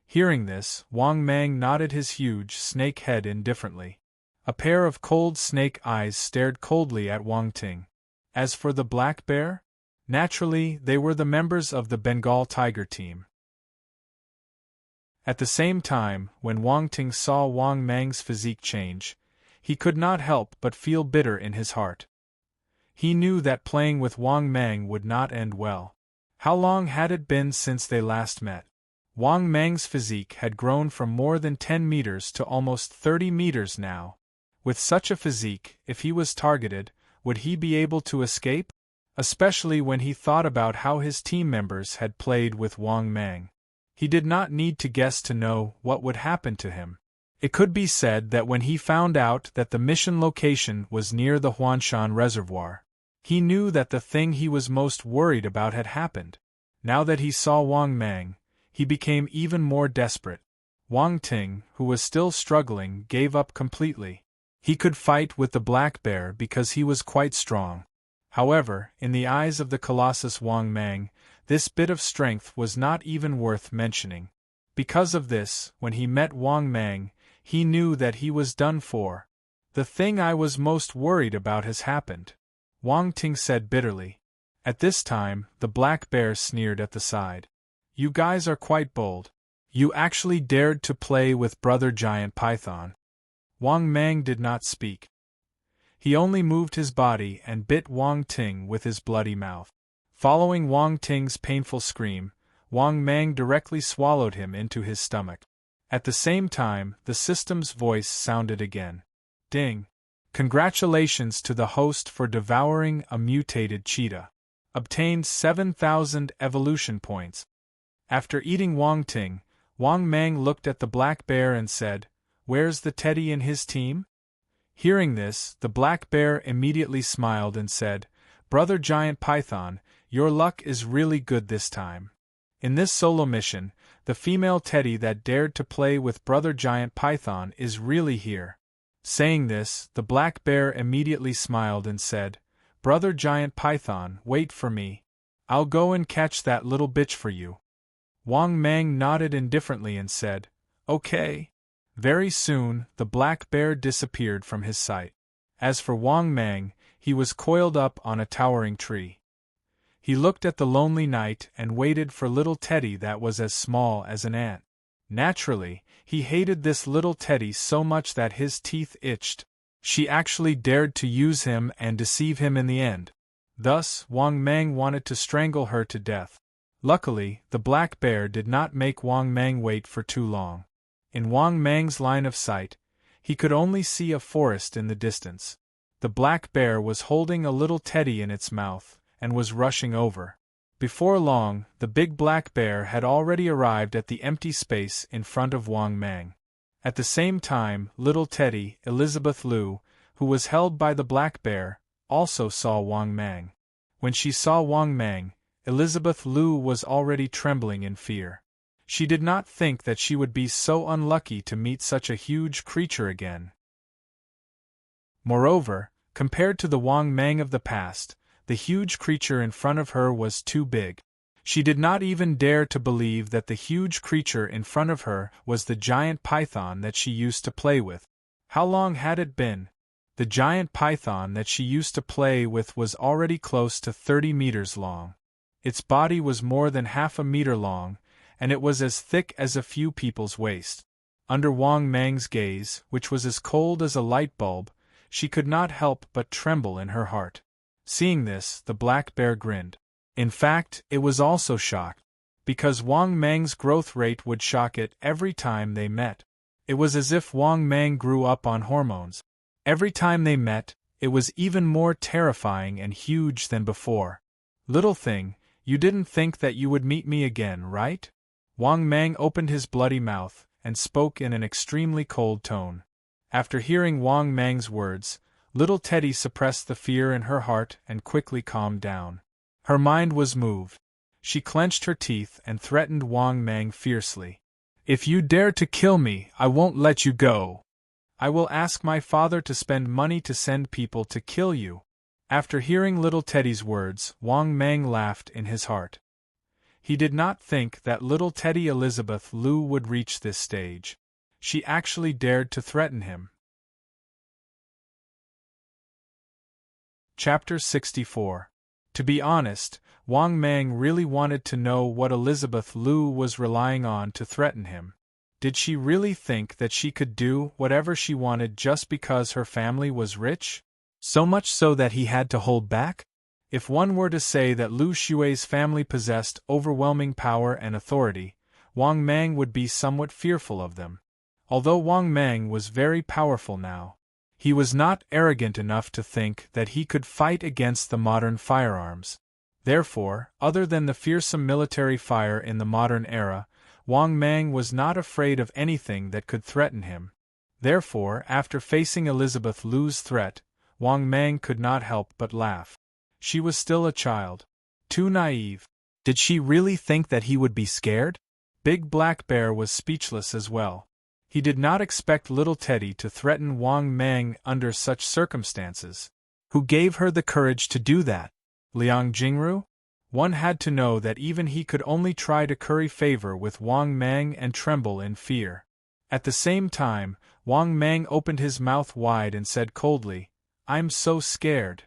Hearing this, Wang Mang nodded his huge snake head indifferently. A pair of cold snake eyes stared coldly at Wang Ting. As for the black bear? Naturally, they were the members of the Bengal tiger team. At the same time, when Wang Ting saw Wang Mang's physique change, he could not help but feel bitter in his heart. He knew that playing with Wang Mang would not end well. How long had it been since they last met? Wang Mang's physique had grown from more than 10 meters to almost 30 meters now. With such a physique, if he was targeted, would he be able to escape? Especially when he thought about how his team members had played with Wang Mang. He did not need to guess to know what would happen to him. It could be said that when he found out that the mission location was near the Huanshan Reservoir, he knew that the thing he was most worried about had happened. Now that he saw Wang Mang, he became even more desperate. Wang Ting, who was still struggling, gave up completely. He could fight with the black bear because he was quite strong. However, in the eyes of the Colossus Wang Mang, this bit of strength was not even worth mentioning. Because of this, when he met Wang Mang, he knew that he was done for. The thing I was most worried about has happened, Wang Ting said bitterly. At this time, the black bear sneered at the side. You guys are quite bold. You actually dared to play with Brother Giant Python. Wang Mang did not speak. He only moved his body and bit Wang Ting with his bloody mouth. Following Wang Ting's painful scream, Wang Mang directly swallowed him into his stomach. At the same time, the system's voice sounded again. Ding! Congratulations to the host for devouring a mutated cheetah. Obtained 7,000 evolution points. After eating Wang Ting, Wang Mang looked at the black bear and said, "Where's the teddy in his team?" Hearing this, the black bear immediately smiled and said, "Brother Giant Python, your luck is really good this time. In this solo mission, the female teddy that dared to play with Brother Giant Python is really here." Saying this, the black bear immediately smiled and said, "Brother Giant Python, wait for me. I'll go and catch that little bitch for you." Wang Mang nodded indifferently and said, "Okay." Very soon, the black bear disappeared from his sight. As for Wang Mang, he was coiled up on a towering tree. He looked at the lonely night and waited for little Teddy that was as small as an ant. Naturally, he hated this little Teddy so much that his teeth itched. She actually dared to use him and deceive him in the end. Thus, Wang Mang wanted to strangle her to death. Luckily, the black bear did not make Wang Mang wait for too long. In Wang Mang's line of sight, he could only see a forest in the distance. The black bear was holding a little teddy in its mouth, and was rushing over. Before long, the big black bear had already arrived at the empty space in front of Wang Mang. At the same time, little Teddy, Elizabeth Liu, who was held by the black bear, also saw Wang Mang. When she saw Wang Mang, Elizabeth Liu was already trembling in fear. She did not think that she would be so unlucky to meet such a huge creature again. Moreover, compared to the Wang Mang of the past, the huge creature in front of her was too big. She did not even dare to believe that the huge creature in front of her was the giant python that she used to play with. How long had it been? The giant python that she used to play with was already close to 30 meters long. Its body was more than half a meter long, and it was as thick as a few people's waist. Under Wang Mang's gaze, which was as cold as a light bulb, she could not help but tremble in her heart. Seeing this, the black bear grinned. In fact, it was also shocked, because Wang Mang's growth rate would shock it every time they met. It was as if Wang Mang grew up on hormones. Every time they met, it was even more terrifying and huge than before. "Little thing, you didn't think that you would meet me again, right?" Wang Mang opened his bloody mouth and spoke in an extremely cold tone. After hearing Wang Mang's words, little Teddy suppressed the fear in her heart and quickly calmed down. Her mind was moved. She clenched her teeth and threatened Wang Mang fiercely. "If you dare to kill me, I won't let you go. I will ask my father to spend money to send people to kill you." After hearing little Teddy's words, Wang Mang laughed in his heart. He did not think that little Teddy Elizabeth Lu would reach this stage. She actually dared to threaten him. Chapter 64. To be honest, Wang Mang really wanted to know what Elizabeth Lu was relying on to threaten him. Did she really think that she could do whatever she wanted just because her family was rich? So much so that he had to hold back? If one were to say that Lu Xue's family possessed overwhelming power and authority, Wang Mang would be somewhat fearful of them. Although Wang Mang was very powerful now, he was not arrogant enough to think that he could fight against the modern firearms. Therefore, other than the fearsome military fire in the modern era, Wang Mang was not afraid of anything that could threaten him. Therefore, after facing Elizabeth Lu's threat, Wang Mang could not help but laugh. She was still a child. Too naive. Did she really think that he would be scared? Big Black Bear was speechless as well. He did not expect little Teddy to threaten Wang Mang under such circumstances. Who gave her the courage to do that? Liang Jingru? One had to know that even he could only try to curry favor with Wang Mang and tremble in fear. At the same time, Wang Mang opened his mouth wide and said coldly, "I'm so scared."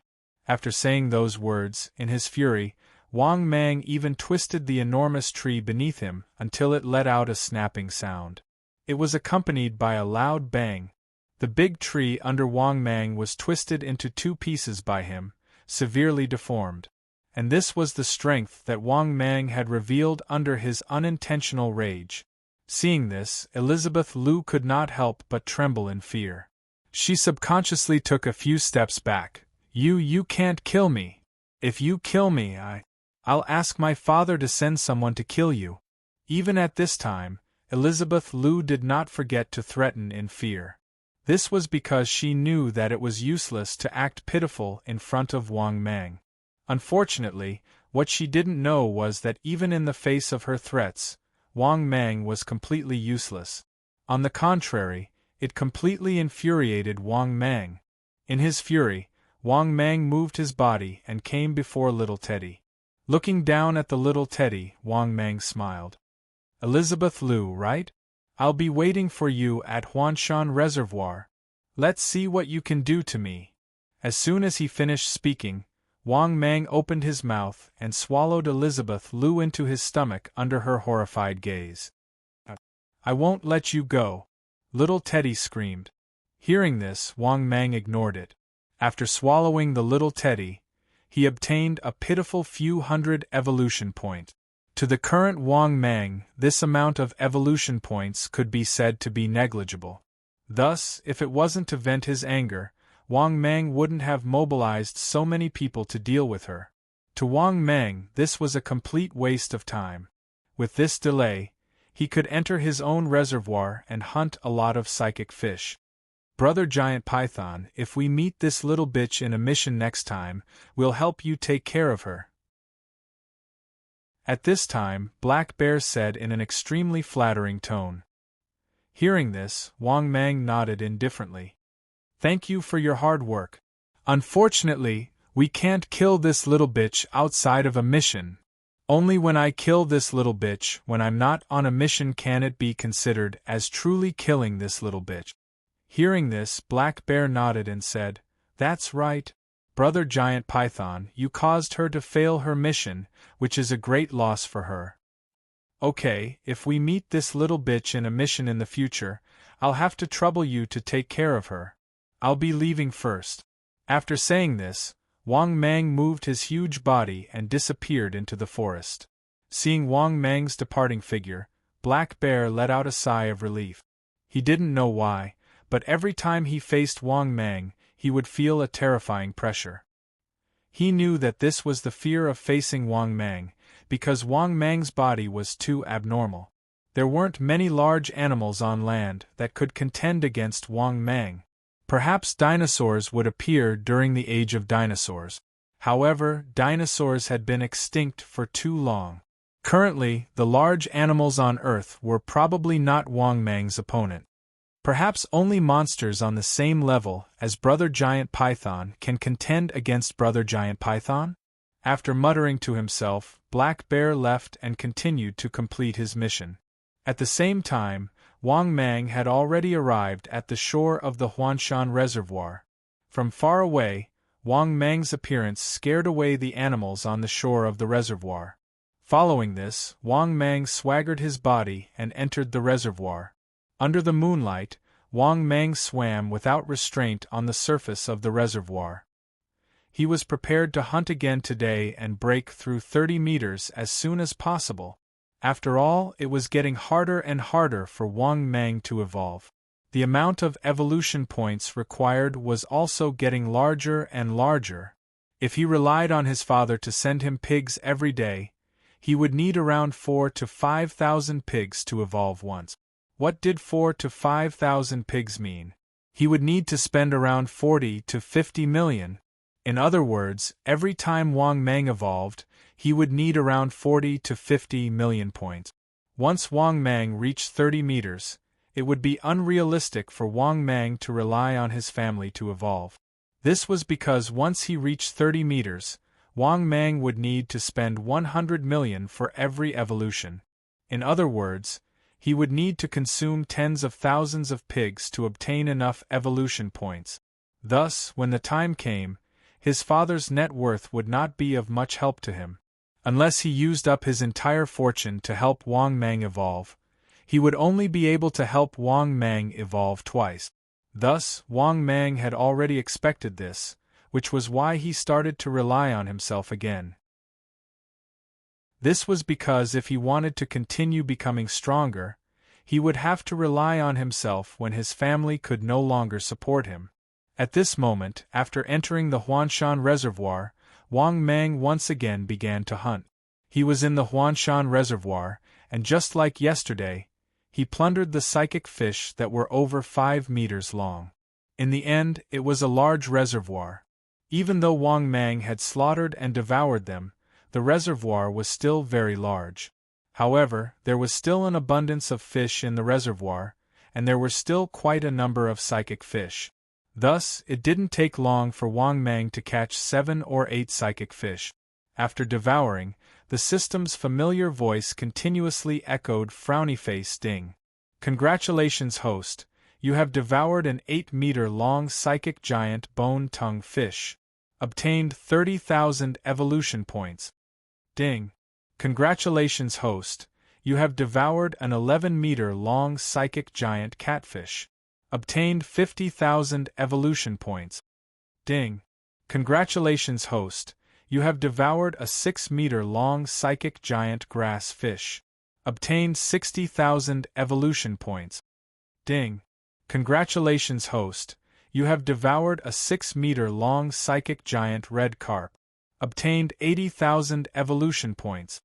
After saying those words, in his fury, Wang Mang even twisted the enormous tree beneath him until it let out a snapping sound. It was accompanied by a loud bang. The big tree under Wang Mang was twisted into two pieces by him, severely deformed. And this was the strength that Wang Mang had revealed under his unintentional rage. Seeing this, Elizabeth Lu could not help but tremble in fear. She subconsciously took a few steps back. You can't kill me. If you kill me, I'll ask my father to send someone to kill you." Even at this time, Elizabeth Lu did not forget to threaten in fear. This was because she knew that it was useless to act pitiful in front of Wang Mang. Unfortunately, what she didn't know was that even in the face of her threats, Wang Mang was completely useless. On the contrary, it completely infuriated Wang Mang. In his fury, Wang Mang moved his body and came before little Teddy. Looking down at the little Teddy, Wang Mang smiled. "Elizabeth Lu, right? I'll be waiting for you at Huanshan Reservoir. Let's see what you can do to me." As soon as he finished speaking, Wang Mang opened his mouth and swallowed Elizabeth Lu into his stomach under her horrified gaze. "I won't let you go," little Teddy screamed. Hearing this, Wang Mang ignored it. After swallowing the little Teddy, he obtained a pitiful few hundred evolution points. To the current Wang Mang, this amount of evolution points could be said to be negligible. Thus, if it wasn't to vent his anger, Wang Mang wouldn't have mobilized so many people to deal with her. To Wang Mang, this was a complete waste of time. With this delay, he could enter his own reservoir and hunt a lot of psychic fish. "Brother Giant Python, if we meet this little bitch in a mission next time, we'll help you take care of her." At this time, Black Bear said in an extremely flattering tone. Hearing this, Wang Mang nodded indifferently. "Thank you for your hard work. Unfortunately, we can't kill this little bitch outside of a mission. Only when I kill this little bitch when I'm not on a mission can it be considered as truly killing this little bitch. Hearing this, Black Bear nodded and said, "That's right, Brother Giant Python, you caused her to fail her mission, which is a great loss for her. Okay, if we meet this little bitch in a mission in the future, I'll have to trouble you to take care of her. I'll be leaving first." After saying this, Wang Mang moved his huge body and disappeared into the forest. Seeing Wang Mang's departing figure, Black Bear let out a sigh of relief. He didn't know why, but every time he faced Wang Mang, he would feel a terrifying pressure. He knew that this was the fear of facing Wang Mang, because Wang Mang's body was too abnormal. There weren't many large animals on land that could contend against Wang Mang. Perhaps dinosaurs would appear during the age of dinosaurs. However, dinosaurs had been extinct for too long. Currently, the large animals on Earth were probably not Wang Mang's opponent. Perhaps only monsters on the same level as Brother Giant Python can contend against Brother Giant Python? After muttering to himself, Black Bear left and continued to complete his mission. At the same time, Wang Mang had already arrived at the shore of the Huanshan Reservoir. From far away, Wang Mang's appearance scared away the animals on the shore of the reservoir. Following this, Wang Mang swaggered his body and entered the reservoir. Under the moonlight, Wang Mang swam without restraint on the surface of the reservoir. He was prepared to hunt again today and break through 30 meters as soon as possible. After all, it was getting harder and harder for Wang Mang to evolve. The amount of evolution points required was also getting larger and larger. If he relied on his father to send him pigs every day, he would need around 4,000 to 5,000 pigs to evolve once. What did 4,000 to 5,000 pigs mean? He would need to spend around 40 to 50 million. In other words, every time Wang Mang evolved, he would need around 40 to 50 million points. Once Wang Mang reached 30 meters, it would be unrealistic for Wang Mang to rely on his family to evolve. This was because once he reached 30 meters, Wang Mang would need to spend 100 million for every evolution. In other words, he would need to consume tens of thousands of pigs to obtain enough evolution points. Thus, when the time came, his father's net worth would not be of much help to him. Unless he used up his entire fortune to help Wang Mang evolve, he would only be able to help Wang Mang evolve twice. Thus, Wang Mang had already expected this, which was why he started to rely on himself again. This was because if he wanted to continue becoming stronger, he would have to rely on himself when his family could no longer support him. At this moment, after entering the Huanshan Reservoir, Wang Mang once again began to hunt. He was in the Huanshan Reservoir, and just like yesterday, he plundered the psychic fish that were over 5 meters long. In the end, it was a large reservoir. Even though Wang Mang had slaughtered and devoured them, the reservoir was still very large. However, there was still an abundance of fish in the reservoir, and there were still quite a number of psychic fish. Thus, it didn't take long for Wang Mang to catch 7 or 8 psychic fish. After devouring, the system's familiar voice continuously echoed frowny-face ding. "Congratulations, host, you have devoured an 8-meter-long psychic giant bone-tongue fish. Obtained 30,000 evolution points. Ding. Congratulations, host, you have devoured an 11-meter-long psychic giant catfish. Obtained 50,000 evolution points. Ding. Congratulations, host, you have devoured a 6-meter-long psychic giant grass fish. Obtained 60,000 evolution points. Ding. Congratulations, host, you have devoured a 6-meter-long psychic giant red carp. Obtained 80,000 evolution points.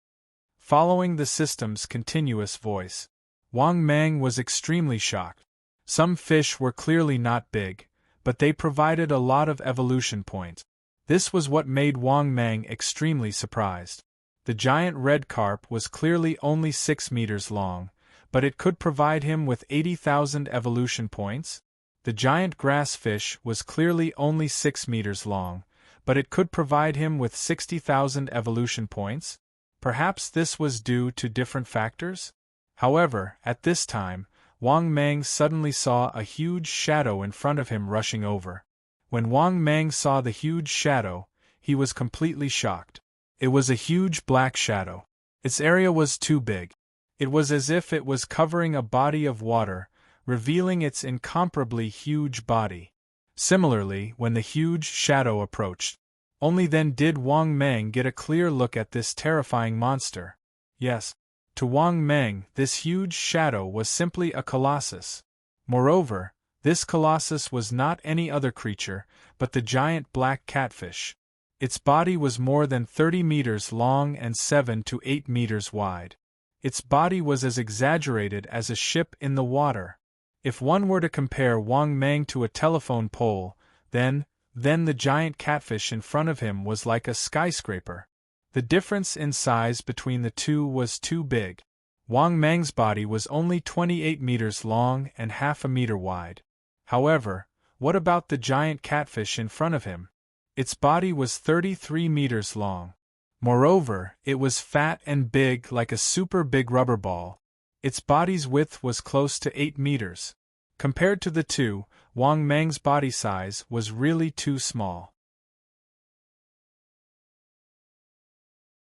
Following the system's continuous voice, Wang Mang was extremely shocked. Some fish were clearly not big, but they provided a lot of evolution points. This was what made Wang Mang extremely surprised. The giant red carp was clearly only 6 meters long, but it could provide him with 80,000 evolution points. The giant grass fish was clearly only 6 meters long, but it could provide him with 60,000 evolution points. Perhaps this was due to different factors? However, at this time, Wang Mang suddenly saw a huge shadow in front of him rushing over. When Wang Mang saw the huge shadow, he was completely shocked. It was a huge black shadow. Its area was too big. It was as if it was covering a body of water, revealing its incomparably huge body. Similarly, when the huge shadow approached, only then did Wang Mang get a clear look at this terrifying monster. Yes, to Wang Mang, this huge shadow was simply a colossus. Moreover, this colossus was not any other creature, but the giant black catfish. Its body was more than 30 meters long and 7 to 8 meters wide. Its body was as exaggerated as a ship in the water. If one were to compare Wang Mang to a telephone pole, then the giant catfish in front of him was like a skyscraper. The difference in size between the two was too big. Wang Mang's body was only 28 meters long and half a meter wide. However, what about the giant catfish in front of him? Its body was 33 meters long. Moreover, it was fat and big like a super big rubber ball. Its body's width was close to 8 meters. Compared to the two, Wang Mang's body size was really too small.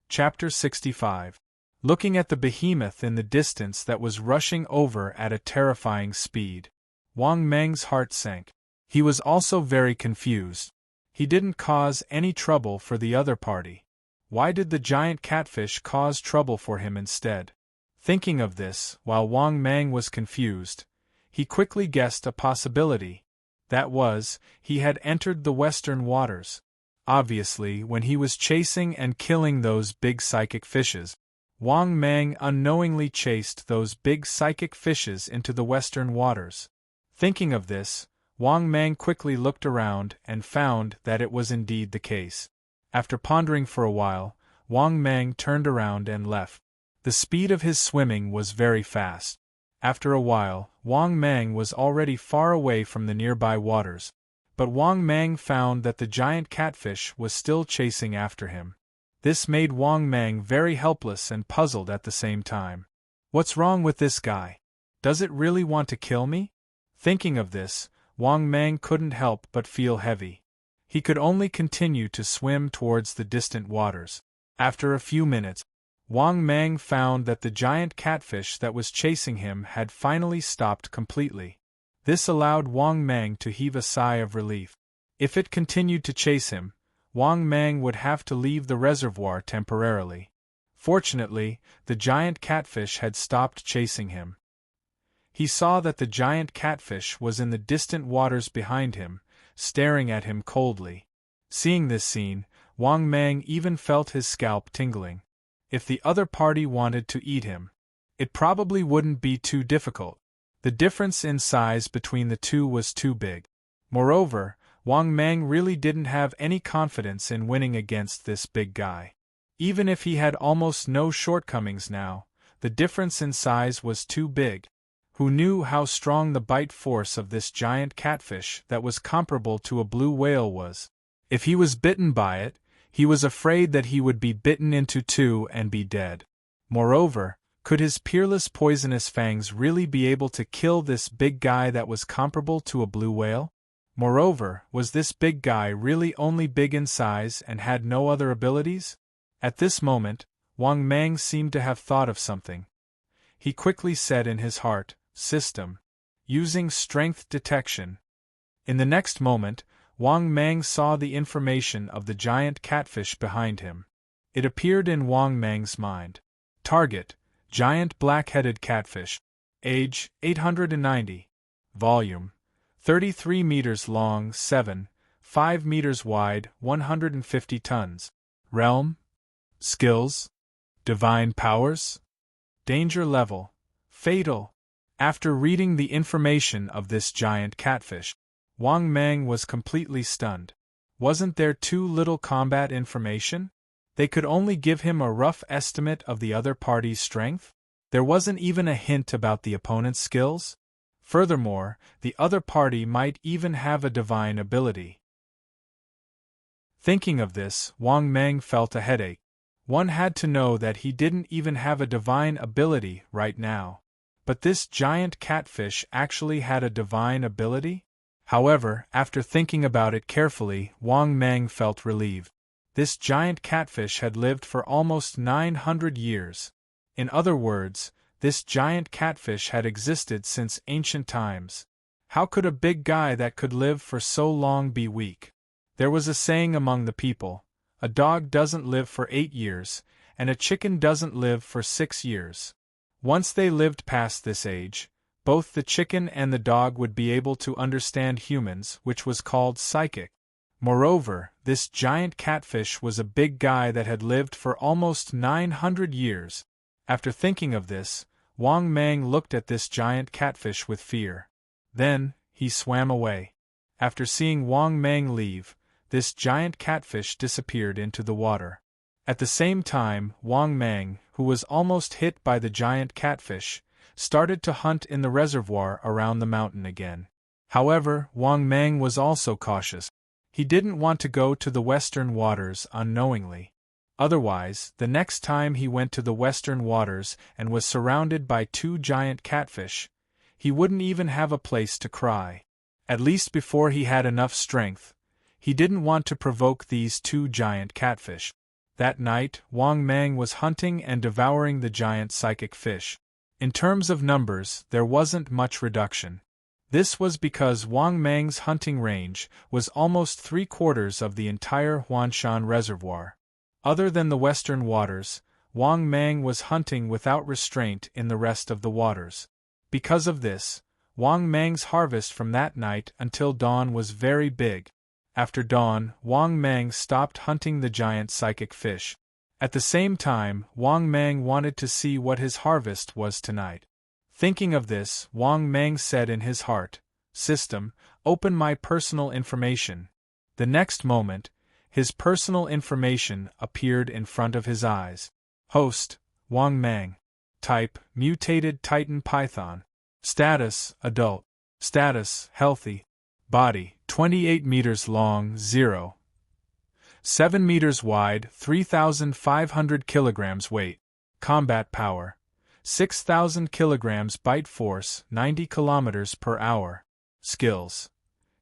Chapter 65. Looking at the behemoth in the distance that was rushing over at a terrifying speed, Wang Mang's heart sank. He was also very confused. He didn't cause any trouble for the other party. Why did the giant catfish cause trouble for him instead? Thinking of this, while Wang Mang was confused, he quickly guessed a possibility. That was, he had entered the western waters. Obviously, when he was chasing and killing those big psychic fishes, Wang Mang unknowingly chased those big psychic fishes into the western waters. Thinking of this, Wang Mang quickly looked around and found that it was indeed the case. After pondering for a while, Wang Mang turned around and left. The speed of his swimming was very fast. After a while, Wang Mang was already far away from the nearby waters. But Wang Mang found that the giant catfish was still chasing after him. This made Wang Mang very helpless and puzzled at the same time. What's wrong with this guy? Does it really want to kill me? Thinking of this, Wang Mang couldn't help but feel heavy. He could only continue to swim towards the distant waters. After a few minutes, Wang Mang found that the giant catfish that was chasing him had finally stopped completely. This allowed Wang Mang to heave a sigh of relief. If it continued to chase him, Wang Mang would have to leave the reservoir temporarily. Fortunately, the giant catfish had stopped chasing him. He saw that the giant catfish was in the distant waters behind him, staring at him coldly. Seeing this scene, Wang Mang even felt his scalp tingling. If the other party wanted to eat him, it probably wouldn't be too difficult. The difference in size between the two was too big. Moreover, Wang Mang really didn't have any confidence in winning against this big guy. Even if he had almost no shortcomings now, the difference in size was too big. Who knew how strong the bite force of this giant catfish that was comparable to a blue whale was? If he was bitten by it, he was afraid that he would be bitten into two and be dead. Moreover, could his peerless poisonous fangs really be able to kill this big guy that was comparable to a blue whale? Moreover, was this big guy really only big in size and had no other abilities? At this moment, Wang Mang seemed to have thought of something. He quickly said in his heart, "System. Using strength detection." In the next moment, Wang Mang saw the information of the giant catfish behind him. It appeared in Wang Mang's mind. Target: giant black-headed catfish. Age: 890. Volume: 33 meters long, 5 meters wide, 150 tons. Realm: skills: divine powers. Danger level: fatal. After reading the information of this giant catfish, Wang Mang was completely stunned. Wasn't there too little combat information? They could only give him a rough estimate of the other party's strength? There wasn't even a hint about the opponent's skills? Furthermore, the other party might even have a divine ability. Thinking of this, Wang Mang felt a headache. One had to know that he didn't even have a divine ability right now. But this giant catfish actually had a divine ability? However, after thinking about it carefully, Wang Mang felt relieved. This giant catfish had lived for almost 900 years. In other words, this giant catfish had existed since ancient times. How could a big guy that could live for so long be weak? There was a saying among the people, a dog doesn't live for 8 years, and a chicken doesn't live for 6 years. Once they lived past this age, both the chicken and the dog would be able to understand humans, which was called psychic. Moreover, this giant catfish was a big guy that had lived for almost 900 years. After thinking of this, Wang Mang looked at this giant catfish with fear. Then, he swam away. After seeing Wang Mang leave, this giant catfish disappeared into the water. At the same time, Wang Mang, who was almost hit by the giant catfish, started to hunt in the reservoir around the mountain again. However, Wang Mang was also cautious. He didn't want to go to the western waters unknowingly. Otherwise, the next time he went to the western waters and was surrounded by 2 giant catfish, he wouldn't even have a place to cry. At least before he had enough strength, he didn't want to provoke these 2 giant catfish. That night, Wang Mang was hunting and devouring the giant psychic fish. In terms of numbers, there wasn't much reduction. This was because Wang Mang's hunting range was almost 3/4 of the entire Huanshan Reservoir. Other than the western waters, Wang Mang was hunting without restraint in the rest of the waters. Because of this, Wang Mang's harvest from that night until dawn was very big. After dawn, Wang Mang stopped hunting the giant psychic fish. At the same time, Wang Mang wanted to see what his harvest was tonight. Thinking of this, Wang Mang said in his heart, "System, open my personal information." The next moment, his personal information appeared in front of his eyes. Host, Wang Mang. Type, mutated Titan Python. Status, adult. Status, healthy. Body, 28 meters long, 0.7 meters wide, 3,500 kilograms weight. Combat power, 6,000 kilograms. Bite force, 90 kilometers per hour. Skills: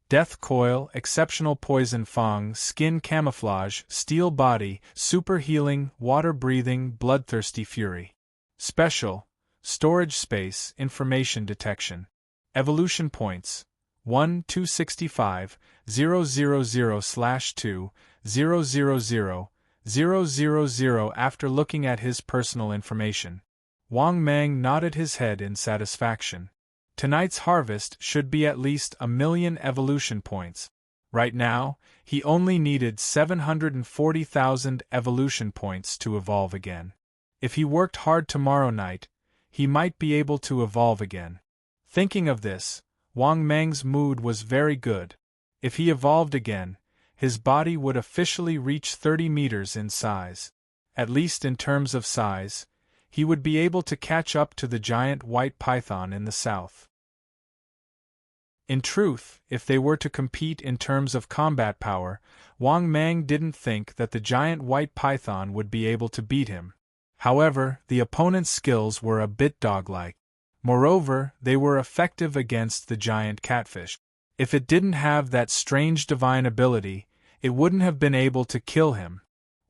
Death Coil, Exceptional Poison Fang, Skin Camouflage, Steel Body, Super Healing, Water Breathing, Bloodthirsty Fury. Special: Storage Space, Information Detection. Evolution Points: 1 265 000/2 000 After looking at his personal information, Wang Mang nodded his head in satisfaction. Tonight's harvest should be at least 1,000,000 evolution points. Right now, he only needed 740,000 evolution points to evolve again. If he worked hard tomorrow night, he might be able to evolve again. Thinking of this, Wang Mang's mood was very good. If he evolved again, his body would officially reach 30 meters in size. At least in terms of size, he would be able to catch up to the giant white python in the south. In truth, if they were to compete in terms of combat power, Wang Mang didn't think that the giant white python would be able to beat him. However, the opponent's skills were a bit dog-like. Moreover, they were effective against the giant catfish. If it didn't have that strange divine ability, it wouldn't have been able to kill him.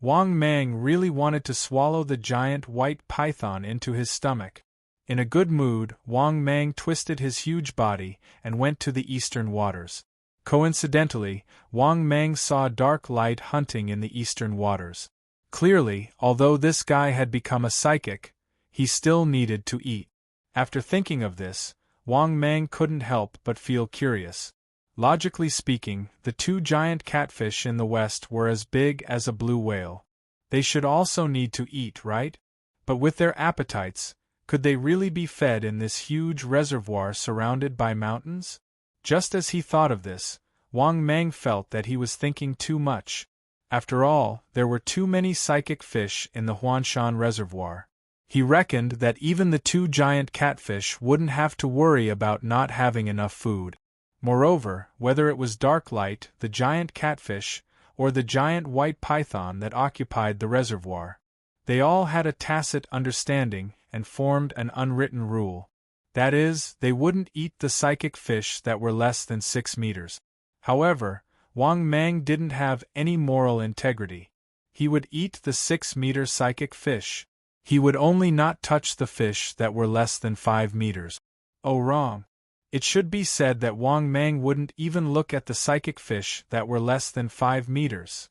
Wang Mang really wanted to swallow the giant white python into his stomach. In a good mood, Wang Mang twisted his huge body and went to the eastern waters. Coincidentally, Wang Mang saw dark light hunting in the eastern waters. Clearly, although this guy had become a psychic, he still needed to eat. After thinking of this, Wang Mang couldn't help but feel curious. Logically speaking, the 2 giant catfish in the west were as big as a blue whale. They should also need to eat, right? But with their appetites, could they really be fed in this huge reservoir surrounded by mountains? Just as he thought of this, Wang Mang felt that he was thinking too much. After all, there were too many psychic fish in the Huanshan Reservoir. He reckoned that even the 2 giant catfish wouldn't have to worry about not having enough food. Moreover, whether it was dark light, the giant catfish, or the giant white python that occupied the reservoir, They all had a tacit understanding and formed an unwritten rule. That is, they wouldn't eat the psychic fish that were less than 6 meters. However, Wang Mang didn't have any moral integrity. He would eat the 6-meter psychic fish. He would only not touch the fish that were less than 5 meters. Oh, wrong. It should be said that Wang Mang wouldn't even look at the psychic fish that were less than 5 meters.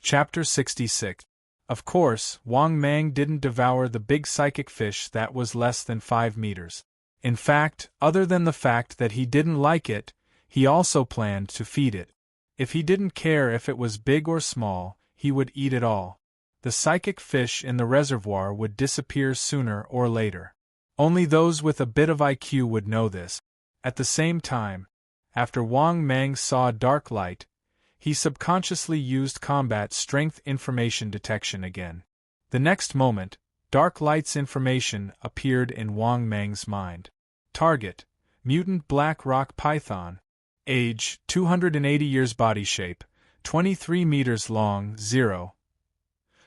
Chapter 66. Of course, Wang Mang didn't devour the big psychic fish that was less than 5 meters. In fact, other than the fact that he didn't like it, he also planned to feed it. If he didn't care if it was big or small, he would eat it all. The psychic fish in the reservoir would disappear sooner or later. Only those with a bit of IQ would know this. At the same time, after Wang Mang saw dark light, he subconsciously used combat strength information detection again. The next moment, dark light's information appeared in Wang Mang's mind. Target: mutant black rock python. Age: 280 years. Body shape: 23 meters long,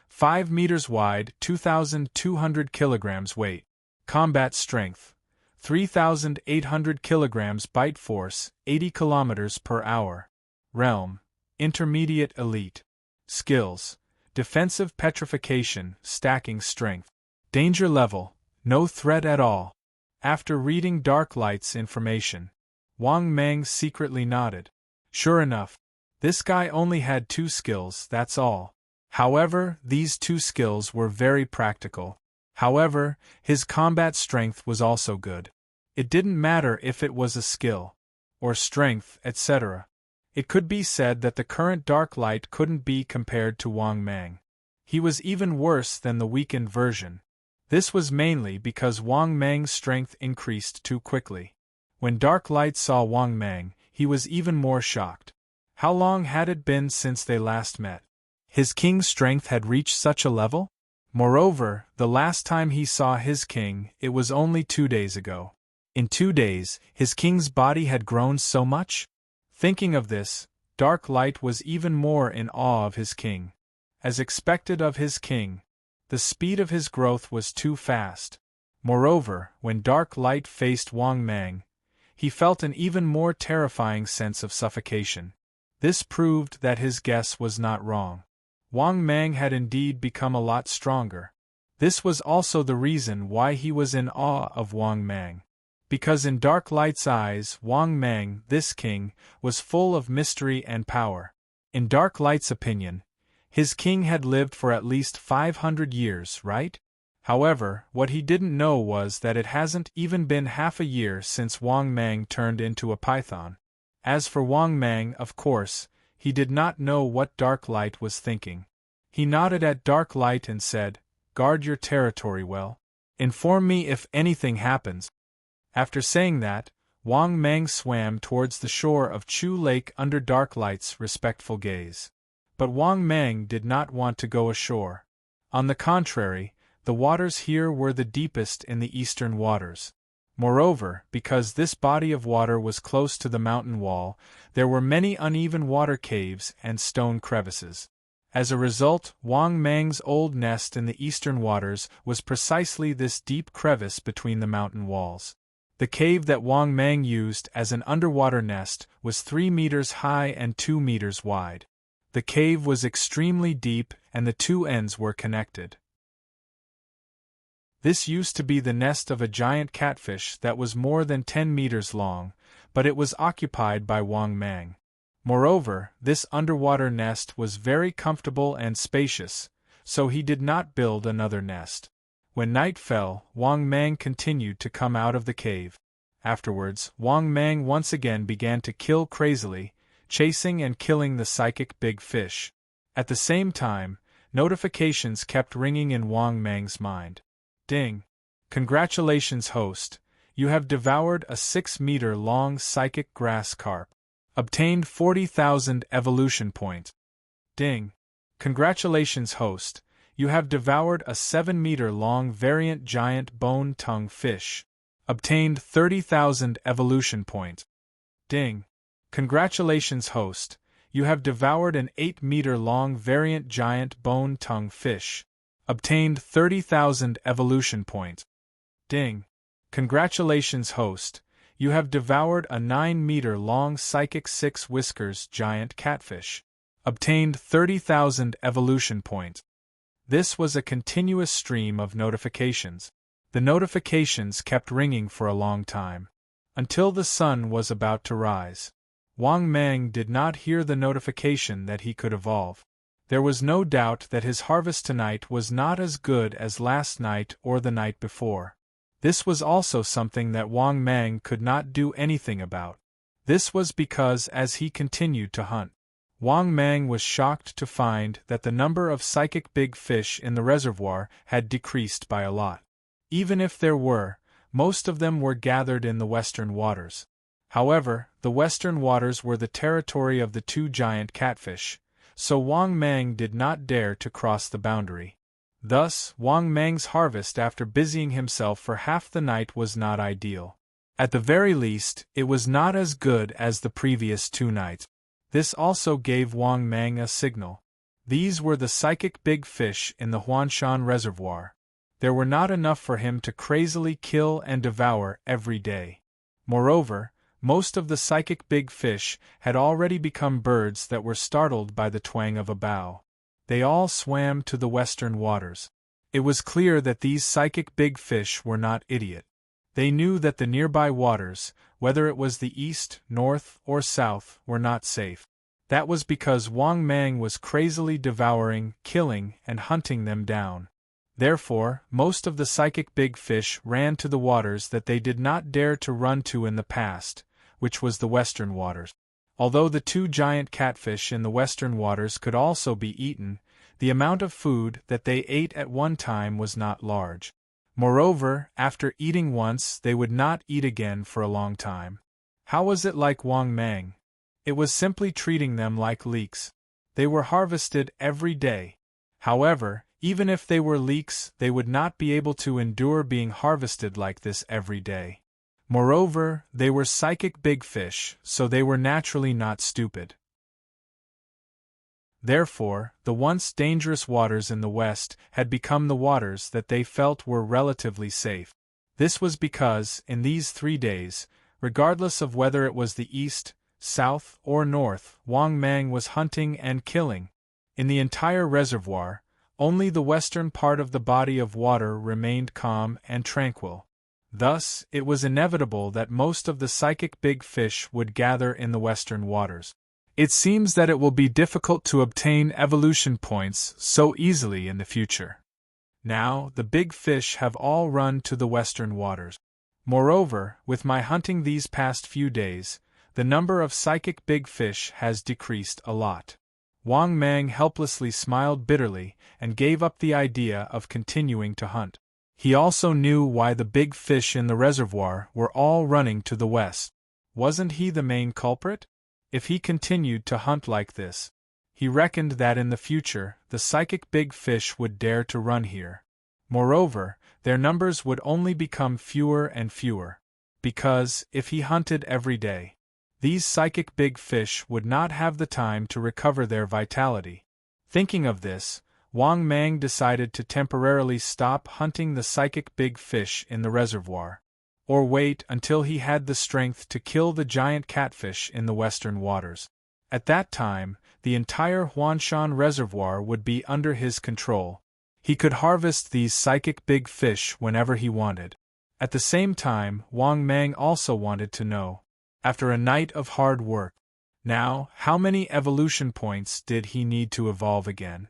5 meters wide, 2,200 kilograms. Weight: combat strength: 3,800 kilograms. Bite force: 80 kilometers per hour. Realm: intermediate elite. Skills: defensive petrification, stacking strength. Danger level: no threat at all. After reading Dark Light's information, Wang Mang secretly nodded. Sure enough, this guy only had 2 skills, that's all. However, these 2 skills were very practical. However, his combat strength was also good. It didn't matter if it was a skill, or strength, etc. It could be said that the current Dark Light couldn't be compared to Wang Mang. He was even worse than the weakened version. This was mainly because Wang Mang's strength increased too quickly. When Dark Light saw Wang Mang, he was even more shocked. How long had it been since they last met? His king's strength had reached such a level? Moreover, the last time he saw his king, it was only 2 days ago. In 2 days, his king's body had grown so much? Thinking of this, Dark Light was even more in awe of his king. As expected of his king, the speed of his growth was too fast. Moreover, when Dark Light faced Wang Mang, he felt an even more terrifying sense of suffocation. This proved that his guess was not wrong. Wang Mang had indeed become a lot stronger. This was also the reason why he was in awe of Wang Mang. Because in Dark Light's eyes, Wang Mang, this king, was full of mystery and power. In Dark Light's opinion, his king had lived for at least 500 years, right? However, what he didn't know was that it hasn't even been half a year since Wang Mang turned into a python. As for Wang Mang, of course, he did not know what Dark Light was thinking. He nodded at Dark Light and said, "Guard your territory well. Inform me if anything happens." After saying that, Wang Mang swam towards the shore of Chu Lake under Dark Light's respectful gaze. But Wang Mang did not want to go ashore. On the contrary, the waters here were the deepest in the eastern waters. Moreover, because this body of water was close to the mountain wall, there were many uneven water caves and stone crevices. As a result, Wang Mang's old nest in the eastern waters was precisely this deep crevice between the mountain walls. The cave that Wang Mang used as an underwater nest was 3 meters high and 2 meters wide. The cave was extremely deep and the 2 ends were connected. This used to be the nest of a giant catfish that was more than 10 meters long, but it was occupied by Wang Mang. Moreover, this underwater nest was very comfortable and spacious, so he did not build another nest. When night fell, Wang Mang continued to come out of the cave. Afterwards, Wang Mang once again began to kill crazily, chasing and killing the psychic big fish. At the same time, notifications kept ringing in Wang Mang's mind. Ding! Congratulations, host! You have devoured a 6-meter-long psychic grass carp. Obtained 40,000 evolution points. Ding! Congratulations, host! You have devoured a 7-meter-long variant giant bone-tongue fish. Obtained 30,000 evolution points. Ding! Congratulations, host! you have devoured an 8-meter-long variant giant bone-tongue fish. Obtained 30,000 evolution points. Ding! Congratulations, host. You have devoured a 9-meter-long psychic 6-whiskers giant catfish. Obtained 30,000 evolution points. This was a continuous stream of notifications. The notifications kept ringing for a long time, until the sun was about to rise. Wang Mang did not hear the notification that he could evolve. There was no doubt that his harvest tonight was not as good as last night or the night before. This was also something that Wang Mang could not do anything about. This was because as he continued to hunt, Wang Mang was shocked to find that the number of psychic big fish in the reservoir had decreased by a lot. Even if there were, most of them were gathered in the western waters. However, the western waters were the territory of the 2 giant catfish, so Wang Mang did not dare to cross the boundary. Thus, Wang Mang's harvest after busying himself for half the night was not ideal. At the very least, it was not as good as the previous 2 nights. This also gave Wang Mang a signal. These were the psychic big fish in the Huanshan Reservoir. There were not enough for him to crazily kill and devour every day. Moreover, most of the psychic big fish had already become birds that were startled by the twang of a bow. They all swam to the western waters. It was clear that these psychic big fish were not idiot. They knew that the nearby waters, whether it was the east, north, or south, were not safe. That was because Wang Mang was crazily devouring, killing, and hunting them down. Therefore, most of the psychic big fish ran to the waters that they did not dare to run to in the past, which was the western waters. Although the 2 giant catfish in the western waters could also be eaten, the amount of food that they ate at one time was not large. Moreover, after eating once, they would not eat again for a long time. How was it like Wang Mang? It was simply treating them like leeks. They were harvested every day. However, even if they were leeks, they would not be able to endure being harvested like this every day. Moreover, they were psychic big fish, so they were naturally not stupid. Therefore, the once dangerous waters in the west had become the waters that they felt were relatively safe. This was because, in these 3 days, regardless of whether it was the east, south, or north, Wang Mang was hunting and killing. In the entire reservoir, only the western part of the body of water remained calm and tranquil. Thus, it was inevitable that most of the psychic big fish would gather in the western waters. It seems that it will be difficult to obtain evolution points so easily in the future. Now, the big fish have all run to the western waters. Moreover, with my hunting these past few days, the number of psychic big fish has decreased a lot. Wang Mang helplessly smiled bitterly and gave up the idea of continuing to hunt. He also knew why the big fish in the reservoir were all running to the west. Wasn't he the main culprit? If he continued to hunt like this, he reckoned that in the future the psychic big fish would dare to run here. Moreover, their numbers would only become fewer and fewer. Because, if he hunted every day, these psychic big fish would not have the time to recover their vitality. Thinking of this, Wang Mang decided to temporarily stop hunting the psychic big fish in the reservoir, or wait until he had the strength to kill the giant catfish in the western waters. At that time, the entire Huanshan Reservoir would be under his control. He could harvest these psychic big fish whenever he wanted. At the same time, Wang Mang also wanted to know, after a night of hard work, now, how many evolution points did he need to evolve again?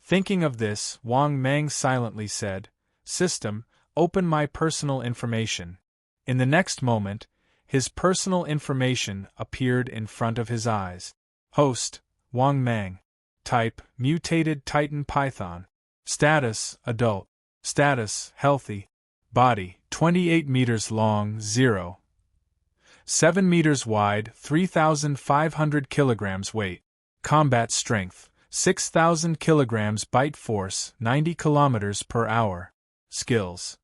Thinking of this, Wang Mang silently said, "System, open my personal information." In the next moment, his personal information appeared in front of his eyes. Host, Wang Mang. Type, Mutated Titan Python. Status, Adult. Status, Healthy. Body, 28 meters long, 0.7 meters wide, 3,500 kilograms weight. Combat strength, 6,000 kilograms. Bite force, 90 kilometers per hour. Skills.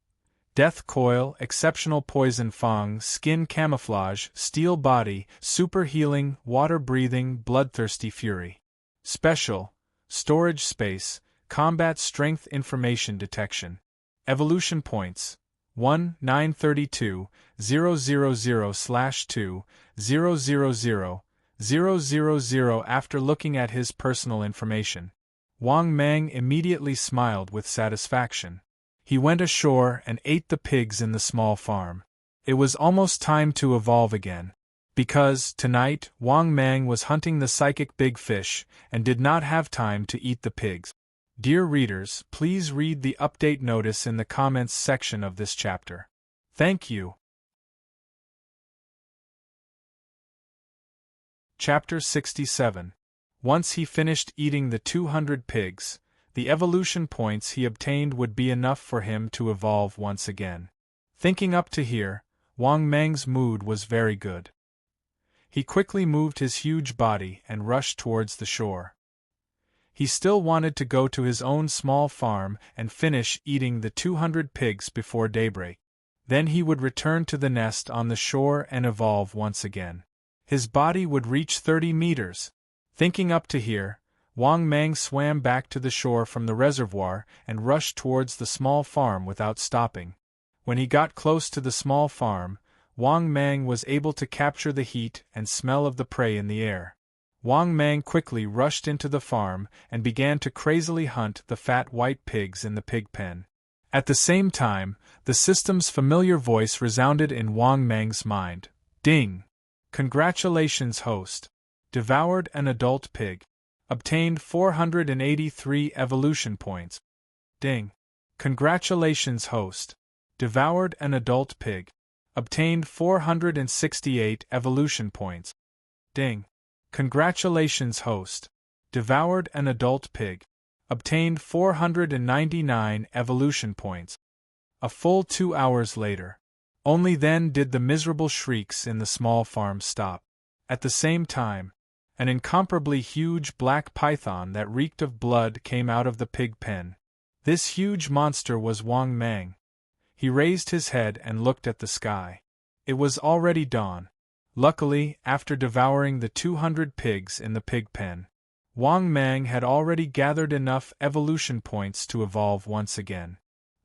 Death coil, exceptional poison fang, skin camouflage, steel body, super healing, water breathing, bloodthirsty fury. Special, storage space, combat strength information detection. Evolution points. 1 932 000/2 000 000. After looking at his personal information, Wang Mang immediately smiled with satisfaction. He went ashore and ate the pigs in the small farm. It was almost time to evolve again. Because, tonight, Wang Mang was hunting the psychic big fish and did not have time to eat the pigs. Dear readers, please read the update notice in the comments section of this chapter. Thank you. Chapter 67. Once he finished eating the 200 pigs, the evolution points he obtained would be enough for him to evolve once again. Thinking up to here, Wang Mang's mood was very good. He quickly moved his huge body and rushed towards the shore. He still wanted to go to his own small farm and finish eating the 200 pigs before daybreak. Then he would return to the nest on the shore and evolve once again. His body would reach 30 meters. Thinking up to here, Wang Mang swam back to the shore from the reservoir and rushed towards the small farm without stopping. When he got close to the small farm, Wang Mang was able to capture the heat and smell of the prey in the air. Wang Mang quickly rushed into the farm and began to crazily hunt the fat white pigs in the pig pen. At the same time, the system's familiar voice resounded in Wang Mang's mind. Ding! Congratulations, host! Devoured an adult pig. Obtained 483 evolution points. Ding! Congratulations, host! Devoured an adult pig. Obtained 468 evolution points. Ding! Congratulations, host! Devoured an adult pig. Obtained 499 evolution points. A full 2 hours later. Only then did the miserable shrieks in the small farm stop. At the same time, an incomparably huge black python that reeked of blood came out of the pig pen. This huge monster was Wang Mang. He raised his head and looked at the sky. It was already dawn. Luckily, after devouring the 200 pigs in the pig pen, Wang Mang had already gathered enough evolution points to evolve once again.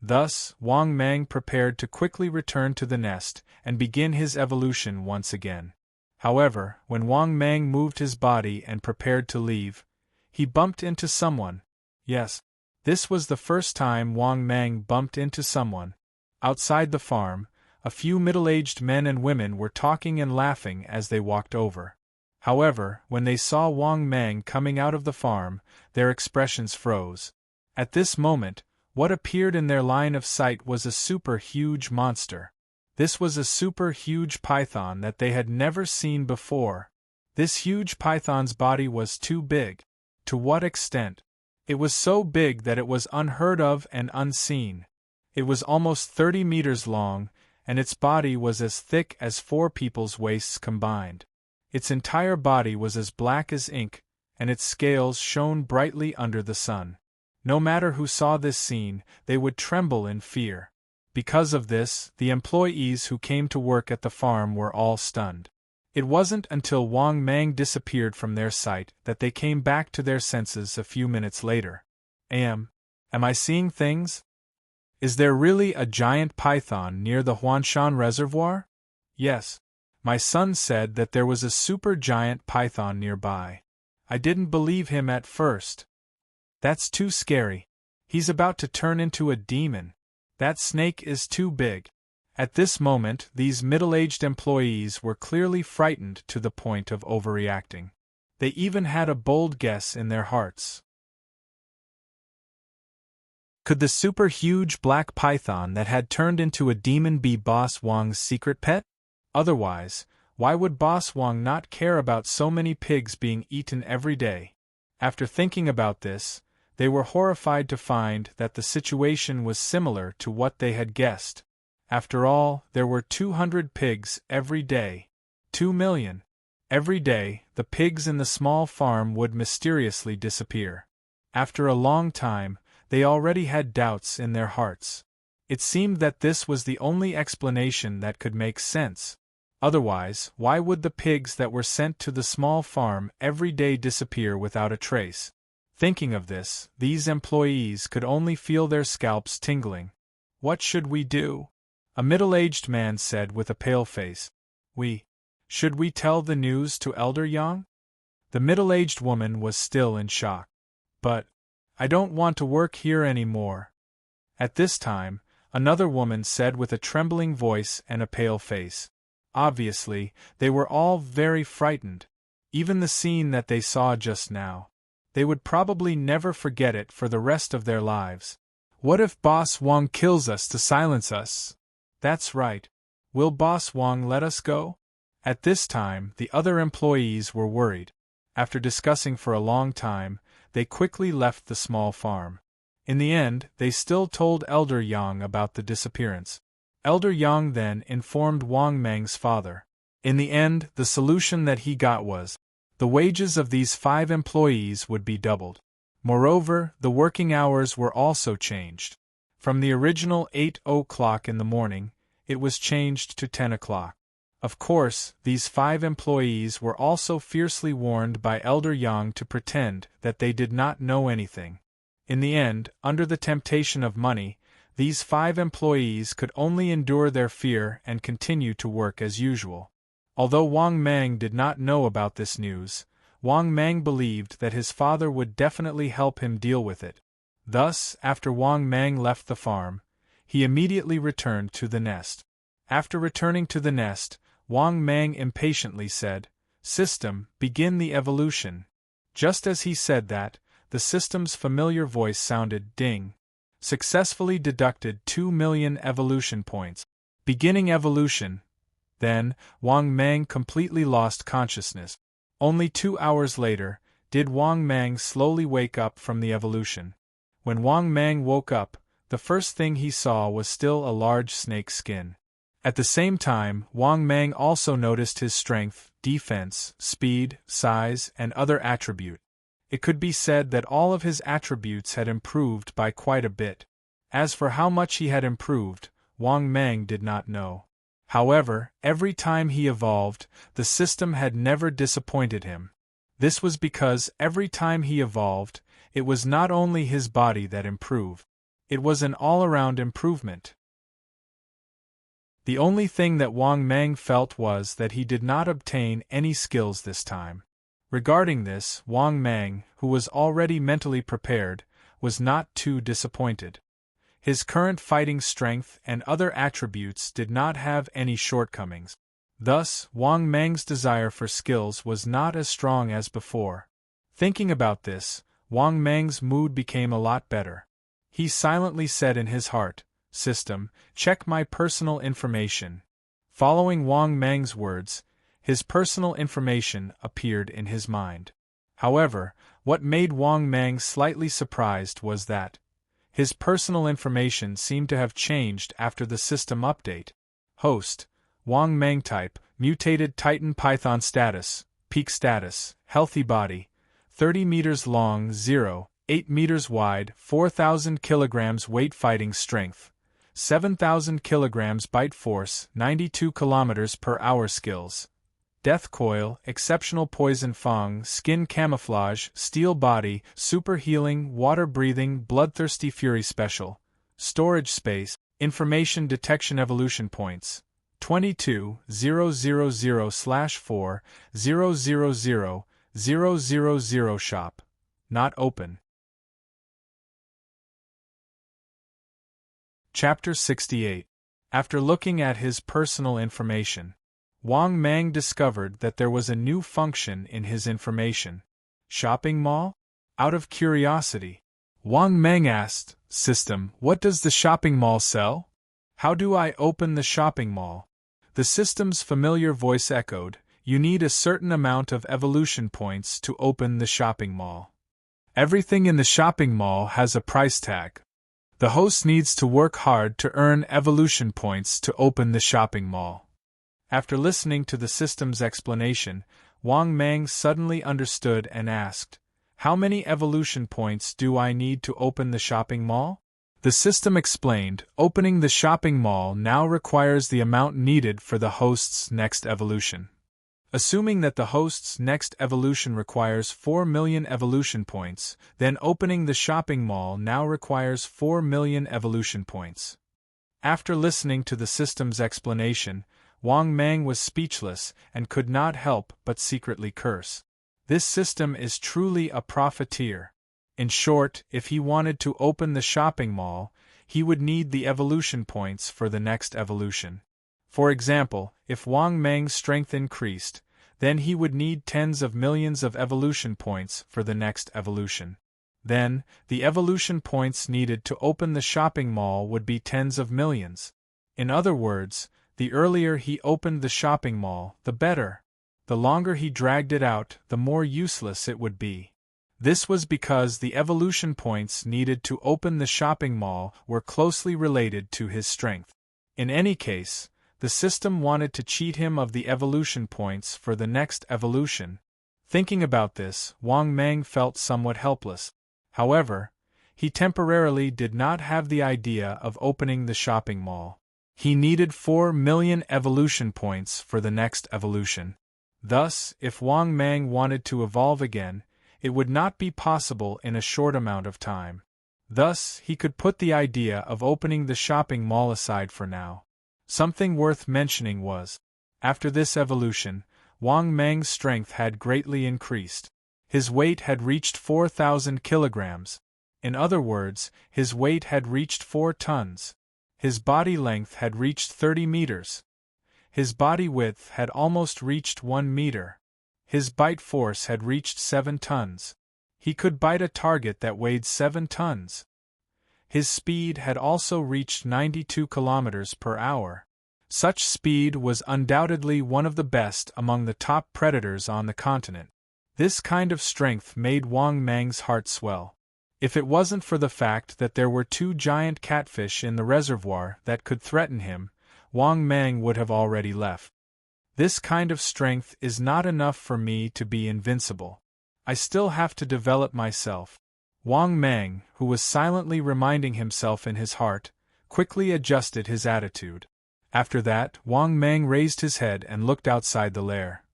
Thus, Wang Mang prepared to quickly return to the nest and begin his evolution once again. However, when Wang Mang moved his body and prepared to leave, he bumped into someone. Yes, this was the first time Wang Mang bumped into someone. Outside the farm, a few middle-aged men and women were talking and laughing as they walked over. However, when they saw Wang Mang coming out of the farm, their expressions froze. At this moment, what appeared in their line of sight was a super-huge monster. This was a super-huge python that they had never seen before. This huge python's body was too big. To what extent? It was so big that it was unheard of and unseen. It was almost 30 meters long, and its body was as thick as 4 people's waists combined. Its entire body was as black as ink, and its scales shone brightly under the sun. No matter who saw this scene, they would tremble in fear. Because of this, the employees who came to work at the farm were all stunned. It wasn't until Wang Mang disappeared from their sight that they came back to their senses a few minutes later. Am I seeing things? Is there really a giant python near the Huanshan Reservoir? Yes. My son said that there was a super giant python nearby. I didn't believe him at first. That's too scary. He's about to turn into a demon. That snake is too big. At this moment, these middle-aged employees were clearly frightened to the point of overreacting. They even had a bold guess in their hearts. Could the super-huge black python that had turned into a demon be Boss Wang's secret pet? Otherwise, why would Boss Wang not care about so many pigs being eaten every day? After thinking about this, they were horrified to find that the situation was similar to what they had guessed. After all, there were 200 pigs every day. 2 million. Every day, the pigs in the small farm would mysteriously disappear. After a long time, they already had doubts in their hearts. It seemed that this was the only explanation that could make sense. Otherwise, why would the pigs that were sent to the small farm every day disappear without a trace? Thinking of this, these employees could only feel their scalps tingling. What should we do? A middle-aged man said with a pale face. Should we tell the news to Elder Yang? The middle-aged woman was still in shock. But, I don't want to work here anymore. At this time, another woman said with a trembling voice and a pale face. Obviously, they were all very frightened. Even the scene that they saw just now. They would probably never forget it for the rest of their lives. What if Boss Wang kills us to silence us? That's right. Will Boss Wang let us go? At this time, the other employees were worried. After discussing for a long time, they quickly left the small farm. In the end, they still told Elder Yang about the disappearance. Elder Yang then informed Wang Meng's father. In the end, the solution that he got was, the wages of these 5 employees would be doubled. Moreover, the working hours were also changed. From the original 8 o'clock in the morning, it was changed to 10 o'clock. Of course, these 5 employees were also fiercely warned by Elder Yang to pretend that they did not know anything. In the end, under the temptation of money, these 5 employees could only endure their fear and continue to work as usual. Although Wang Mang did not know about this news, Wang Mang believed that his father would definitely help him deal with it. Thus, after Wang Mang left the farm, he immediately returned to the nest. After returning to the nest, Wang Mang impatiently said, "System, begin the evolution." Just as he said that, the system's familiar voice sounded, "Ding." Successfully deducted 2 million evolution points. Beginning evolution. Then, Wang Mang completely lost consciousness. Only 2 hours later, did Wang Mang slowly wake up from the evolution. When Wang Mang woke up, the first thing he saw was still a large snake skin. At the same time, Wang Mang also noticed his strength, defense, speed, size, and other attributes. It could be said that all of his attributes had improved by quite a bit. As for how much he had improved, Wang Mang did not know. However, every time he evolved, the system had never disappointed him. This was because every time he evolved, it was not only his body that improved. It was an all-around improvement. The only thing that Wang Mang felt was that he did not obtain any skills this time. Regarding this, Wang Mang, who was already mentally prepared, was not too disappointed. His current fighting strength and other attributes did not have any shortcomings. Thus, Wang Mang's desire for skills was not as strong as before. Thinking about this, Wang Mang's mood became a lot better. He silently said in his heart, "System, check my personal information." Following Wang Mang's words, his personal information appeared in his mind. However, what made Wang Mang slightly surprised was that his personal information seemed to have changed after the system update. Host, Wang Mang type, mutated Titan Python status, peak status, healthy body, 30 meters long 0.8 meters wide, 4,000 kilograms weight fighting strength, 7,000 kilograms bite force, 92 kilometers per hour skills. Death Coil, Exceptional Poison Fang, Skin Camouflage, Steel Body, Super Healing, Water Breathing, Bloodthirsty Fury Special. Storage Space, Information Detection Evolution Points. 22,000/4,000,000 Shop. Not open. Chapter 68. After looking at his personal information, Wang Mang discovered that there was a new function in his information. Shopping mall? Out of curiosity, Wang Mang asked, "System, what does the shopping mall sell? How do I open the shopping mall?" The system's familiar voice echoed, "You need a certain amount of evolution points to open the shopping mall. Everything in the shopping mall has a price tag. The host needs to work hard to earn evolution points to open the shopping mall." After listening to the system's explanation, Wang Mang suddenly understood and asked, "How many evolution points do I need to open the shopping mall?" The system explained, opening the shopping mall now requires the amount needed for the host's next evolution. Assuming that the host's next evolution requires 4 million evolution points, then opening the shopping mall now requires 4 million evolution points. After listening to the system's explanation, Wang Mang was speechless and could not help but secretly curse. This system is truly a profiteer. In short, if he wanted to open the shopping mall, he would need the evolution points for the next evolution. For example, if Wang Mang's strength increased, then he would need tens of millions of evolution points for the next evolution. Then, the evolution points needed to open the shopping mall would be tens of millions. In other words, the earlier he opened the shopping mall, the better. The longer he dragged it out, the more useless it would be. This was because the evolution points needed to open the shopping mall were closely related to his strength. In any case, the system wanted to cheat him of the evolution points for the next evolution. Thinking about this, Wang Mang felt somewhat helpless. However, he temporarily did not have the idea of opening the shopping mall. He needed 4 million evolution points for the next evolution. Thus, if Wang Mang wanted to evolve again, it would not be possible in a short amount of time. Thus, he could put the idea of opening the shopping mall aside for now. Something worth mentioning was, after this evolution, Wang Mang's strength had greatly increased. His weight had reached 4,000 kilograms. In other words, his weight had reached 4 tons. His body length had reached 30 meters. His body width had almost reached 1 meter. His bite force had reached 7 tons. He could bite a target that weighed 7 tons. His speed had also reached 92 kilometers per hour. Such speed was undoubtedly one of the best among the top predators on the continent. This kind of strength made Wang Mang's heart swell. If it wasn't for the fact that there were 2 giant catfish in the reservoir that could threaten him, Wang Mang would have already left. This kind of strength is not enough for me to be invincible. I still have to develop myself. Wang Mang, who was silently reminding himself in his heart, quickly adjusted his attitude. After that, Wang Mang raised his head and looked outside the lair.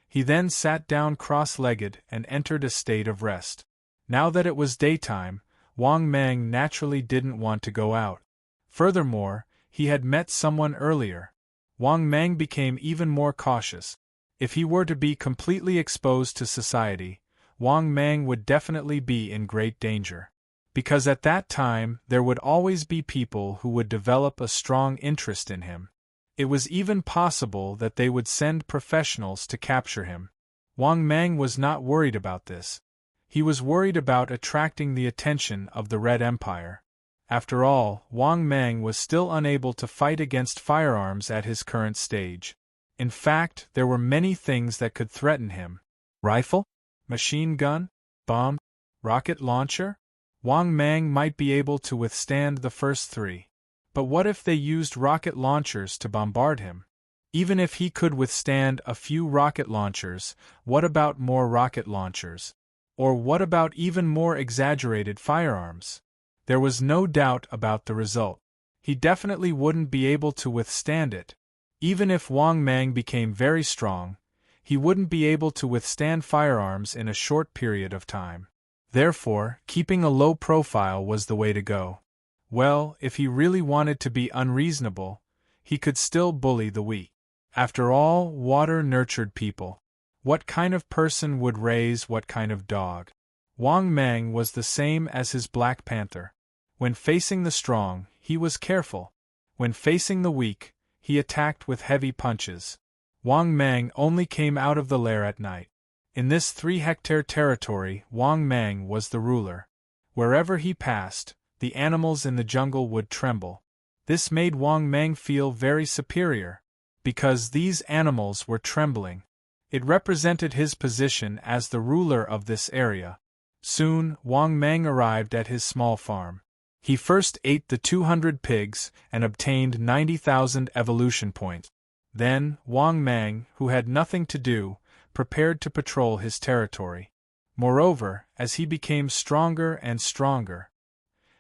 He then sat down cross-legged and entered a state of rest. Now that it was daytime, Wang Mang naturally didn't want to go out. Furthermore, he had met someone earlier. Wang Mang became even more cautious. If he were to be completely exposed to society, Wang Mang would definitely be in great danger. Because at that time there would always be people who would develop a strong interest in him. It was even possible that they would send professionals to capture him. Wang Mang was not worried about this. He was worried about attracting the attention of the Red Empire. After all, Wang Mang was still unable to fight against firearms at his current stage. In fact, there were many things that could threaten him. Rifle? Machine gun? Bomb? Rocket launcher? Wang Mang might be able to withstand the first 3. But what if they used rocket launchers to bombard him? Even if he could withstand a few rocket launchers, what about more rocket launchers? Or what about even more exaggerated firearms? There was no doubt about the result. He definitely wouldn't be able to withstand it. Even if Wang Mang became very strong, he wouldn't be able to withstand firearms in a short period of time. Therefore, keeping a low profile was the way to go. Well, if he really wanted to be unreasonable, he could still bully the weak. After all, water nurtured people. What kind of person would raise what kind of dog? Wang Mang was the same as his Black Panther. When facing the strong, he was careful. When facing the weak, he attacked with heavy punches. Wang Mang only came out of the lair at night. In this 3-hectare territory, Wang Mang was the ruler. Wherever he passed, the animals in the jungle would tremble. This made Wang Mang feel very superior. Because these animals were trembling, it represented his position as the ruler of this area. Soon, Wang Mang arrived at his small farm. He first ate the 200 pigs and obtained 90,000 evolution points. Then, Wang Mang, who had nothing to do, prepared to patrol his territory. Moreover, as he became stronger and stronger,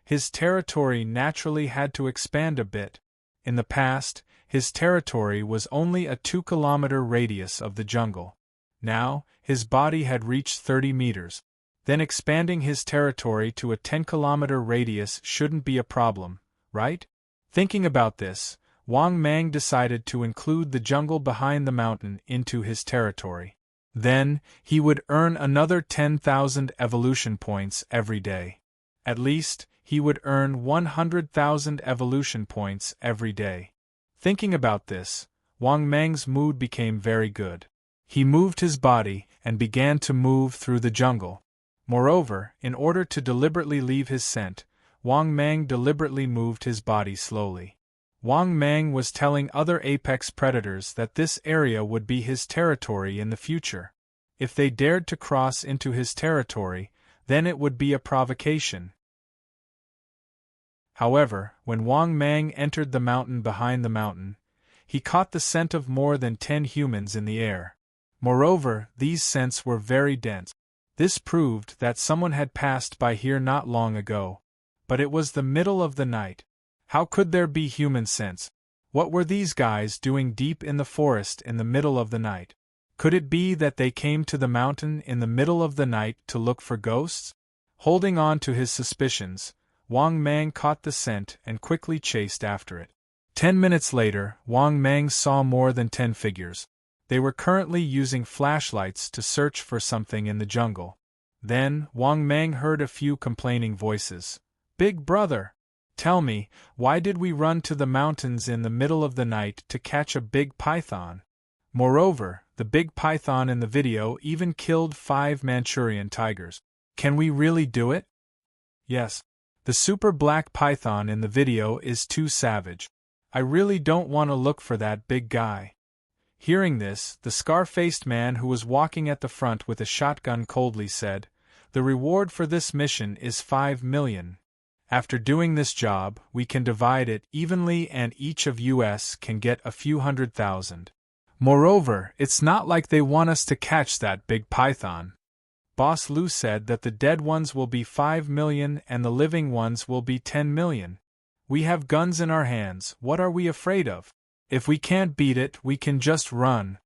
his territory naturally had to expand a bit. In the past, his territory was only a 2-kilometer radius of the jungle. Now, his body had reached 30 meters. Then expanding his territory to a 10-kilometer radius shouldn't be a problem, right? Thinking about this, Wang Mang decided to include the jungle behind the mountain into his territory. Then, he would earn another 10,000 evolution points every day. At least, he would earn 100,000 evolution points every day. Thinking about this, Wang Mang's mood became very good. He moved his body and began to move through the jungle. Moreover, in order to deliberately leave his scent, Wang Mang deliberately moved his body slowly. Wang Mang was telling other apex predators that this area would be his territory in the future. If they dared to cross into his territory, then it would be a provocation. However, when Wang Mang entered the mountain behind the mountain, he caught the scent of more than 10 humans in the air. Moreover, these scents were very dense. This proved that someone had passed by here not long ago. But it was the middle of the night. How could there be human scents? What were these guys doing deep in the forest in the middle of the night? Could it be that they came to the mountain in the middle of the night to look for ghosts? Holding on to his suspicions, Wang Mang caught the scent and quickly chased after it. 10 minutes later, Wang Mang saw more than 10 figures. They were currently using flashlights to search for something in the jungle. Then, Wang Mang heard a few complaining voices. "Big brother! Tell me, why did we run to the mountains in the middle of the night to catch a big python? Moreover, the big python in the video even killed 5 Manchurian tigers. Can we really do it?" "Yes. The super black python in the video is too savage. I really don't want to look for that big guy." Hearing this, the scar-faced man who was walking at the front with a shotgun coldly said, "The reward for this mission is 5 million. After doing this job, we can divide it evenly and each of us can get a few 100,000. Moreover, it's not like they want us to catch that big python." Boss Lu said that the dead ones will be 5 million and the living ones will be 10 million. "We have guns in our hands, what are we afraid of? If we can't beat it, we can just run."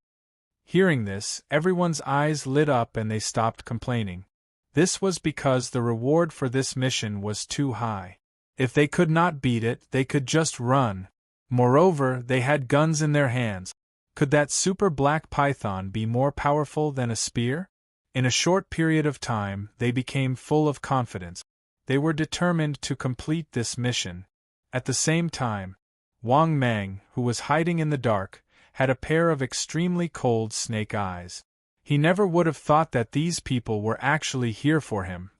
Hearing this, everyone's eyes lit up and they stopped complaining. This was because the reward for this mission was too high. If they could not beat it, they could just run. Moreover, they had guns in their hands. Could that super black python be more powerful than a spear? In a short period of time, they became full of confidence. They were determined to complete this mission. At the same time, Wang Mang, who was hiding in the dark, had a pair of extremely cold snake eyes. He never would have thought that these people were actually here for him.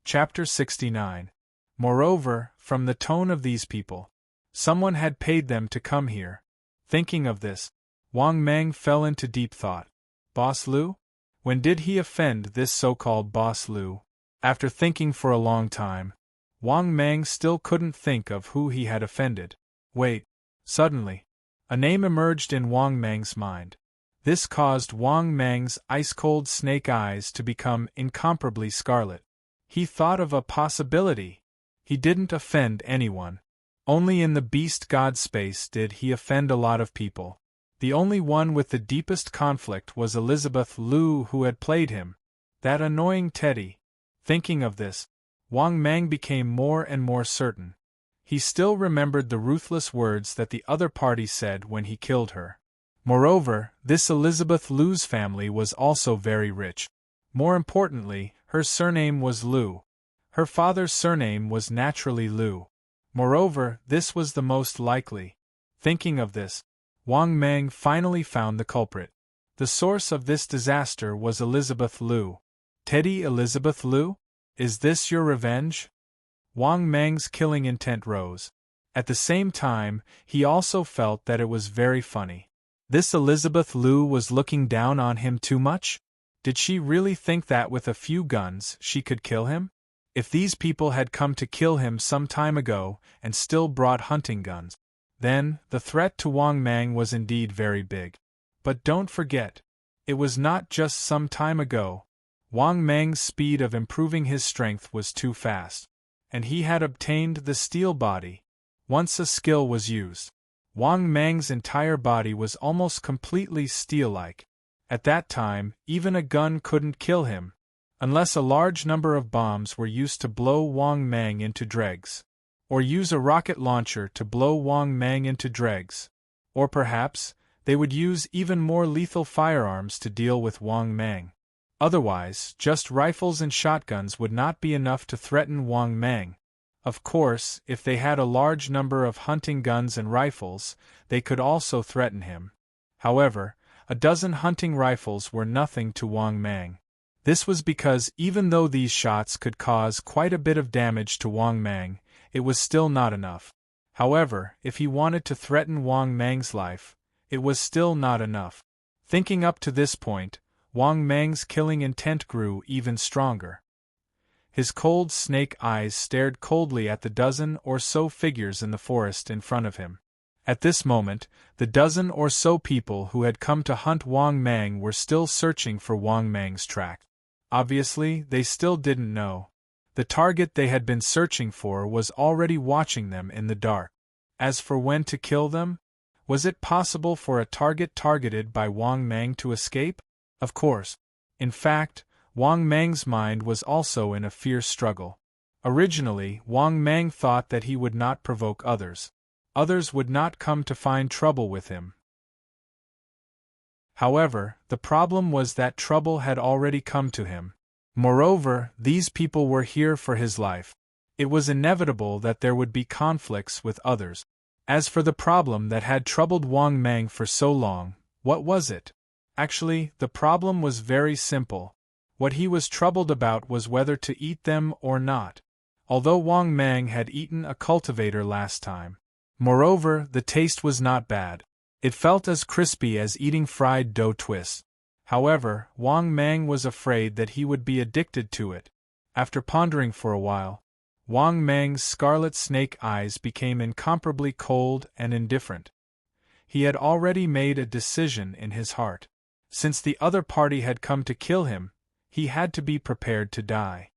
Chapter 69. Moreover, from the tone of these people, someone had paid them to come here. Thinking of this, Wang Mang fell into deep thought. Boss Lu? When did he offend this so-called Boss Lu? After thinking for a long time, Wang Mang still couldn't think of who he had offended. Wait. Suddenly, a name emerged in Wang Mang's mind. This caused Wang Mang's ice-cold snake eyes to become incomparably scarlet. He thought of a possibility. He didn't offend anyone. Only in the beast god space did he offend a lot of people. The only one with the deepest conflict was Elizabeth Liu, who had played him. That annoying Teddy. Thinking of this, Wang Mang became more and more certain. He still remembered the ruthless words that the other party said when he killed her. Moreover, this Elizabeth Liu's family was also very rich. More importantly, her surname was Liu. Her father's surname was naturally Liu. Moreover, this was the most likely. Thinking of this, Wang Mang finally found the culprit. The source of this disaster was Elizabeth Liu. Teddy Elizabeth Liu? Is this your revenge? Wang Mang's killing intent rose. At the same time, he also felt that it was very funny. This Elizabeth Liu was looking down on him too much? Did she really think that with a few guns she could kill him? If these people had come to kill him some time ago and still brought hunting guns, then the threat to Wang Mang was indeed very big. But don't forget, it was not just some time ago. Wang Mang's speed of improving his strength was too fast, and he had obtained the steel body. Once a skill was used, Wang Mang's entire body was almost completely steel-like. At that time, even a gun couldn't kill him, unless a large number of bombs were used to blow Wang Mang into dregs, or use a rocket launcher to blow Wang Mang into dregs, or perhaps they would use even more lethal firearms to deal with Wang Mang. Otherwise, just rifles and shotguns would not be enough to threaten Wang Mang. Of course, if they had a large number of hunting guns and rifles, they could also threaten him. However, a dozen hunting rifles were nothing to Wang Mang. This was because even though these shots could cause quite a bit of damage to Wang Mang, it was still not enough. However, if he wanted to threaten Wang Mang's life, it was still not enough. Thinking up to this point, Wang Mang's killing intent grew even stronger. His cold snake eyes stared coldly at the dozen or so figures in the forest in front of him. At this moment, the dozen or so people who had come to hunt Wang Mang were still searching for Wang Mang's track. Obviously, they still didn't know. The target they had been searching for was already watching them in the dark. As for when to kill them, was it possible for a target targeted by Wang Mang to escape? Of course. In fact, Wang Mang's mind was also in a fierce struggle. Originally, Wang Mang thought that he would not provoke others. Others would not come to find trouble with him. However, the problem was that trouble had already come to him. Moreover, these people were here for his life. It was inevitable that there would be conflicts with others. As for the problem that had troubled Wang Mang for so long, what was it? Actually, the problem was very simple. What he was troubled about was whether to eat them or not. Although Wang Mang had eaten a cultivator last time. Moreover, the taste was not bad. It felt as crispy as eating fried dough twists. However, Wang Mang was afraid that he would be addicted to it. After pondering for a while, Wang Mang's scarlet snake eyes became incomparably cold and indifferent. He had already made a decision in his heart. Since the other party had come to kill him, he had to be prepared to die.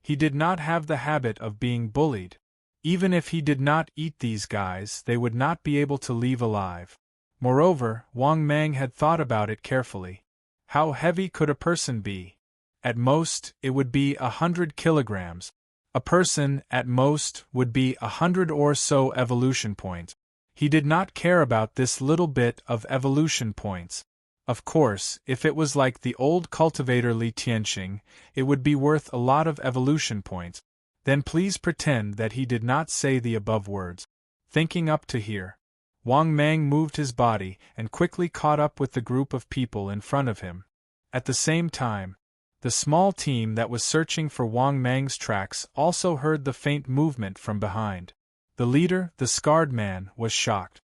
He did not have the habit of being bullied. Even if he did not eat these guys, they would not be able to leave alive. Moreover, Wang Mang had thought about it carefully. How heavy could a person be? At most, it would be 100 kilograms. A person, at most, would be 100 or so evolution points. He did not care about this little bit of evolution points. Of course, if it was like the old cultivator Li Tianxing, it would be worth a lot of evolution points. Then please pretend that he did not say the above words. Thinking up to here, Wang Mang moved his body and quickly caught up with the group of people in front of him. At the same time, the small team that was searching for Wang Mang's tracks also heard the faint movement from behind. The leader, the scarred man, was shocked.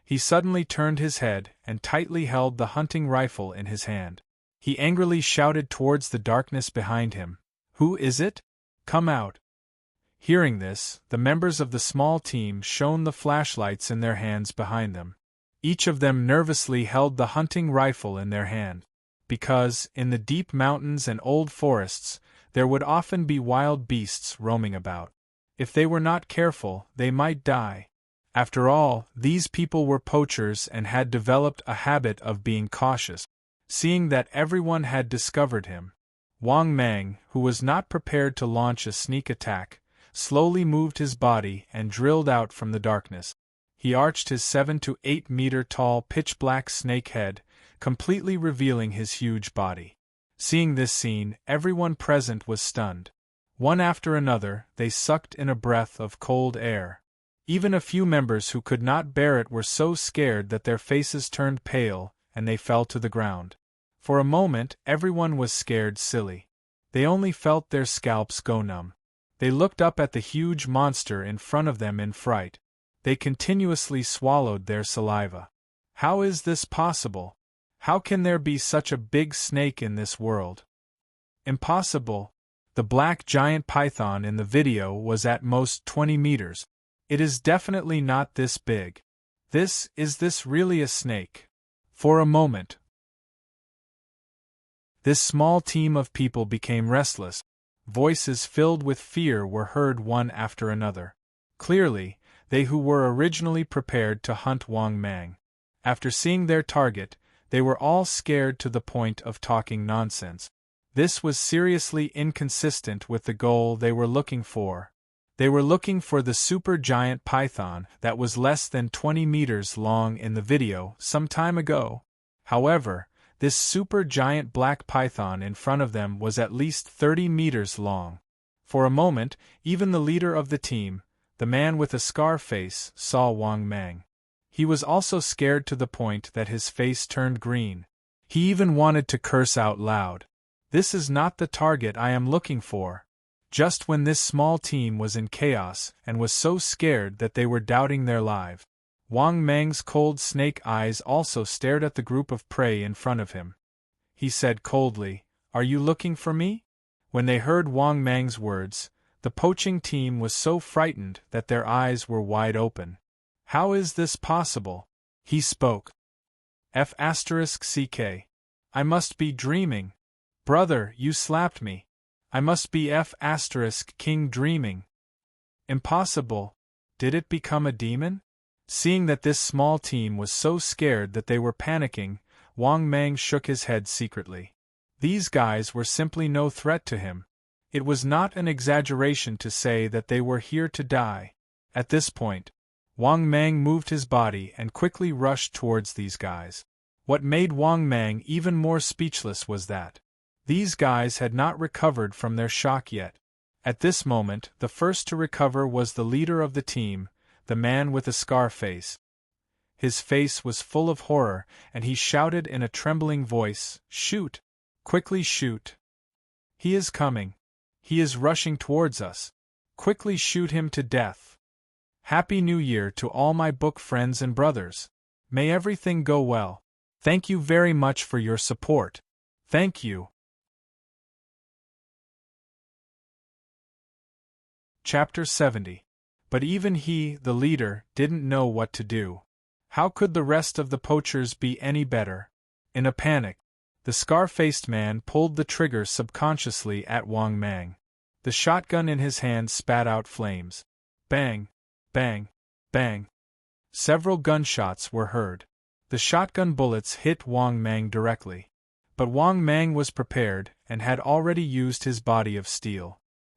He suddenly turned his head and tightly held the hunting rifle in his hand. He angrily shouted towards the darkness behind him, "Who is it? Come out!" Hearing this, the members of the small team shone the flashlights in their hands behind them. Each of them nervously held the hunting rifle in their hand, because, in the deep mountains and old forests, there would often be wild beasts roaming about. If they were not careful, they might die. After all, these people were poachers and had developed a habit of being cautious. Seeing that everyone had discovered him, Wang Mang, who was not prepared to launch a sneak attack, slowly moved his body and drilled out from the darkness. He arched his 7 to 8 meter tall pitch-black snake head, completely revealing his huge body. Seeing this scene, everyone present was stunned. One after another, they sucked in a breath of cold air. Even a few members who could not bear it were so scared that their faces turned pale, and they fell to the ground. For a moment, everyone was scared silly. They only felt their scalps go numb. They looked up at the huge monster in front of them in fright. They continuously swallowed their saliva. How is this possible? How can there be such a big snake in this world? Impossible. The black giant python in the video was at most 20 meters. It is definitely not this big. Is this really a snake? For a moment, this small team of people became restless. Voices filled with fear were heard one after another. Clearly, they who were originally prepared to hunt Wang Mang. After seeing their target, they were all scared to the point of talking nonsense. This was seriously inconsistent with the goal they were looking for. They were looking for the super giant python that was less than 20 meters long in the video some time ago. However, this super giant black python in front of them was at least 30 meters long. For a moment, even the leader of the team, the man with a scar face, saw Wang Mang. He was also scared to the point that his face turned green. He even wanted to curse out loud. This is not the target I am looking for. Just when this small team was in chaos and was so scared that they were doubting their lives, Wang Mang's cold snake eyes also stared at the group of prey in front of him. He said coldly, "Are you looking for me?" When they heard Wang Mang's words, the poaching team was so frightened that their eyes were wide open. "How is this possible?" He spoke. F***ck. I must be dreaming. Brother, you slapped me. I must be F***king dreaming. Impossible. Did it become a demon? Seeing that this small team was so scared that they were panicking, Wang Mang shook his head secretly. These guys were simply no threat to him. It was not an exaggeration to say that they were here to die. At this point, Wang Mang moved his body and quickly rushed towards these guys. What made Wang Mang even more speechless was that these guys had not recovered from their shock yet. At this moment, the first to recover was the leader of the team, the man with a scar face. His face was full of horror, and he shouted in a trembling voice, "Shoot! Quickly shoot! He is coming! He is rushing towards us! Quickly shoot him to death! Happy New Year to all my book friends and brothers! May everything go well! Thank you very much for your support! Thank you!" Chapter 70. But even he, the leader, didn't know what to do. How could the rest of the poachers be any better? In a panic, the scar-faced man pulled the trigger subconsciously at Wang Mang. The shotgun in his hand spat out flames. Bang! Bang! Bang! Several gunshots were heard. The shotgun bullets hit Wang Mang directly. But Wang Mang was prepared and had already used his body of steel.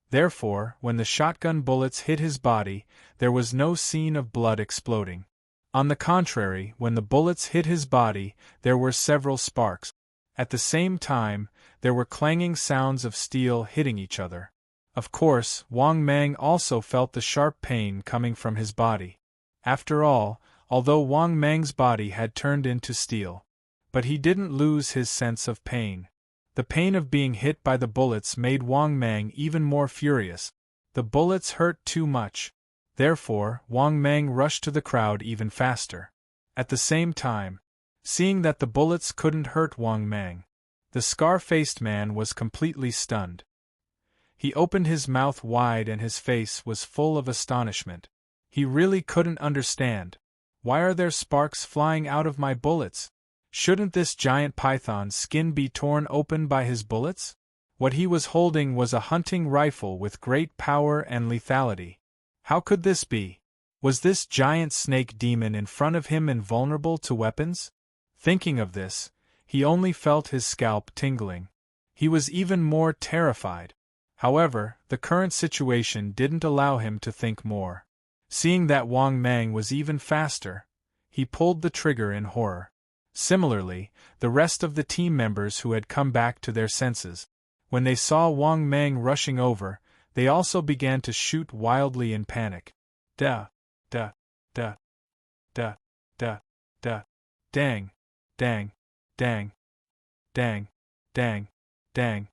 Therefore, when the shotgun bullets hit his body, there was no scene of blood exploding. On the contrary, when the bullets hit his body, there were several sparks. At the same time, there were clanging sounds of steel hitting each other. Of course, Wang Mang also felt the sharp pain coming from his body. After all, although Wang Mang's body had turned into steel, but he didn't lose his sense of pain. The pain of being hit by the bullets made Wang Mang even more furious. The bullets hurt too much. Therefore, Wang Mang rushed to the crowd even faster. At the same time, seeing that the bullets couldn't hurt Wang Mang, the scar-faced man was completely stunned. He opened his mouth wide and his face was full of astonishment. He really couldn't understand. Why are there sparks flying out of my bullets? Shouldn't this giant python's skin be torn open by his bullets? What he was holding was a hunting rifle with great power and lethality. How could this be? Was this giant snake demon in front of him invulnerable to weapons? Thinking of this, he only felt his scalp tingling. He was even more terrified. However, the current situation didn't allow him to think more. Seeing that Wang Mang was even faster, he pulled the trigger in horror. Similarly, the rest of the team members who had come back to their senses, when they saw Wang Mang rushing over, they also began to shoot wildly in panic. Da, da, da, da, da, da, dang, dang, dang, dang, dang, dang,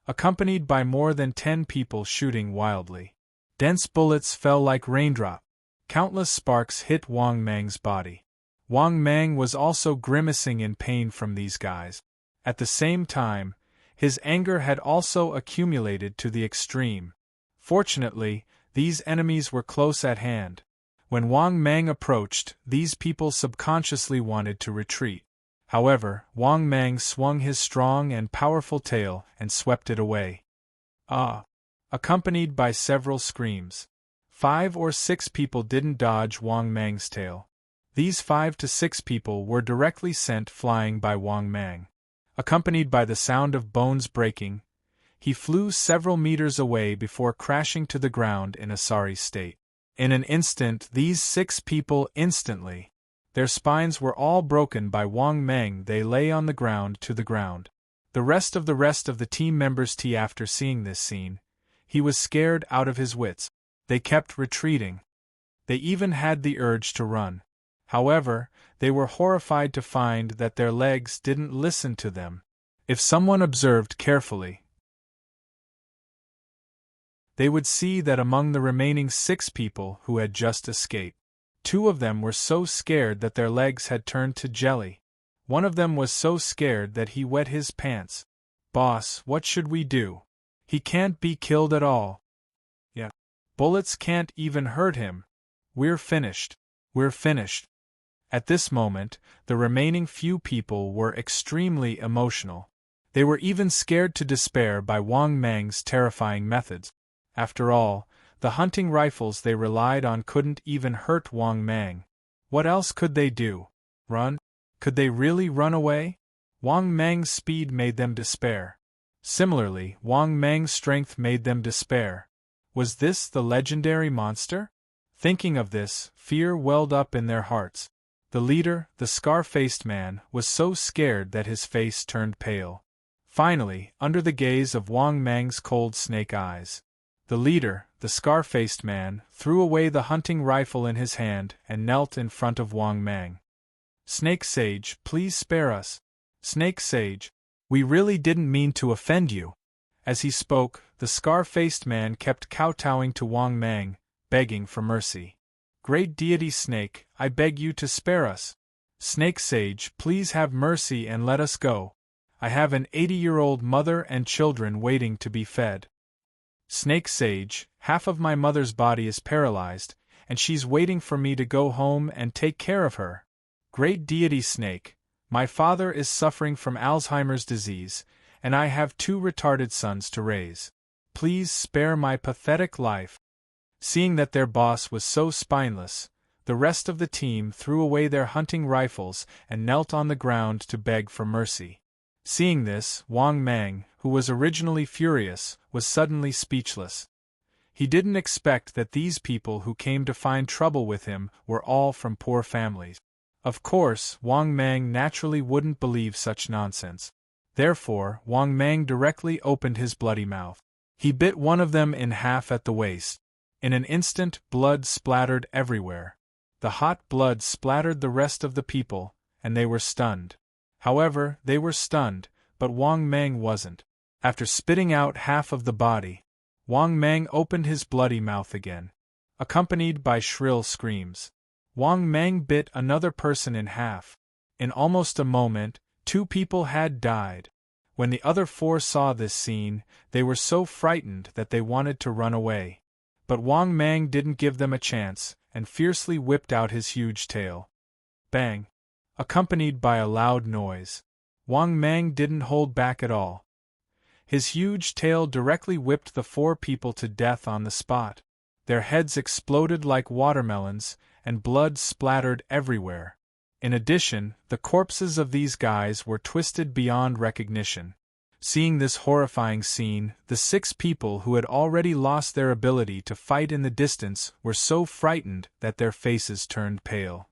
accompanied by more than 10 people shooting wildly. Dense bullets fell like raindrops. Countless sparks hit Wang Mang's body. Wang Mang was also grimacing in pain from these guys. At the same time, his anger had also accumulated to the extreme. Fortunately, these enemies were close at hand. When Wang Mang approached, these people subconsciously wanted to retreat. However, Wang Mang swung his strong and powerful tail and swept it away. Ah! Accompanied by several screams. 5 or 6 people didn't dodge Wang Mang's tail. These 5 to 6 people were directly sent flying by Wang Mang. Accompanied by the sound of bones breaking, he flew several meters away before crashing to the ground in a sorry state. In an instant, these 6 people instantly. Their spines were all broken by Wang Mang. They lay on the ground to the ground. The rest of the team members after seeing this scene, he was scared out of his wits. They kept retreating. They even had the urge to run. However, they were horrified to find that their legs didn't listen to them. If someone observed carefully, they would see that among the remaining 6 people who had just escaped, 2 of them were so scared that their legs had turned to jelly. One of them was so scared that he wet his pants. "Boss, what should we do? He can't be killed at all. Yeah. Bullets can't even hurt him. We're finished. We're finished." At this moment, the remaining few people were extremely emotional. They were even scared to despair by Wang Mang's terrifying methods. After all, the hunting rifles they relied on couldn't even hurt Wang Mang. What else could they do? Run? Could they really run away? Wang Mang's speed made them despair. Similarly, Wang Mang's strength made them despair. Was this the legendary monster? Thinking of this, fear welled up in their hearts. The leader, the scar-faced man, was so scared that his face turned pale. Finally, under the gaze of Wang Mang's cold snake eyes, the leader, the scar-faced man, threw away the hunting rifle in his hand and knelt in front of Wang Mang. "Snake Sage, please spare us. Snake Sage, we really didn't mean to offend you." As he spoke, the scar-faced man kept kowtowing to Wang Mang, begging for mercy. "Great deity Snake, I beg you to spare us. Snake Sage, please have mercy and let us go. I have an 80-year-old mother and children waiting to be fed. Snake Sage, half of my mother's body is paralyzed, and she's waiting for me to go home and take care of her. Great deity Snake, my father is suffering from Alzheimer's disease, and I have 2 retarded sons to raise. Please spare my pathetic life." Seeing that their boss was so spineless, the rest of the team threw away their hunting rifles and knelt on the ground to beg for mercy. Seeing this, Wang Mang, who was originally furious, was suddenly speechless. He didn't expect that these people who came to find trouble with him were all from poor families. Of course, Wang Mang naturally wouldn't believe such nonsense. Therefore, Wang Mang directly opened his bloody mouth. He bit one of them in half at the waist. In an instant, blood splattered everywhere. The hot blood splattered the rest of the people, and they were stunned. However, they were stunned, but Wang Mang wasn't. After spitting out half of the body, Wang Mang opened his bloody mouth again, accompanied by shrill screams. Wang Mang bit another person in half. In almost a moment, 2 people had died. When the other 4 saw this scene, they were so frightened that they wanted to run away. But Wang Mang didn't give them a chance, and fiercely whipped out his huge tail. Bang! Accompanied by a loud noise. Wang Mang didn't hold back at all. His huge tail directly whipped the 4 people to death on the spot. Their heads exploded like watermelons, and blood splattered everywhere. In addition, the corpses of these guys were twisted beyond recognition. Seeing this horrifying scene, the 6 people who had already lost their ability to fight in the distance were so frightened that their faces turned pale.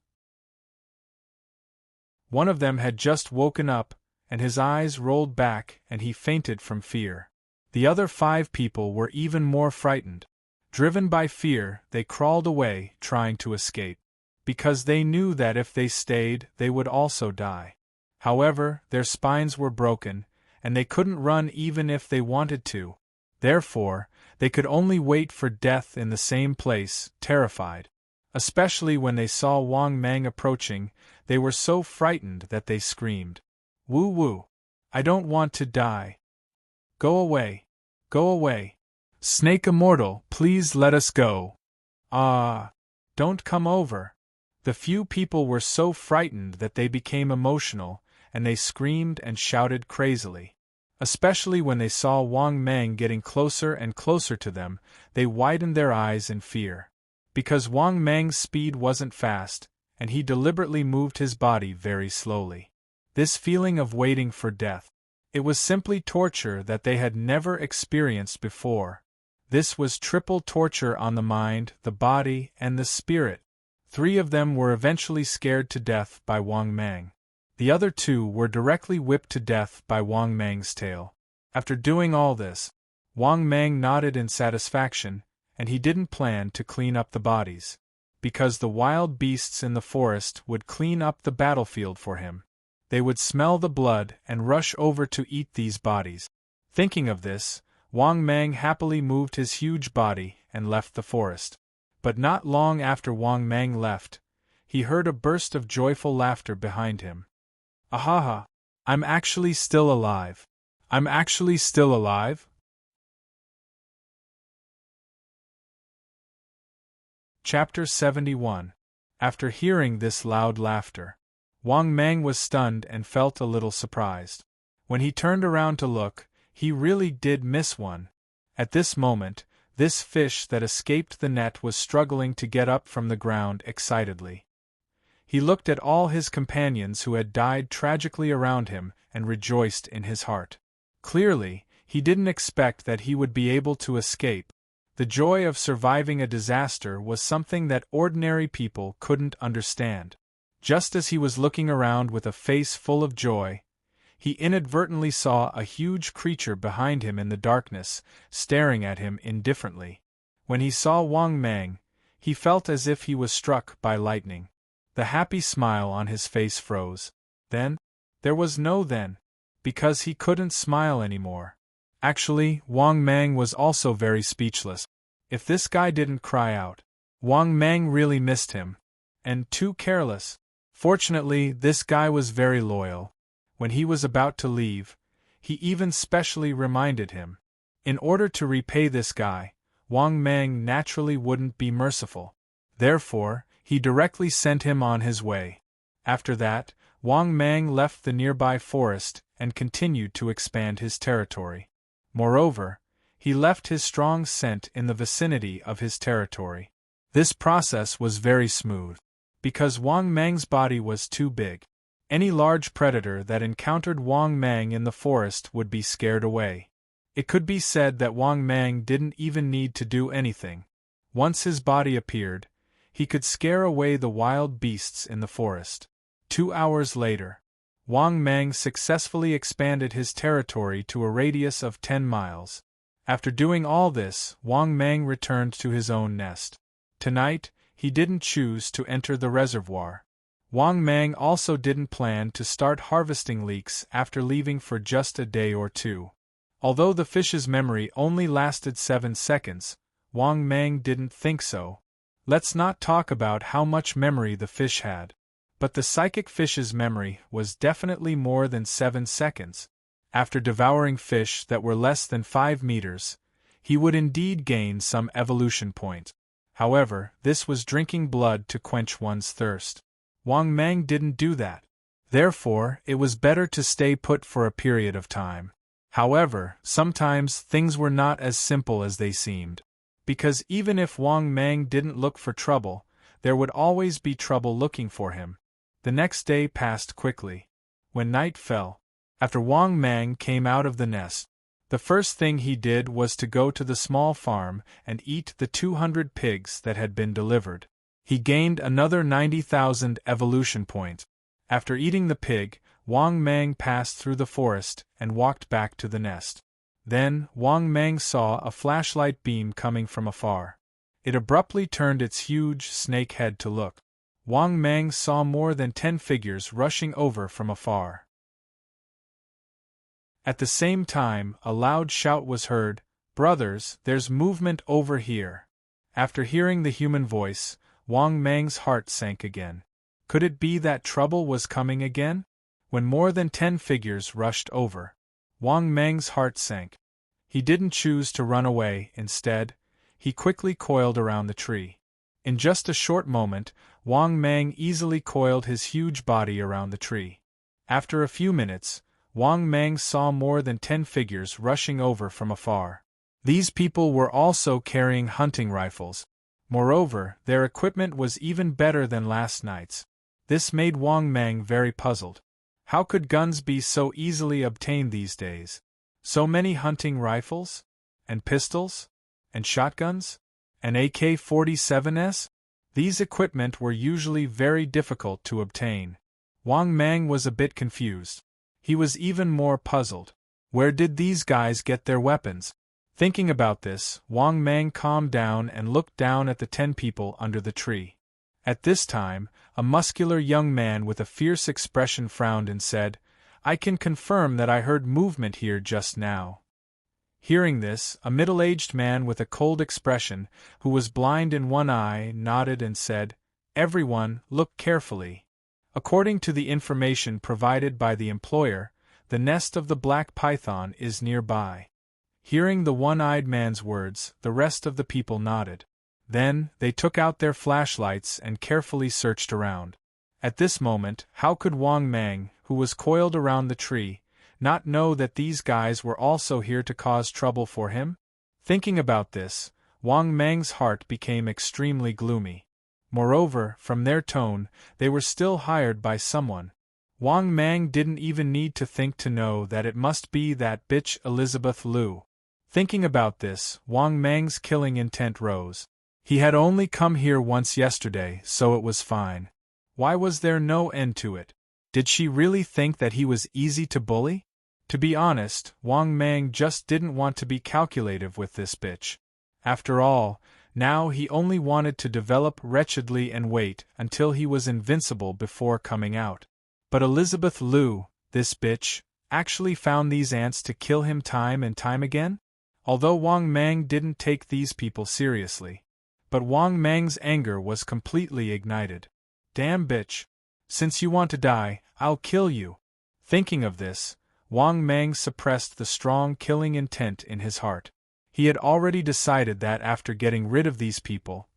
One of them had just woken up, and his eyes rolled back and he fainted from fear. The other 5 people were even more frightened. Driven by fear, they crawled away, trying to escape. Because they knew that if they stayed, they would also die. However, their spines were broken, and they couldn't run even if they wanted to. Therefore, they could only wait for death in the same place, terrified. Especially when they saw Wang Mang approaching, they were so frightened that they screamed, "Woo woo! I don't want to die. Go away! Go away! Snake Immortal, please let us go! Ah! Don't come over!" The few people were so frightened that they became emotional, and they screamed and shouted crazily. Especially when they saw Wang Mang getting closer and closer to them, they widened their eyes in fear. Because Wang Mang's speed wasn't fast, and he deliberately moved his body very slowly. This feeling of waiting for death, it was simply torture that they had never experienced before. This was triple torture on the mind, the body, and the spirit. 3 of them were eventually scared to death by Wang Mang. The other 2 were directly whipped to death by Wang Mang's tail. After doing all this, Wang Mang nodded in satisfaction, and he didn't plan to clean up the bodies, because the wild beasts in the forest would clean up the battlefield for him. They would smell the blood and rush over to eat these bodies. Thinking of this, Wang Mang happily moved his huge body and left the forest. But not long after Wang Mang left, he heard a burst of joyful laughter behind him. Ahaha! I'm actually still alive. I'm actually still alive? Chapter 71. After hearing this loud laughter, Wang Mang was stunned and felt a little surprised. When he turned around to look, he really did miss one. At this moment, this fish that escaped the net was struggling to get up from the ground excitedly. He looked at all his companions who had died tragically around him and rejoiced in his heart. Clearly, he didn't expect that he would be able to escape. The joy of surviving a disaster was something that ordinary people couldn't understand. Just as he was looking around with a face full of joy, he inadvertently saw a huge creature behind him in the darkness, staring at him indifferently. When he saw Wang Mang, he felt as if he was struck by lightning. The happy smile on his face froze. Then? There was no then, because he couldn't smile anymore. Actually, Wang Mang was also very speechless. If this guy didn't cry out, Wang Mang really missed him. And too careless. Fortunately, this guy was very loyal. When he was about to leave, he even specially reminded him. In order to repay this guy, Wang Mang naturally wouldn't be merciful. Therefore, he directly sent him on his way. After that, Wang Mang left the nearby forest and continued to expand his territory. Moreover, he left his strong scent in the vicinity of his territory. This process was very smooth, because Wang Mang's body was too big. Any large predator that encountered Wang Mang in the forest would be scared away. It could be said that Wang Mang didn't even need to do anything. Once his body appeared, he could scare away the wild beasts in the forest. 2 hours later, Wang Mang successfully expanded his territory to a radius of 10 miles. After doing all this, Wang Mang returned to his own nest. Tonight, he didn't choose to enter the reservoir. Wang Mang also didn't plan to start harvesting leeks after leaving for just a day or 2. Although the fish's memory only lasted 7 seconds, Wang Mang didn't think so. Let's not talk about how much memory the fish had. But the psychic fish's memory was definitely more than 7 seconds. After devouring fish that were less than 5 meters, he would indeed gain some evolution point. However, this was drinking blood to quench one's thirst. Wang Mang didn't do that. Therefore, it was better to stay put for a period of time. However, sometimes things were not as simple as they seemed. Because even if Wang Mang didn't look for trouble, there would always be trouble looking for him. The next day passed quickly. When night fell, after Wang Mang came out of the nest, the first thing he did was to go to the small farm and eat the 200 pigs that had been delivered. He gained another 90,000 evolution points. After eating the pig, Wang Mang passed through the forest and walked back to the nest. Then, Wang Mang saw a flashlight beam coming from afar. It abruptly turned its huge snake head to look. Wang Mang saw more than 10 figures rushing over from afar. At the same time, a loud shout was heard, "Brothers, there's movement over here." After hearing the human voice, Wang Mang's heart sank again. Could it be that trouble was coming again? When more than 10 figures rushed over, Wang Mang's heart sank. He didn't choose to run away. Instead, he quickly coiled around the tree. In just a short moment, Wang Mang easily coiled his huge body around the tree. After a few minutes, Wang Mang saw more than 10 figures rushing over from afar. These people were also carrying hunting rifles. Moreover, their equipment was even better than last night's. This made Wang Mang very puzzled. How could guns be so easily obtained these days? So many hunting rifles? And pistols? And shotguns? And AK-47s? These equipment were usually very difficult to obtain. Wang Mang was a bit confused. He was even more puzzled. Where did these guys get their weapons? Thinking about this, Wang Mang calmed down and looked down at the 10 people under the tree. At this time, a muscular young man with a fierce expression frowned and said, "I can confirm that I heard movement here just now." Hearing this, a middle-aged man with a cold expression, who was blind in one eye, nodded and said, "Everyone, look carefully." According to the information provided by the employer, the nest of the black python is nearby. Hearing the one-eyed man's words, the rest of the people nodded. Then, they took out their flashlights and carefully searched around. At this moment, how could Wang Mang, who was coiled around the tree, not know that these guys were also here to cause trouble for him? Thinking about this, Wang Mang's heart became extremely gloomy. Moreover, from their tone, they were still hired by someone. Wang Mang didn't even need to think to know that it must be that bitch Elizabeth Liu. Thinking about this, Wang Mang's killing intent rose. He had only come here once yesterday, so it was fine. Why was there no end to it? Did she really think that he was easy to bully? To be honest, Wang Mang just didn't want to be calculative with this bitch. After all, now he only wanted to develop wretchedly and wait until he was invincible before coming out. But Elizabeth Liu, this bitch, actually found these ants to kill him time and time again? Although Wang Mang didn't take these people seriously. But Wang Mang's anger was completely ignited. "Damn bitch! Since you want to die, I'll kill you." Thinking of this, Wang Mang suppressed the strong killing intent in his heart. He had already decided that after getting rid of these people,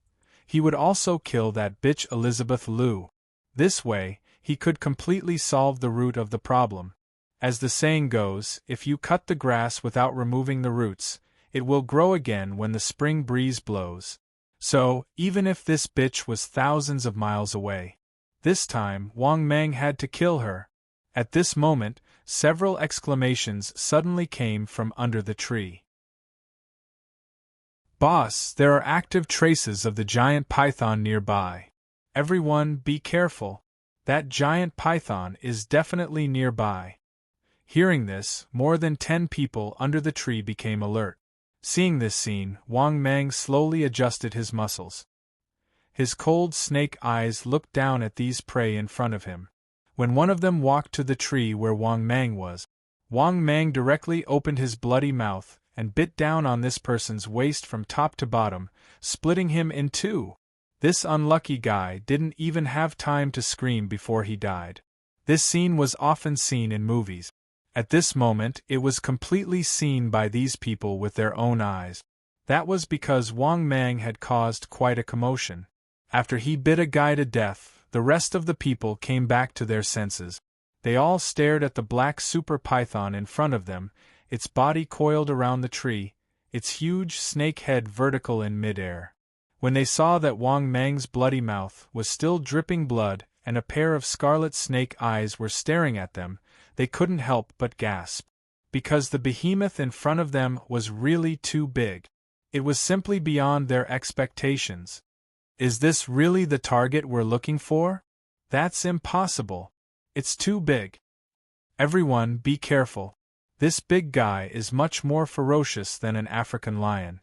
he would also kill that bitch Elizabeth Liu. This way, he could completely solve the root of the problem. As the saying goes, if you cut the grass without removing the roots, it will grow again when the spring breeze blows. So, even if this bitch was thousands of miles away, this time Wang Mang had to kill her. At this moment, several exclamations suddenly came from under the tree. "Boss, there are active traces of the giant python nearby. Everyone, be careful. That giant python is definitely nearby." Hearing this, more than 10 people under the tree became alert. Seeing this scene, Wang Mang slowly adjusted his muscles. His cold snake eyes looked down at these prey in front of him. When one of them walked to the tree where Wang Mang was, Wang Mang directly opened his bloody mouth and bit down on this person's waist from top to bottom, splitting him in two. This unlucky guy didn't even have time to scream before he died. This scene was often seen in movies. At this moment, it was completely seen by these people with their own eyes. That was because Wang Mang had caused quite a commotion. After he bit a guy to death, the rest of the people came back to their senses. They all stared at the black super python in front of them, its body coiled around the tree, its huge snake head vertical in midair. When they saw that Wang Mang's bloody mouth was still dripping blood and a pair of scarlet snake eyes were staring at them, they couldn't help but gasp. Because the behemoth in front of them was really too big. It was simply beyond their expectations. Is this really the target we're looking for? That's impossible. It's too big. Everyone, be careful. This big guy is much more ferocious than an African lion.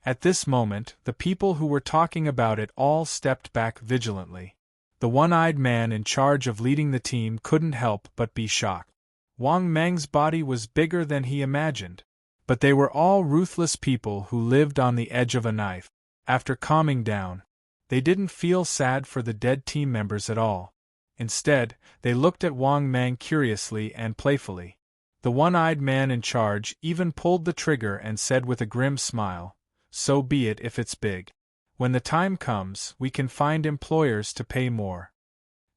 At this moment, the people who were talking about it all stepped back vigilantly. The one-eyed man in charge of leading the team couldn't help but be shocked. Wang Mang's body was bigger than he imagined. But they were all ruthless people who lived on the edge of a knife. After calming down, they didn't feel sad for the dead team members at all. Instead, they looked at Wang Mang curiously and playfully. The one-eyed man in charge even pulled the trigger and said with a grim smile, "So be it if it's big. When the time comes, we can find employers to pay more."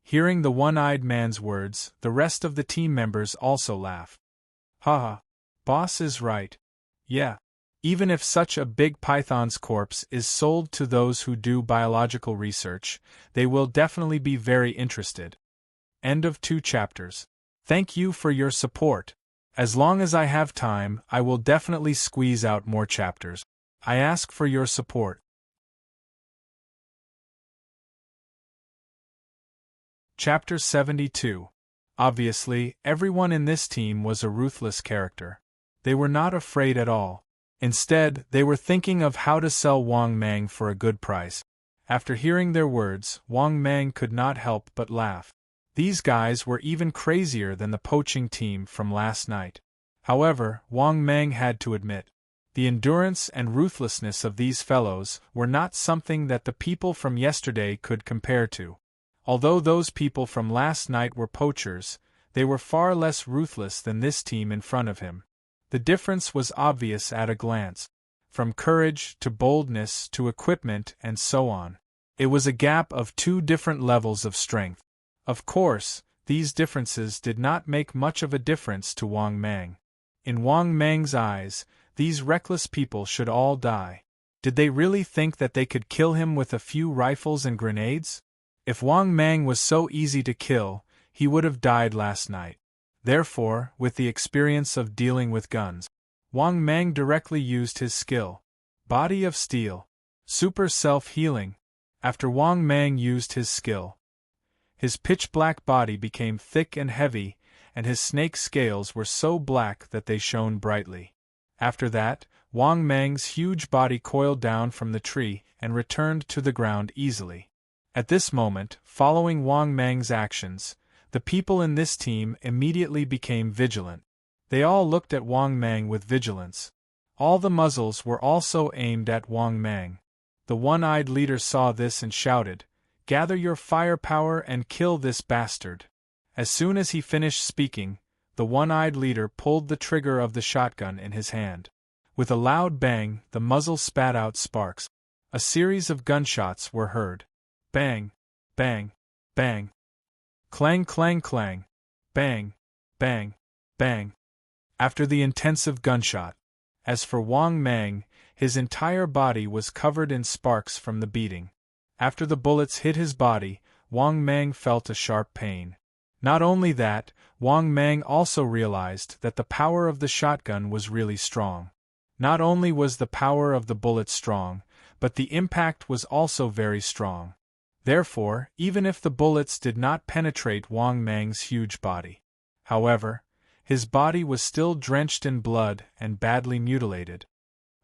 Hearing the one-eyed man's words, the rest of the team members also laugh. Haha. Boss is right. Yeah. Even if such a big python's corpse is sold to those who do biological research, they will definitely be very interested. End of 2 chapters. Thank you for your support. As long as I have time, I will definitely squeeze out more chapters. I ask for your support. Chapter 72. Obviously, everyone in this team was a ruthless character. They were not afraid at all. Instead, they were thinking of how to sell Wang Mang for a good price. After hearing their words, Wang Mang could not help but laugh. These guys were even crazier than the poaching team from last night. However, Wang Mang had to admit, the endurance and ruthlessness of these fellows were not something that the people from yesterday could compare to. Although those people from last night were poachers, they were far less ruthless than this team in front of him. The difference was obvious at a glance. From courage to boldness to equipment and so on. It was a gap of 2 different levels of strength. Of course, these differences did not make much of a difference to Wang Mang. In Wang Mang's eyes, these reckless people should all die. Did they really think that they could kill him with a few rifles and grenades? If Wang Mang was so easy to kill, he would have died last night. Therefore, with the experience of dealing with guns, Wang Mang directly used his skill. Body of Steel. Super self-healing. After Wang Mang used his skill, his pitch-black body became thick and heavy, and his snake scales were so black that they shone brightly. After that, Wang Mang's huge body coiled down from the tree and returned to the ground easily. At this moment, following Wang Mang's actions, the people in this team immediately became vigilant. They all looked at Wang Mang with vigilance. All the muzzles were also aimed at Wang Mang. The one-eyed leader saw this and shouted, "Gather your firepower and kill this bastard." As soon as he finished speaking, the one-eyed leader pulled the trigger of the shotgun in his hand. With a loud bang, the muzzle spat out sparks. A series of gunshots were heard. Bang, bang, bang. Clang, clang, clang. Bang, bang, bang. After the intensive gunshot. As for Wang Mang, his entire body was covered in sparks from the beating. After the bullets hit his body, Wang Mang felt a sharp pain. Not only that, Wang Mang also realized that the power of the shotgun was really strong. Not only was the power of the bullet strong, but the impact was also very strong. Therefore, even if the bullets did not penetrate Wang Mang's huge body, however, his body was still drenched in blood and badly mutilated.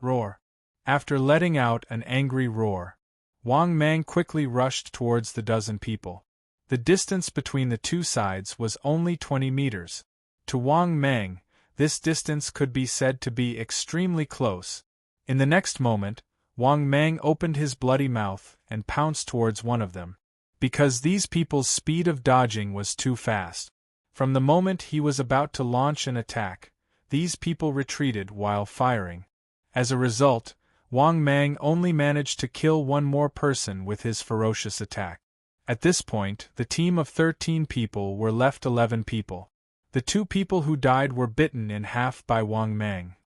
Roar. After letting out an angry roar, Wang Mang quickly rushed towards the dozen people. The distance between the two sides was only 20 meters. To Wang Mang, this distance could be said to be extremely close. In the next moment, Wang Mang opened his bloody mouth and pounced towards one of them. Because these people's speed of dodging was too fast. From the moment he was about to launch an attack, these people retreated while firing. As a result, Wang Mang only managed to kill one more person with his ferocious attack. At this point, the team of 13 people were left 11 people. The 2 people who died were bitten in half by Wang Mang.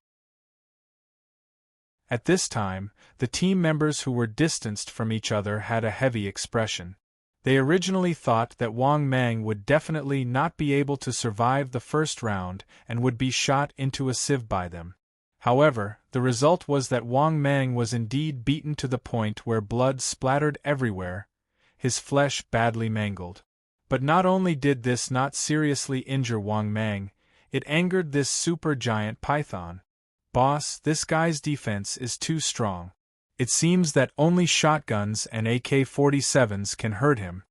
At this time, the team members who were distanced from each other had a heavy expression. They originally thought that Wang Mang would definitely not be able to survive the first round and would be shot into a sieve by them. However, the result was that Wang Mang was indeed beaten to the point where blood splattered everywhere, his flesh badly mangled. But not only did this not seriously injure Wang Mang, it angered this super-giant python. "Boss, this guy's defense is too strong. It seems that only shotguns and AK-47s can hurt him.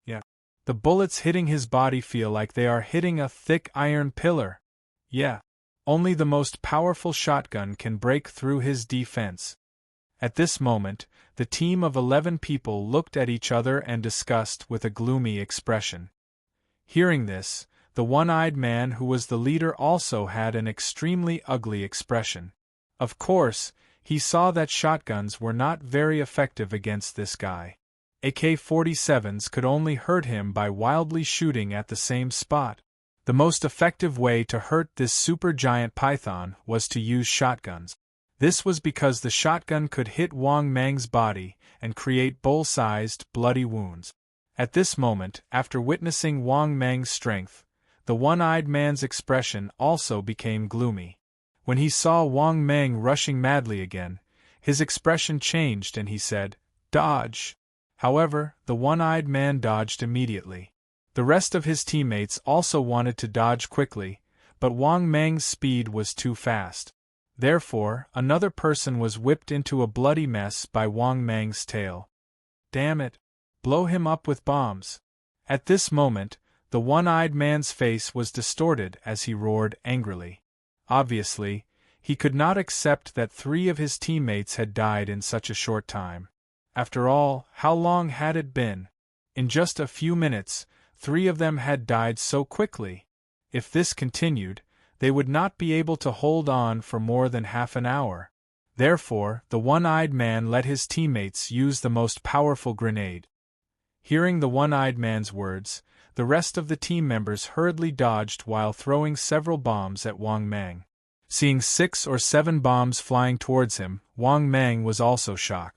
Yeah. The bullets hitting his body feel like they are hitting a thick iron pillar. Yeah. Only the most powerful shotgun can break through his defense." At this moment, the team of 11 people looked at each other and discussed with a gloomy expression. Hearing this, the one-eyed man who was the leader also had an extremely ugly expression. Of course, he saw that shotguns were not very effective against this guy. AK-47s could only hurt him by wildly shooting at the same spot. The most effective way to hurt this supergiant python was to use shotguns. This was because the shotgun could hit Wang Mang's body and create bowl-sized, bloody wounds. At this moment, after witnessing Wang Mang's strength, the one-eyed man's expression also became gloomy. When he saw Wang Mang rushing madly again, his expression changed and he said, "Dodge!" However, the one-eyed man dodged immediately. The rest of his teammates also wanted to dodge quickly, but Wang Mang's speed was too fast. Therefore, another person was whipped into a bloody mess by Wang Mang's tail. "Damn it! Blow him up with bombs!" At this moment, the one-eyed man's face was distorted as he roared angrily. Obviously, he could not accept that 3 of his teammates had died in such a short time. After all, how long had it been? In just a few minutes, 3 of them had died so quickly. If this continued, they would not be able to hold on for more than half an hour. Therefore, the one-eyed man let his teammates use the most powerful grenade. Hearing the one-eyed man's words, the rest of the team members hurriedly dodged while throwing several bombs at Wang Mang. Seeing 6 or 7 bombs flying towards him, Wang Mang was also shocked.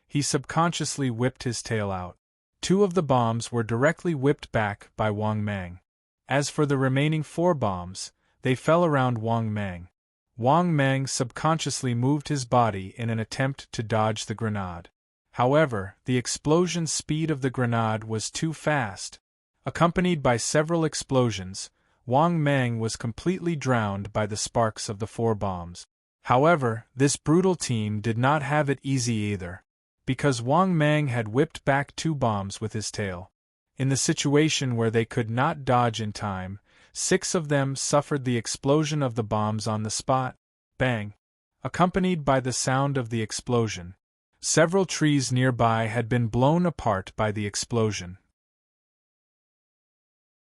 He subconsciously whipped his tail out. 2 of the bombs were directly whipped back by Wang Mang. As for the remaining 4 bombs, they fell around Wang Mang. Wang Mang subconsciously moved his body in an attempt to dodge the grenade. However, the explosion speed of the grenade was too fast. Accompanied by several explosions, Wang Mang was completely drowned by the sparks of the 4 bombs. However, this brutal team did not have it easy either, because Wang Mang had whipped back 2 bombs with his tail. In the situation where they could not dodge in time, 6 of them suffered the explosion of the bombs on the spot. Bang! Accompanied by the sound of the explosion, several trees nearby had been blown apart by the explosion.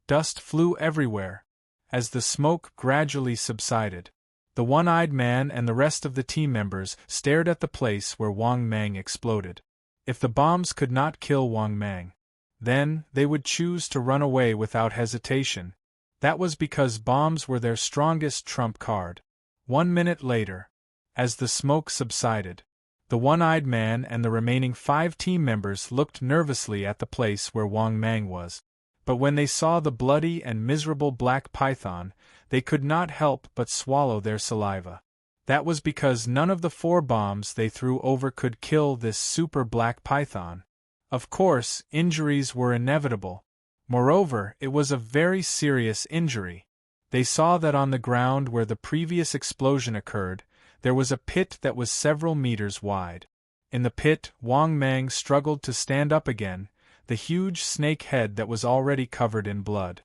Dust flew everywhere. As the smoke gradually subsided, the one-eyed man and the rest of the team members stared at the place where Wang Mang exploded. If the bombs could not kill Wang Mang, then they would choose to run away without hesitation. That was because bombs were their strongest trump card. 1 minute later, as the smoke subsided, the one-eyed man and the remaining 5 team members looked nervously at the place where Wang Mang was. But when they saw the bloody and miserable black python, they could not help but swallow their saliva. That was because none of the 4 bombs they threw over could kill this super black python. Of course, injuries were inevitable. Moreover, it was a very serious injury. They saw that on the ground where the previous explosion occurred, there was a pit that was several meters wide. In the pit, Wang Mang struggled to stand up again, the huge snake head that was already covered in blood.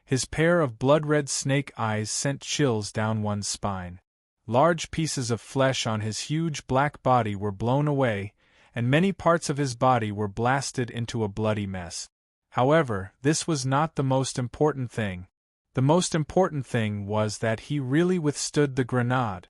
His pair of blood-red snake eyes sent chills down one's spine. Large pieces of flesh on his huge black body were blown away, and many parts of his body were blasted into a bloody mess. However, this was not the most important thing. The most important thing was that he really withstood the grenade.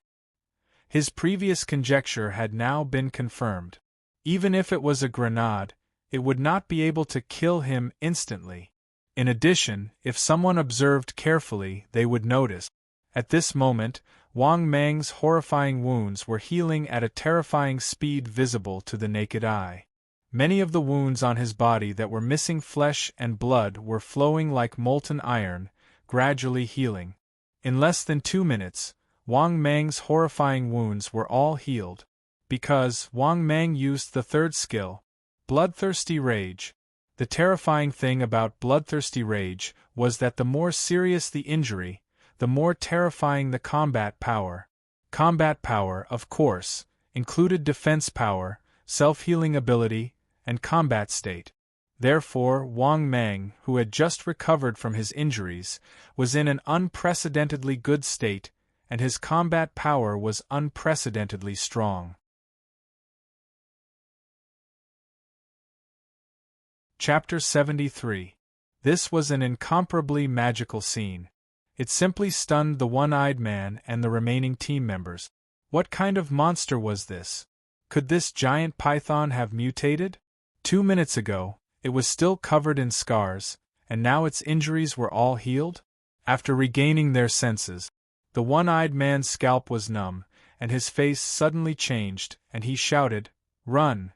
His previous conjecture had now been confirmed. Even if it was a grenade, it would not be able to kill him instantly. In addition, if someone observed carefully, they would notice. At this moment, Wang Mang's horrifying wounds were healing at a terrifying speed visible to the naked eye. Many of the wounds on his body that were missing flesh and blood were flowing like molten iron, gradually healing. In less than 2 minutes, Wang Mang's horrifying wounds were all healed. Because Wang Mang used the 3rd skill, Bloodthirsty Rage. The terrifying thing about Bloodthirsty Rage was that the more serious the injury, the more terrifying the combat power. Combat power, of course, included defense power, self-healing ability, and combat state. Therefore, Wang Mang, who had just recovered from his injuries, was in an unprecedentedly good state, and his combat power was unprecedentedly strong. Chapter 73. This was an incomparably magical scene. It simply stunned the one-eyed man and the remaining team members. What kind of monster was this? Could this giant python have mutated? 2 minutes ago, it was still covered in scars, and now its injuries were all healed? After regaining their senses, the one-eyed man's scalp was numb, and his face suddenly changed, and he shouted, "Run!"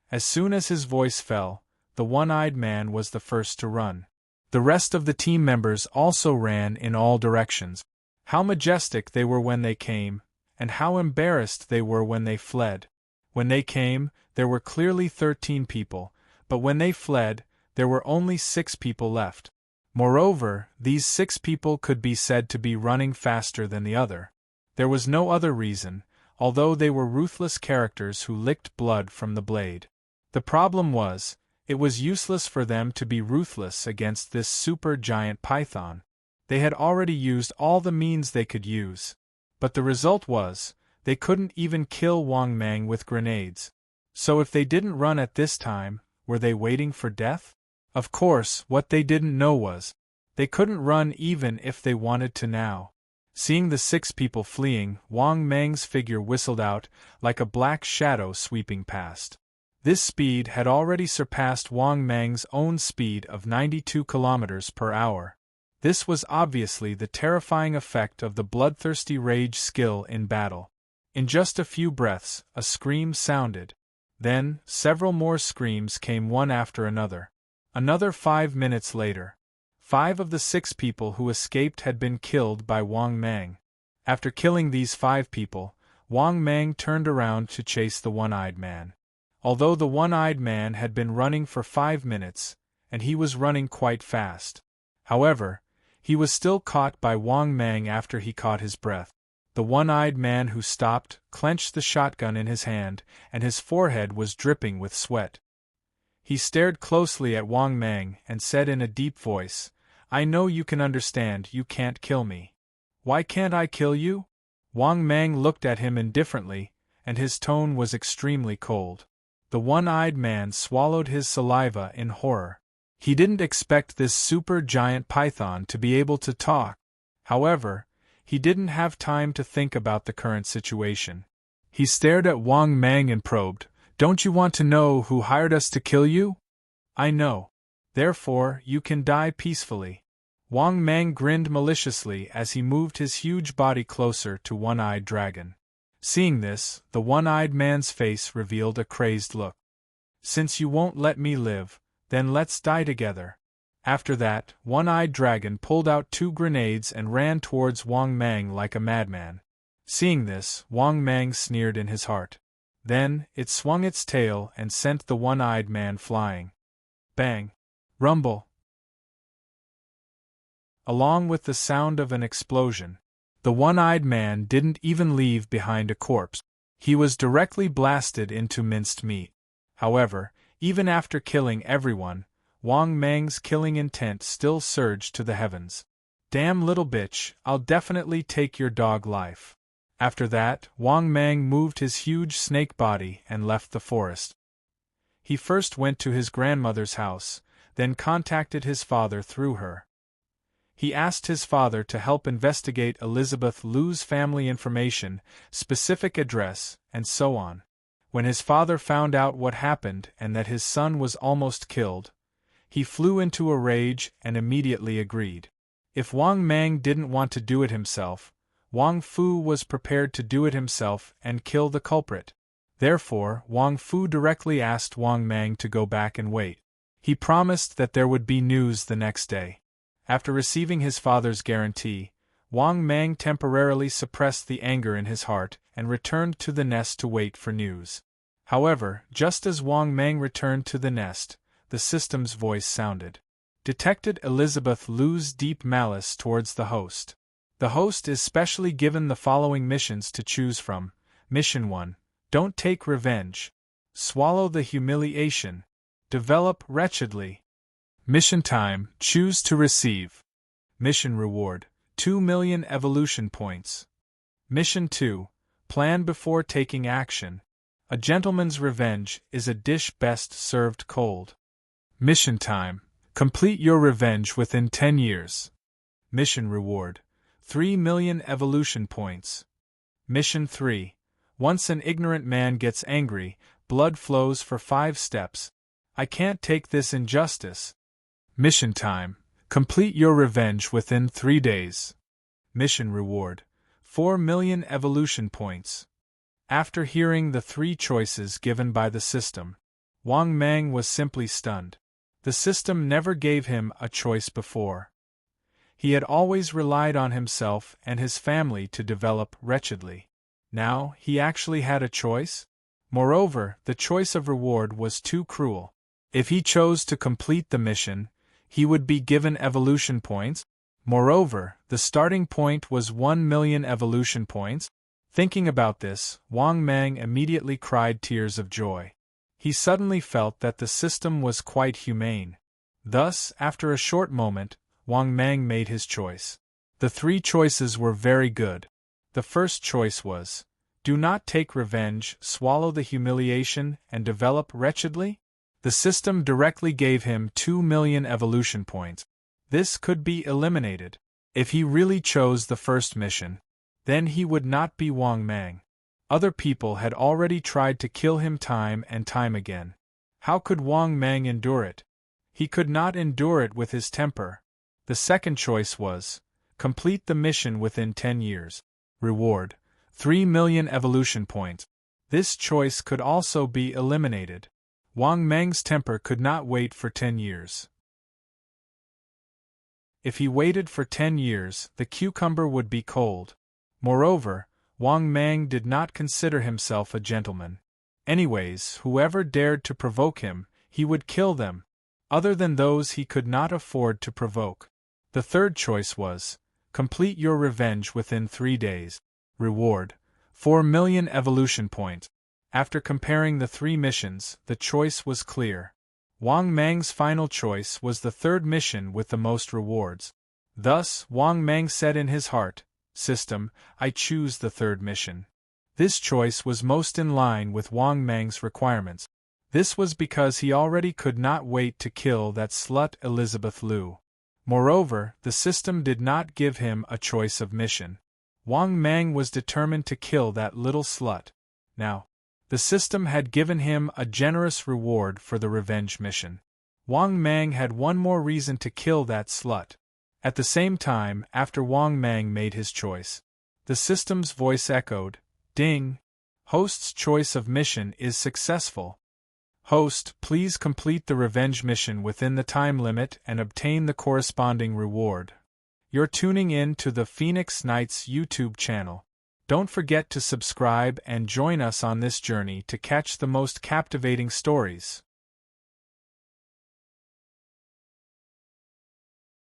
As soon as his voice fell, the one-eyed man was the first to run. The rest of the team members also ran in all directions. How majestic they were when they came, and how embarrassed they were when they fled. When they came, there were clearly 13 people, but when they fled, there were only 6 people left. Moreover, these 6 people could be said to be running faster than the other. There was no other reason, although they were ruthless characters who licked blood from the blade. The problem was, it was useless for them to be ruthless against this super-giant python. They had already used all the means they could use. But the result was, they couldn't even kill Wang Mang with grenades. So if they didn't run at this time, were they waiting for death? Of course, what they didn't know was, they couldn't run even if they wanted to now. Seeing the 6 people fleeing, Wang Mang's figure whistled out, like a black shadow sweeping past. This speed had already surpassed Wang Mang's own speed of 92 kilometers per hour. This was obviously the terrifying effect of the bloodthirsty rage skill in battle. In just a few breaths, a scream sounded. Then, several more screams came one after another. Another 5 minutes later, 5 of the 6 people who escaped had been killed by Wang Mang. After killing these 5 people, Wang Mang turned around to chase the one-eyed man. Although the one-eyed man had been running for 5 minutes, and he was running quite fast. However, he was still caught by Wang Mang after he caught his breath. The one-eyed man who stopped, clenched the shotgun in his hand, and his forehead was dripping with sweat. He stared closely at Wang Mang and said in a deep voice, "I know you can understand you can't kill me. Why can't I kill you?" Wang Mang looked at him indifferently, and his tone was extremely cold. The one-eyed man swallowed his saliva in horror. He didn't expect this super-giant python to be able to talk. However, he didn't have time to think about the current situation. He stared at Wang Mang and probed, "Don't you want to know who hired us to kill you?" "I know. Therefore, you can die peacefully." Wang Mang grinned maliciously as he moved his huge body closer to One-Eyed Dragon. Seeing this, the one-eyed man's face revealed a crazed look. "Since you won't let me live, then let's die together." After that, One-Eyed Dragon pulled out 2 grenades and ran towards Wang Mang like a madman. Seeing this, Wang Mang sneered in his heart. Then, it swung its tail and sent the one-eyed man flying. Bang! Rumble! Along with the sound of an explosion, the one-eyed man didn't even leave behind a corpse. He was directly blasted into minced meat. However, even after killing everyone, Wang Mang's killing intent still surged to the heavens. "Damn little bitch, I'll definitely take your dog life." After that, Wang Mang moved his huge snake body and left the forest. He first went to his grandmother's house, then contacted his father through her. He asked his father to help investigate Elizabeth Liu's family information, specific address, and so on. When his father found out what happened and that his son was almost killed, he flew into a rage and immediately agreed. If Wang Mang didn't want to do it himself, Wang Fu was prepared to do it himself and kill the culprit. Therefore, Wang Fu directly asked Wang Mang to go back and wait. He promised that there would be news the next day. After receiving his father's guarantee, Wang Mang temporarily suppressed the anger in his heart and returned to the nest to wait for news. However, just as Wang Mang returned to the nest, the system's voice sounded. Detected Elizabeth Liu's deep malice towards the host. The host is specially given the following missions to choose from. Mission 1. Don't take revenge. Swallow the humiliation. Develop wretchedly. Mission time, choose to receive. Mission reward, 2 million evolution points. Mission 2, plan before taking action. A gentleman's revenge is a dish best served cold. Mission time, complete your revenge within 10 years. Mission reward, 3 million evolution points. Mission 3, once an ignorant man gets angry, blood flows for 5 steps. I can't take this injustice. Mission time. Complete your revenge within 3 days. Mission reward. 4 million evolution points. After hearing the 3 choices given by the system, Wang Mang was simply stunned. The system never gave him a choice before. He had always relied on himself and his family to develop wretchedly. Now, he actually had a choice? Moreover, the choice of reward was too cruel. If he chose to complete the mission, he would be given evolution points. Moreover, the starting point was 1 million evolution points. Thinking about this, Wang Mang immediately cried tears of joy. He suddenly felt that the system was quite humane. Thus, after a short moment, Wang Mang made his choice. The 3 choices were very good. The first choice was, do not take revenge, swallow the humiliation, and develop wretchedly? The system directly gave him 2 million evolution points. This could be eliminated. If he really chose the first mission, then he would not be Wang Mang. Other people had already tried to kill him time and time again. How could Wang Mang endure it? He could not endure it with his temper. The second choice was, complete the mission within 10 years. Reward, 3 million evolution points. This choice could also be eliminated. Wang Mang's temper could not wait for 10 years. If he waited for 10 years, the cucumber would be cold. Moreover, Wang Mang did not consider himself a gentleman. Anyways, whoever dared to provoke him, he would kill them. Other than those he could not afford to provoke. The third choice was, complete your revenge within 3 days. Reward, 4 million evolution points. After comparing the 3 missions, the choice was clear. Wang Mang's final choice was the third mission with the most rewards. Thus, Wang Mang said in his heart, System, I choose the third mission. This choice was most in line with Wang Mang's requirements. This was because he already could not wait to kill that slut Elizabeth Liu. Moreover, the system did not give him a choice of mission. Wang Mang was determined to kill that little slut. Now, the system had given him a generous reward for the revenge mission. Wang Mang had one more reason to kill that slut. At the same time, after Wang Mang made his choice, the system's voice echoed, Ding! Host's choice of mission is successful. Host, please complete the revenge mission within the time limit and obtain the corresponding reward. You're tuning in to the Phoenix Knights YouTube channel. Don't forget to subscribe and join us on this journey to catch the most captivating stories.